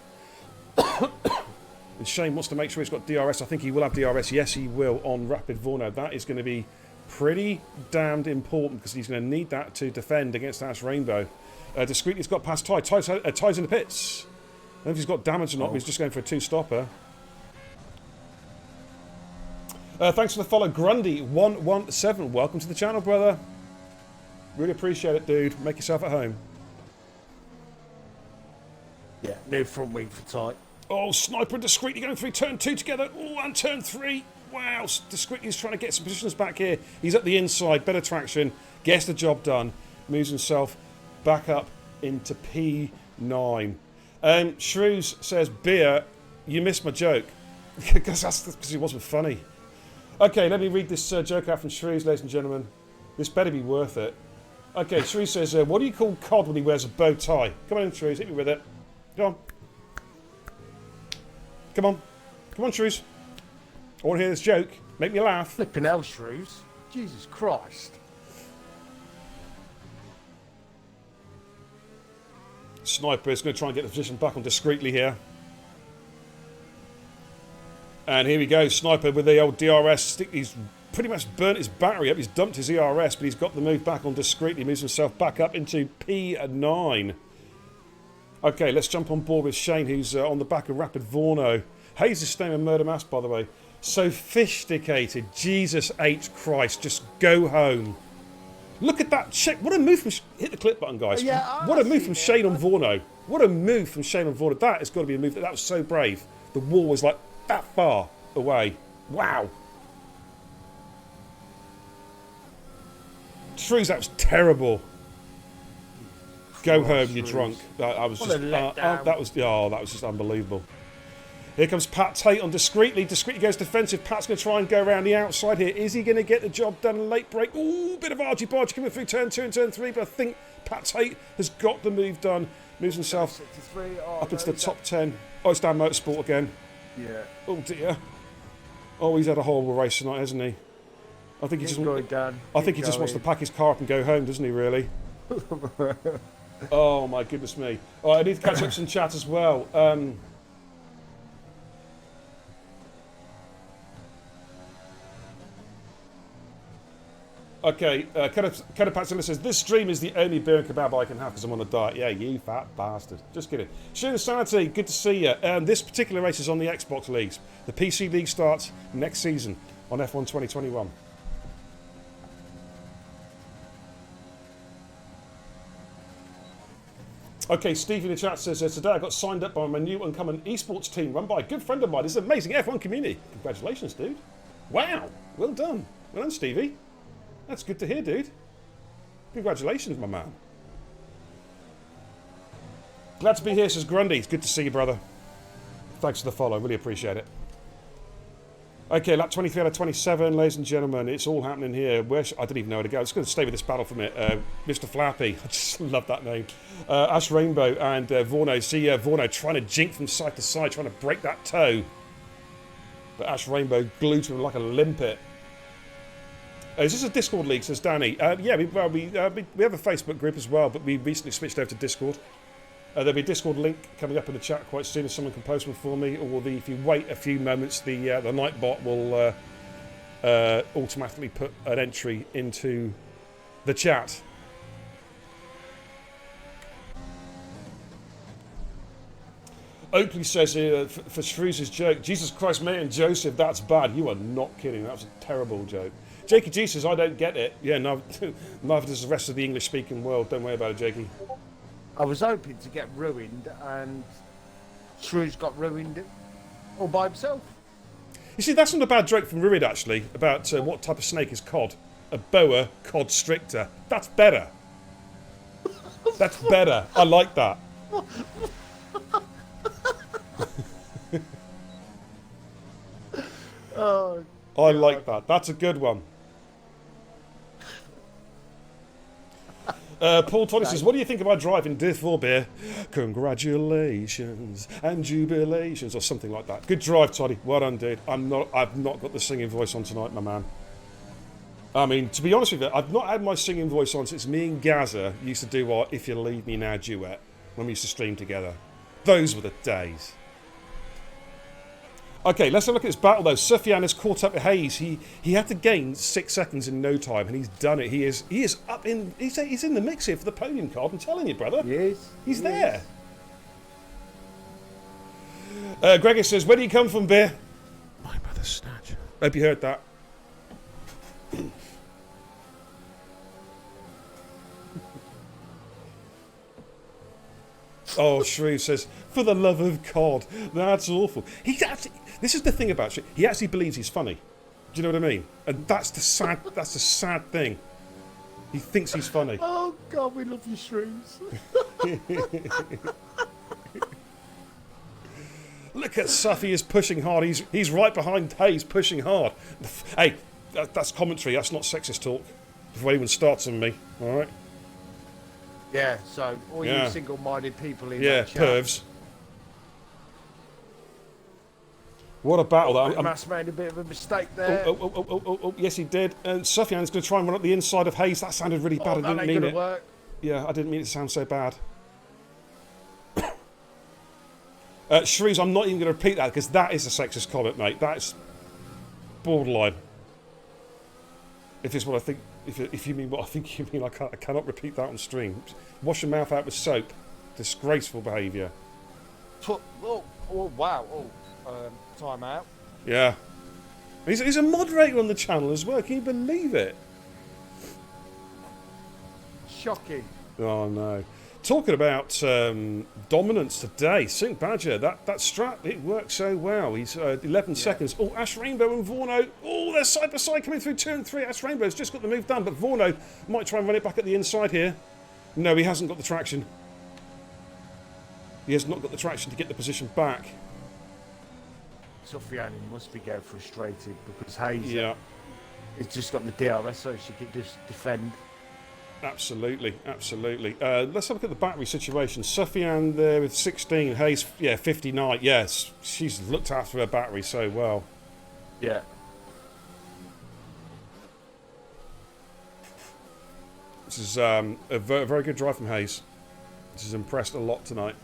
And Shane wants to make sure he's got DRS. I think he will have DRS. Yes, he will on Rapid Vorno. That is going to be pretty damned important because he's going to need that to defend against Ash Rainbow. Discreetly's got past Ty. Ty's in the pits. I don't know if he's got damage or not, but he's just going for a 2-stopper. Thanks for the follow, Grundy117. Welcome to the channel, brother. Really appreciate it, dude. Make yourself at home. Yeah, new front wing for Ty. Oh, Sniper and Discreetly going through turn 2 together. Oh, and turn 3. Wow, Discreetly's trying to get some positions back here. He's at the inside, better traction, gets the job done, moves himself back up into P9. Shrews says, Beer, you missed my joke. Because it wasn't funny. Okay, let me read this joke out from Shrews, ladies and gentlemen. This better be worth it. Okay, Shrews says, what do you call Cod when he wears a bow tie? Come on in, Shrews, hit me with it. Come on. Come on. Come on, Shrews. I want to hear this joke. Make me laugh. Flipping hell, Shrews. Jesus Christ. Sniper is going to try and get the position back on Discreetly here. And here we go. Sniper with the old DRS. He's pretty much burnt his battery up. He's dumped his ERS, but he's got the move back on Discreetly. Moves himself back up into P9. Okay, let's jump on board with Shane, who's on the back of Rapid Vorno. Hayes is staying with Murder Mass, by the way. Sophisticated. Jesus H. Christ. Just go home. Look at that. What a move from... Hit the clip button, guys. Yeah, what a move from Shane on Vorno. What a move from Shane on Vorno. That has got to be a move. That was so brave. The wall was like that far away. Wow. Shrews, that was terrible. Go home, you're drunk. I was just... that was just unbelievable. Here comes Pat Tate on Discreetly. Discreetly goes defensive. Pat's going to try and go around the outside here. Is he going to get the job done in late break? Ooh, bit of argy-bargy coming through turn 2 and turn 3, but I think Pat Tate has got the move done. Moves himself up into the top 10. Oh, it's Dan Motorsport again. Yeah. Oh, dear. Oh, he's had a horrible race tonight, hasn't he? I think he just wants to pack his car up and go home, doesn't he, really? Oh, my goodness me. All right, I need to catch up some chat as well. Okay, Kennepatzilla says, this stream is the only beer and kebab I can have because I'm on a diet. Yeah, you fat bastard. Just kidding. Shooting Sanity, good to see you. This particular race is on the Xbox Leagues. The PC League starts next season on F1 2021. Okay, Steve in the chat says, today I got signed up by my new uncommon esports team run by a good friend of mine. This is an amazing F1 community. Congratulations, dude. Wow. Well done. Well done, Stevie. That's good to hear, dude. Congratulations, my man. Glad to be here, says Grundy. It's good to see you, brother. Thanks for the follow. Really appreciate it. Okay, lap 23 out of 27, ladies and gentlemen. It's all happening here. I don't even know where to go. I'm just going to stay with this battle for a minute. Mr. Flappy. I just love that name. Ash Rainbow and Vorno. See Vorno trying to jink from side to side, trying to break that toe. But Ash Rainbow glued to him like a limpet. Is this a Discord league, says Danny? Yeah, we have a Facebook group as well, but we recently switched over to Discord. There'll be a Discord link coming up in the chat quite soon if someone can post one for me, or if you wait a few moments, the Nightbot will automatically put an entry into the chat. Oakley says for Shrews' joke, Jesus Christ, mate and Joseph, that's bad. You are not kidding. That was a terrible joke. Jakey G says, I don't get it. Yeah, neither does the rest of the English-speaking world. Don't worry about it, Jakey. I was hoping to get ruined, and Shrews got ruined all by himself. You see, that's not a bad joke from Ruid, actually, about what type of snake is cod. A boa constrictor. That's better. That's better. I like that. Oh, I like that. That's a good one. Paul Toddy says, what do you think about driving Div 4 beer? Congratulations and jubilations, or something like that. Good drive, Toddy. Well done, dude. I've not got the singing voice on tonight, my man. I mean, to be honest with you, I've not had my singing voice on since me and Gaza used to do our If You Leave Me Now duet when we used to stream together. Those were the days. Okay, let's have a look at this battle though. Sufyan has caught up with Hayes. He had to gain 6 seconds in no time, and he's done it. He is up in. He's in the mix here for the podium card. I'm telling you, brother. He is. He's there. Gregor says, "Where do you come from, Beer?" My mother's snatch. Hope you heard that. Oh, Shrew says, "For the love of God, that's awful." This is the thing about Shrew. He actually believes he's funny. Do you know what I mean? And that's the sad thing. He thinks he's funny. Oh God, we love you, Shrews. Look at Suffy is pushing hard. He's right behind Hayes, pushing hard. Hey, that's commentary. That's not sexist talk. Before anyone starts on me, all right? Yeah. So all you single-minded people in that chat. Pervs. What a battle! Mass made a bit of a mistake there. Oh, yes, he did. And Sufyan's going to try and run up the inside of Hayes. That sounded really bad. I didn't mean it. Work. Yeah, I didn't mean it to sound so bad. Shrews, I'm not even going to repeat that because that is a sexist comment, mate. That's borderline. If it's what I think, if you mean what I think you mean, I cannot repeat that on stream. Wash your mouth out with soap. Disgraceful behaviour. Oh, wow. Time out. Yeah. He's a moderator on the channel as well. Can you believe it? Shocking. Oh no. Talking about dominance today, Sync Badger, that strat, it works so well. He's 11 seconds. Oh, Ash Rainbow and Vorno. Oh, they're side by side coming through 2 and 3. Ash Rainbow's just got the move done, but Vorno might try and run it back at the inside here. No, he hasn't got the traction. He has not got the traction to get the position back. Sufyan must be getting frustrated because Hayes has just got the DRS so she can just defend. Absolutely. Let's have a look at the battery situation. Sufyan there with 16, Hayes, 59. Yes, she's looked after her battery so well. Yeah. This is a very good drive from Hayes. This has impressed a lot tonight.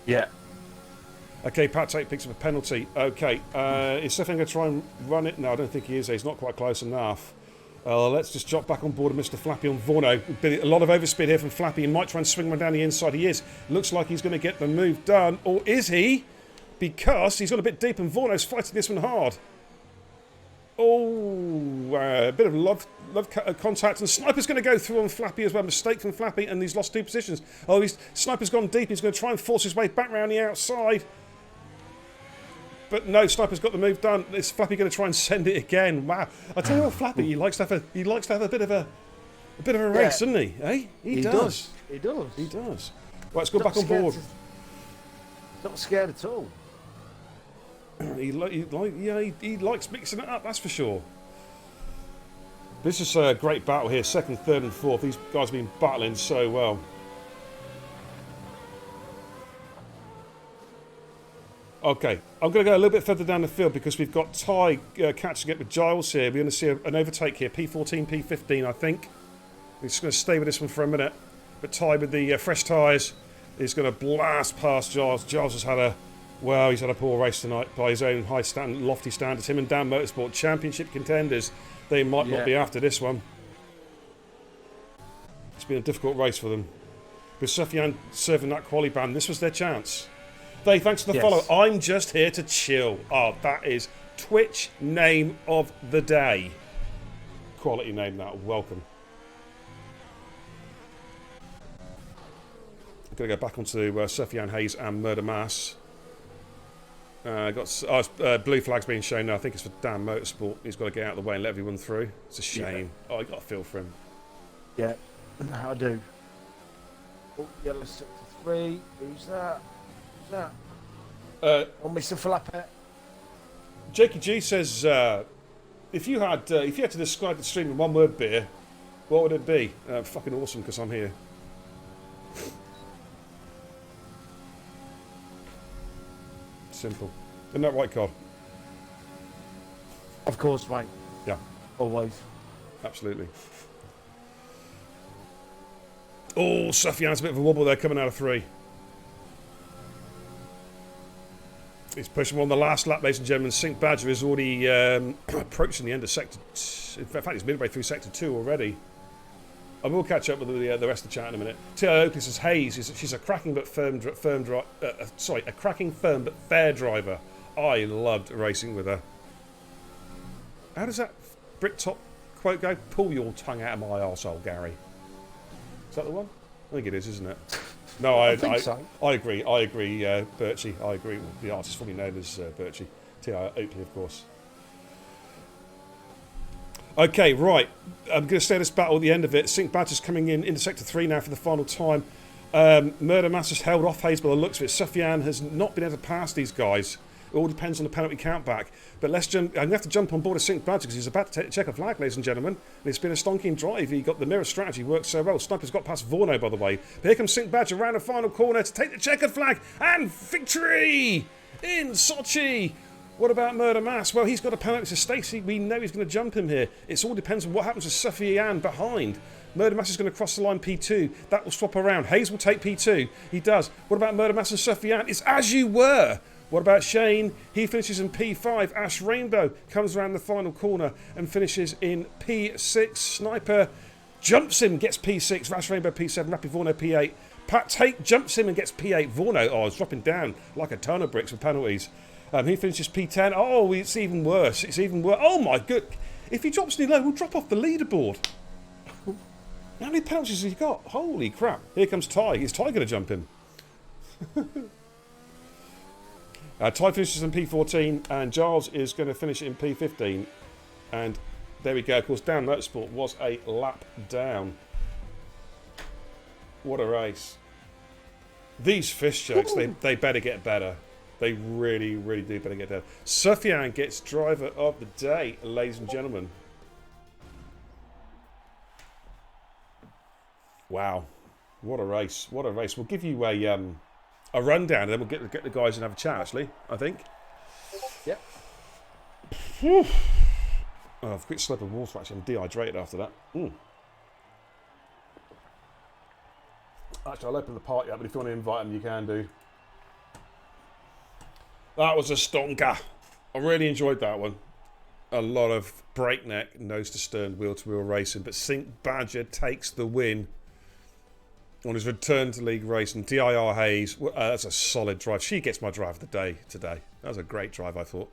Yeah. Okay, Pat Tate picks up a penalty. Okay, is Sufyan going to try and run it? No, I don't think he is. He's not quite close enough. Let's just jump back on board with Mr. Flappy on Vorno. A lot of overspeed here from Flappy. He might try and swing one down the inside. He is. Looks like he's going to get the move done. Or is he? Because he's got a bit deep and Vorno's fighting this one hard. Oh, a bit of love contact. And Sniper's going to go through on Flappy as well. Mistake from Flappy, and he's lost 2 positions. Oh, Sniper's gone deep. He's going to try and force his way back round the outside. But no, Sniper's got the move done. Is Flappy going to try and send it again? Wow! I tell you what, Flappy, he likes to have a bit of a race, doesn't he? Eh? He does. He does. Right, let's go back on board. Not scared at all. He likes mixing it up. That's for sure. This is a great battle here. 2nd, 3rd, and 4th. These guys have been battling so well. Okay, I'm going to go a little bit further down the field because we've got Ty catching up with Giles here. We're going to see an overtake here, P14, P15, I think. We're just going to stay with this one for a minute. But Ty with the fresh tyres is going to blast past Giles. Giles has had he's had a poor race tonight by his own lofty standards. Him and Dan Motorsport, championship contenders. They might not be after this one. It's been a difficult race for them. With Sufyan serving that quali ban, this was their chance. Dave, thanks for the follow. I'm just here to chill. Oh, that is Twitch name of the day. Quality name, that. Welcome. I'm going to go back onto Sufyan Hayes and Murder Mass. Blue flag's being shown now. I think it's for Dan Motorsport. He's got to get out of the way and let everyone through. It's a shame. Oh, I got a feel for him. Yeah, I do. Oh, yellow sector 3. Who's that? Mr. Flapper. Jakey G says, if you had to describe the stream in one word, Beer, what would it be? Fucking awesome, because I'm here. Simple. Isn't that right, Cod? Of course, mate. Yeah. Always. Absolutely. Oh, Sufyan's a bit of a wobble there coming out of 3. He's pushing on the last lap, ladies and gentlemen. Sink Badger is already approaching the end of sector. In fact, he's midway through sector 2 already. I will catch up with the rest of the chat in a minute. TIR Oakley says Hayes. She's a cracking but a cracking firm but fair driver. I loved racing with her. How does that Brit-top quote go? Pull your tongue out of my arsehole, Gary. Is that the one? I think it is, isn't it? No, I think so. I agree. I agree, Birchie. I agree. Well, the artist formerly known as Birchie. TIR Oakley, of course. Okay, right. I'm going to stay this battle at the end of it. Sink Badger's coming in into Sector 3 now for the final time. Murder Master's held off Hayes by the looks of it. Sufyan has not been able to pass these guys. It all depends on the penalty countback. But let's jump. I'm going to have to jump on board a Sink Badger because he's about to take the checker flag, ladies and gentlemen. And it's been a stonking drive. He got the mirror strategy, worked so well. Sniper's got past Vorno, by the way. But here comes Sink Badger around the final corner to take the checkered flag. And victory in Sochi. What about Murder Mass? Well, he's got a penalty to Stacey. We know he's going to jump him here. It all depends on what happens with Sufyan behind. Murder Mass is going to cross the line P2. That will swap around. Hayes will take P2. He does. What about Murder Mass and Sufyan? It's as you were. What about Shane? He finishes in P5. Ash Rainbow comes around the final corner and finishes in P6. Sniper jumps him, gets P6. Ash Rainbow P7. Rapid Vorno P8. Pat Tate jumps him and gets P8. Vorno, it's dropping down like a ton of bricks with penalties. He finishes P10. Oh, it's even worse. It's even worse. Oh, my good. If he drops any low, we'll drop off the leaderboard. How many penalties has he got? Holy crap. Here comes Ty. Is Ty going to jump him? Ty finishes in P14, and Giles is going to finish in P15. And there we go. Of course, Dan Motorsport was a lap down. What a race. These fish jokes, they better get better. They really, really do better get better. Sufyan gets driver of the day, ladies and gentlemen. Wow. What a race. What a race. We'll give you a rundown, and then we'll get the guys and have a chat, actually, I think. Yep. Oh, a quick slip of water, actually. I'm dehydrated after that. Actually, I'll open the party up, but if you want to invite them, you can do. That was a stonker. I really enjoyed that one. A lot of breakneck, nose-to-stern, wheel-to-wheel racing, but Sink Badger takes the win on his return to league racing. TIR Hayes, that's a solid drive. She gets my drive of the day today. That was a great drive, I thought.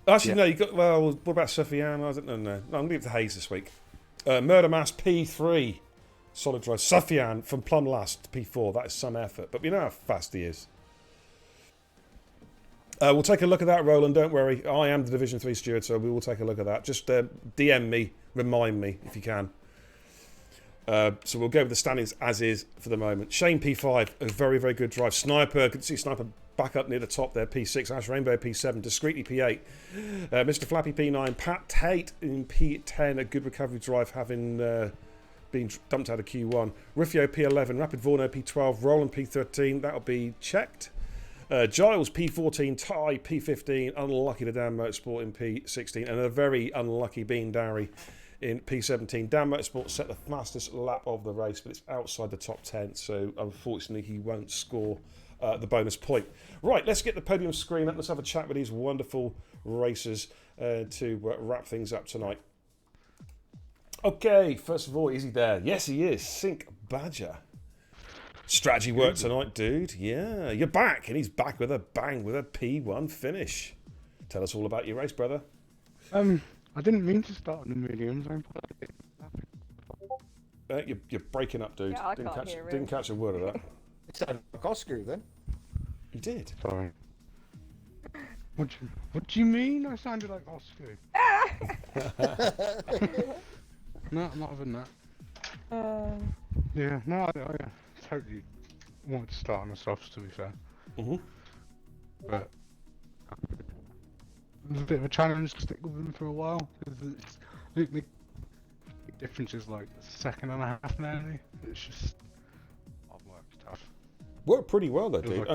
Actually, no, you got. Well, what about Sufyan? I don't know. No, I'm going to leave it to Hayes this week. Murder Mass P3, solid drive. Sufyan from plumb last to P4. That is some effort, but we know how fast he is. We'll take a look at that, Roland. Don't worry. I am the Division 3 steward, so we will take a look at that. Just DM me, remind me if you can. So we'll go with the standings as is for the moment. Shane P5, a very, very good drive. Sniper, good to see Sniper back up near the top there. P6, Ash Rainbow P7, discreetly P8. Mr. Flappy P9, Pat Tate in P10, a good recovery drive having been dumped out of Q1. Riffio P11, Rapid Vorno P12, Roland P13, that'll be checked. Giles P14, Ty P15, unlucky to Dan Motorsport in P16, and a very unlucky Bean Dowry in P17. Dan Motorsport set the fastest lap of the race, but it's outside the top 10, so unfortunately he won't score the bonus point. Right, let's get the podium screen up. Let's have a chat with these wonderful racers to wrap things up tonight. Okay, first of all, is he there? Yes, he is. Sink Badger. Strategy work tonight, dude. Yeah, you're back, and he's back with a bang, with a P1 finish. Tell us all about your race, brother. I didn't mean to start on the mediums. You're breaking up, dude. Yeah, I can't hear didn't catch a word of that. It sounded like Oscar then. You did. Sorry. What do you mean? I sounded like Oscar. No, I'm not having that. Yeah, no, I totally wanted to start on the softs, to be fair. But it was a bit of a challenge to stick with them for a while, because the difference is like a second and a half now. It's just hard work stuff. Worked pretty well, though, dude.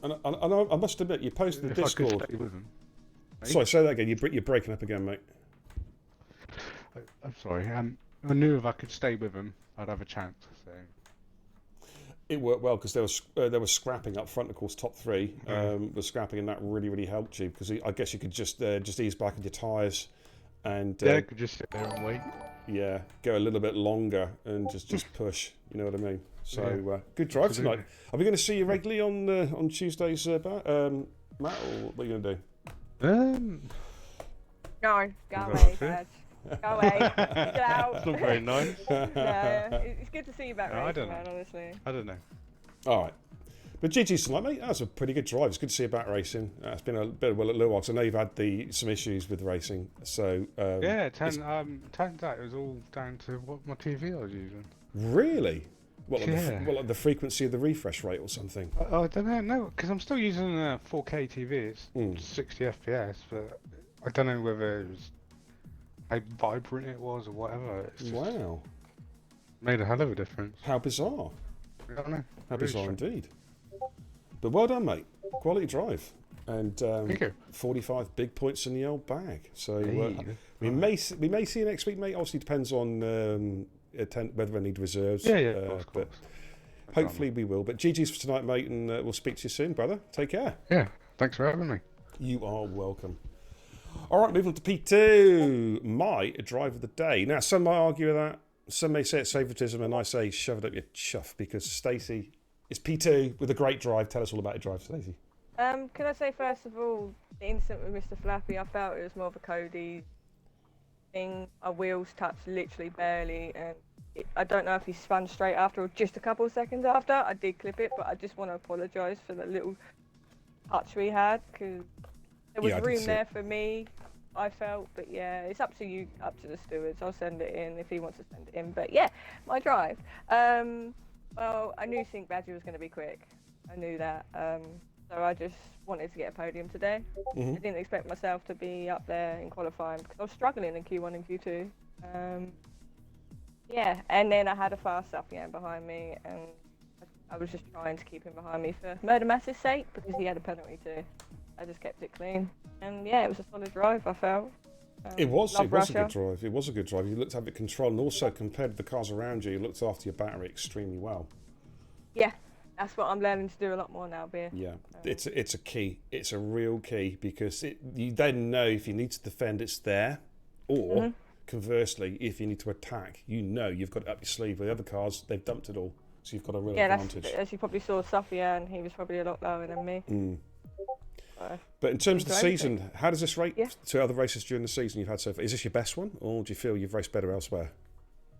And I must admit, you posted the Discord. I could stay with them. Sorry, say that again. You're breaking up again, mate. I'm sorry. I knew if I could stay with them, I'd have a chance. So. It worked well because there was scrapping up front. Of course, top three was scrapping, and that really helped you because I guess you could just ease back on your tyres and Yeah, could just sit there and wait. yeah, go a little bit longer and just push. You know what I mean? So good drive tonight. Are we going to see you regularly on Tuesdays, Matt, or what are you going to do? No, go away, Dad. Go away. Get out. It's not very nice. No, it's good to see you back racing, man, honestly. I don't know. All right. But GG's tonight, mate. That was a pretty good drive. It's good to see you back racing. It's been a little while. So I know you've had some issues with racing. So yeah, turns out it was all down to what my TV I was using. Really? What, Yeah. like the frequency of the refresh rate or something? I don't know. No, because I'm still using a 4K TV. It's 60 FPS, but I don't know whether it was how vibrant it was or whatever. It's just Wow. made a hell of a difference. How bizarre. I don't know. How Really bizarre strange. indeed. But well done, mate. Quality drive. And Thank you. 45 big points in the old bag. So Hey, we may see you next week, mate. Obviously depends on whether I need reserves. Yeah, of course. But hopefully we will. But GG's for tonight, mate, and we'll speak to you soon, brother. Take care. Yeah, thanks for having me. You are welcome. All right, moving on to P2. My drive of the day. Now, some might argue with that. Some may say it's favouritism, and I say shove it up your chuff because Stacey is P2 with a great drive. Tell us all about your drive, Stacey. Can I say first of all, the incident with Mr. Flappy, I felt it was more of a Cody thing. Our wheels touched literally barely, and I don't know if he spun straight after or just a couple of seconds after. I did clip it, but I just want to apologise for the little touch we had because there was room there for me, I felt. But yeah, it's up to you, up to the stewards. I'll send it in if he wants to send it in. But yeah, my drive. Well, I knew Sync Badger was going to be quick. I knew that. So I just wanted to get a podium today. I didn't expect myself to be up there in qualifying because I was struggling in Q1 and Q2. Yeah, and then I had a fast Sufjan behind me, and I was just trying to keep him behind me for Murder Mass's sake because he had a penalty too. I just kept it clean, and yeah, it was a solid drive. I felt. It was a Russia. good drive. It was a good drive. You looked to have it controlled, and also compared to the cars around you, you looked after your battery extremely well. Yeah, that's what I'm learning to do a lot more now, Beer. Yeah, it's a key. It's a real key because you then know if you need to defend, it's there, or conversely, if you need to attack, you know you've got it up your sleeve. With the other cars, they've dumped it all, so you've got a real advantage. Yeah, as you probably saw, Sufjan, he was probably a lot lower than me. But in terms of the season, how does this rate to other races during the season you've had so far? Is this your best one, or do you feel you've raced better elsewhere?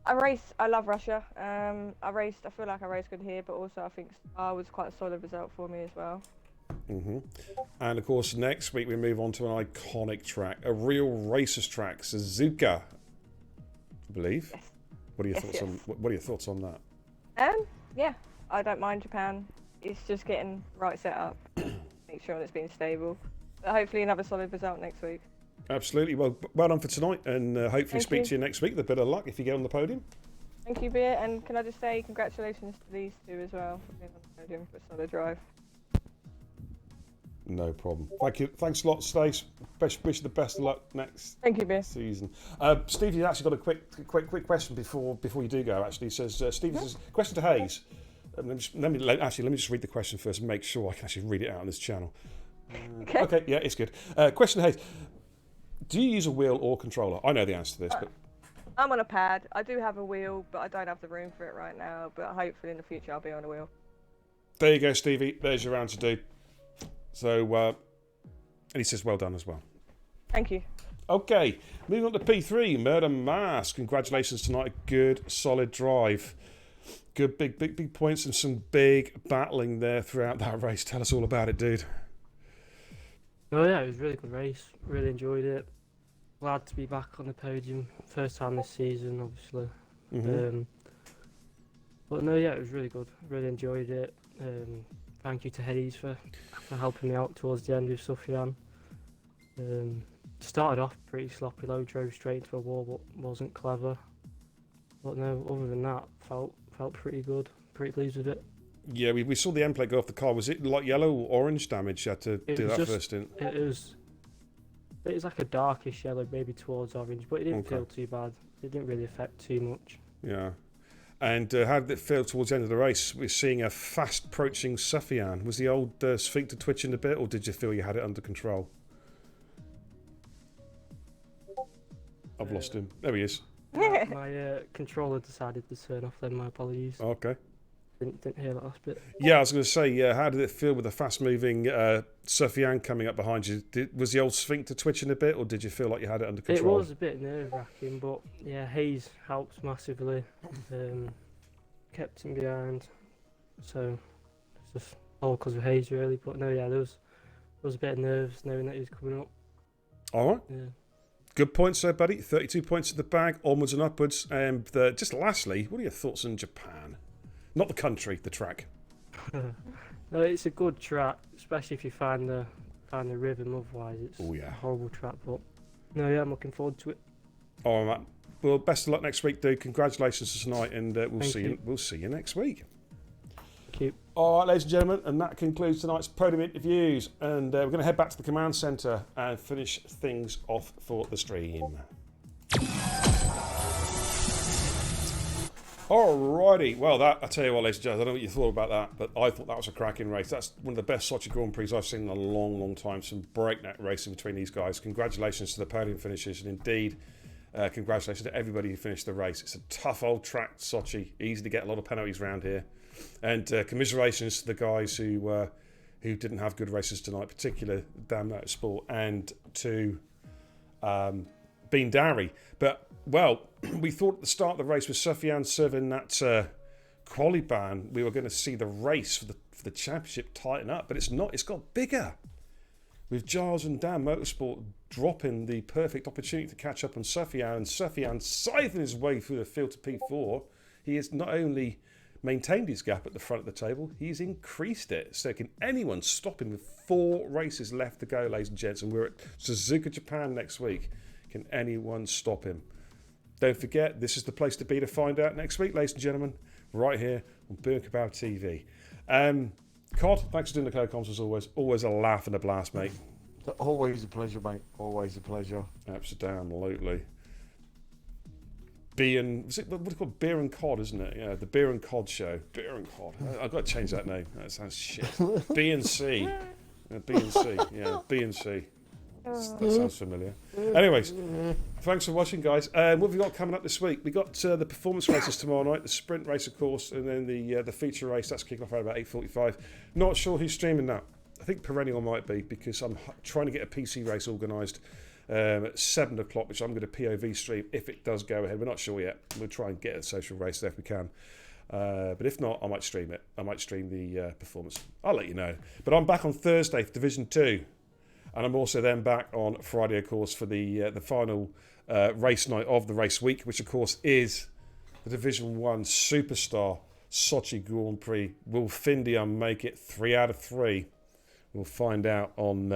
I love Russia. I feel like I raced good here, but also I think Spa was quite a solid result for me as well. And of course, next week we move on to an iconic track, a real racers track, Suzuka, I believe. Yes. What are your thoughts on? What are your thoughts on that? Yeah, I don't mind Japan. It's just getting right set up, make sure it's been stable. But hopefully another solid result next week. Absolutely. Well done for tonight, and hopefully speak to you next week with a bit of luck if you get on the podium. Thank you, Beer, and can I just say congratulations to these two as well for being on the podium for a solid drive. No problem. Thank you. Thanks a lot, Stace. Wish you the best of luck next Thank you, Beer. season. Steve, you actually got a quick question before you do go. Actually, it says Steve says question to Hayes. Let me just read the question first and make sure I can actually read it out on this channel. Okay, yeah, it's good. Question to Hayes: do you use a wheel or controller? I know the answer to this, but I'm on a pad. I do have a wheel, but I don't have the room for it right now. But hopefully in the future I'll be on a wheel. there you go, Stevie. There's your answer, dude. So, and he says well done as well. Thank you. Okay, moving on to P3, Murder Mass. Congratulations tonight. Good, solid drive. Good, big points and some big battling there throughout that race. Tell us all about it, dude. Oh yeah, it was a really good race. Really enjoyed it. Glad to be back on the podium. First time this season, obviously. But no, yeah, it was really good. Really enjoyed it. Thank you to Hayes for helping me out towards the end with Sufjan. Started off pretty sloppy low, drove straight into a wall, but wasn't clever. But no, other than that, felt pretty good. Pretty pleased with it. Yeah, we saw the end plate go off the car. Was it like yellow or orange damage? You had to do that first stint. It was like a darkish yellow, maybe towards orange, but it didn't feel too bad. It didn't really affect too much. Yeah. And how did it feel towards the end of the race? We're seeing a fast approaching Sufyan. Was the old sphincter twitching a bit, or did you feel you had it under control? I've lost him. There he is. My controller decided to turn off then, my apologies. Okay. Didn't hear that last bit. Yeah, I was going to say, how did it feel with the fast-moving Sufyan coming up behind you? Was the old sphincter twitching a bit, or did you feel like you had it under control? It was a bit nerve-wracking, but yeah, Hayes helped massively. Kept him behind, so it's just all because of Hayes really. But no, yeah, there was a bit of nerves knowing that he was coming up. All right. Yeah. Good points there, buddy. 32 points in the bag, onwards and upwards. And just lastly, what are your thoughts on Japan? Not the country, the track. No, it's a good track, especially if you find the rhythm. Otherwise, it's a horrible track. But no, yeah, I'm looking forward to it. All right, Matt. Well, best of luck next week, dude. Congratulations tonight, and we'll Thank see you next week. Thank you. All right, ladies and gentlemen, and that concludes tonight's podium interviews. And we're going to head back to the command centre and finish things off for the stream. Alrighty, well, I tell you what, ladies and gentlemen, I don't know what you thought about that, but I thought that was a cracking race. That's one of the best Sochi Grand Prix I've seen in a long, long time. Some breakneck racing between these guys. Congratulations to the podium finishers, and indeed, congratulations to everybody who finished the race. It's a tough old track, Sochi. Easy to get a lot of penalties around here. And commiserations to the guys who didn't have good races tonight, particularly Dan Motorsport and to Bean Dowry. But, well, we thought at the start of the race with Sufyan serving that quali ban, we were going to see the race for the championship tighten up, but it's not. It's got bigger. With Giles and Dan Motorsport dropping the perfect opportunity to catch up on Sufyan, and Sufyan scything his way through the field to P4, he has not only maintained his gap at the front of the table, he's increased it. So can anyone stop him with 4 races left to go, ladies and gents? And we're at Suzuka, Japan next week. Can anyone stop him? Don't forget, this is the place to be to find out next week, ladies and gentlemen, right here on Boom Kebab TV. Cod, thanks for doing the co-coms as always. Always a laugh and a blast, mate. Always a pleasure, mate. Always a pleasure. Absolutely. What's it called? Beer and Cod, isn't it? Yeah, the Beer and Cod show. Beer and Cod. I've got to change that name. That sounds shit. B and C. B and C. Yeah, B and C. That sounds familiar. Anyways, thanks for watching, guys. What have we got coming up this week? We got the performance races tomorrow night, the sprint race, of course, and then the feature race. That's kicking off at about 8:45. Not sure who's streaming that. I think Perennial might be, because I'm trying to get a PC race organised at 7 o'clock, which I'm going to POV stream if it does go ahead. We're not sure yet. We'll try and get a social race there if we can. But if not, I might stream it. I might stream the performance. I'll let you know. But I'm back on Thursday for Division 2. And I'm also then back on Friday, of course, for the final race night of the race week, which, of course, is the Division 1 Superstar Sochi Grand Prix. Will Findian make it 3 out of 3? We'll find out on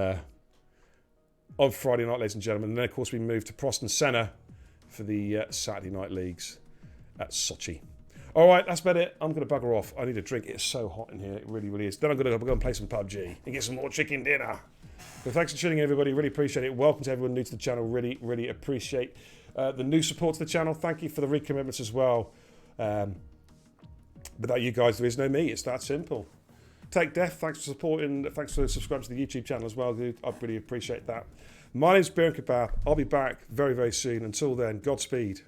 Friday night, ladies and gentlemen. And then, of course, we move to Proston Senna for the Saturday night leagues at Sochi. All right, that's about it. I'm going to bugger off. I need a drink. It's so hot in here. It really, really is. Then I'm going to go and play some PUBG and get some more chicken dinner. But thanks for tuning in, everybody. Really appreciate it. Welcome to everyone new to the channel. Really, really appreciate the new support to the channel. Thank you for the recommitments as well. Without you guys, there is no me. It's that simple. Take Death, thanks for supporting. Thanks for subscribing to the YouTube channel as well, dude. I really appreciate that. My name's Beer and Kebab. I'll be back very, very soon. Until then, Godspeed.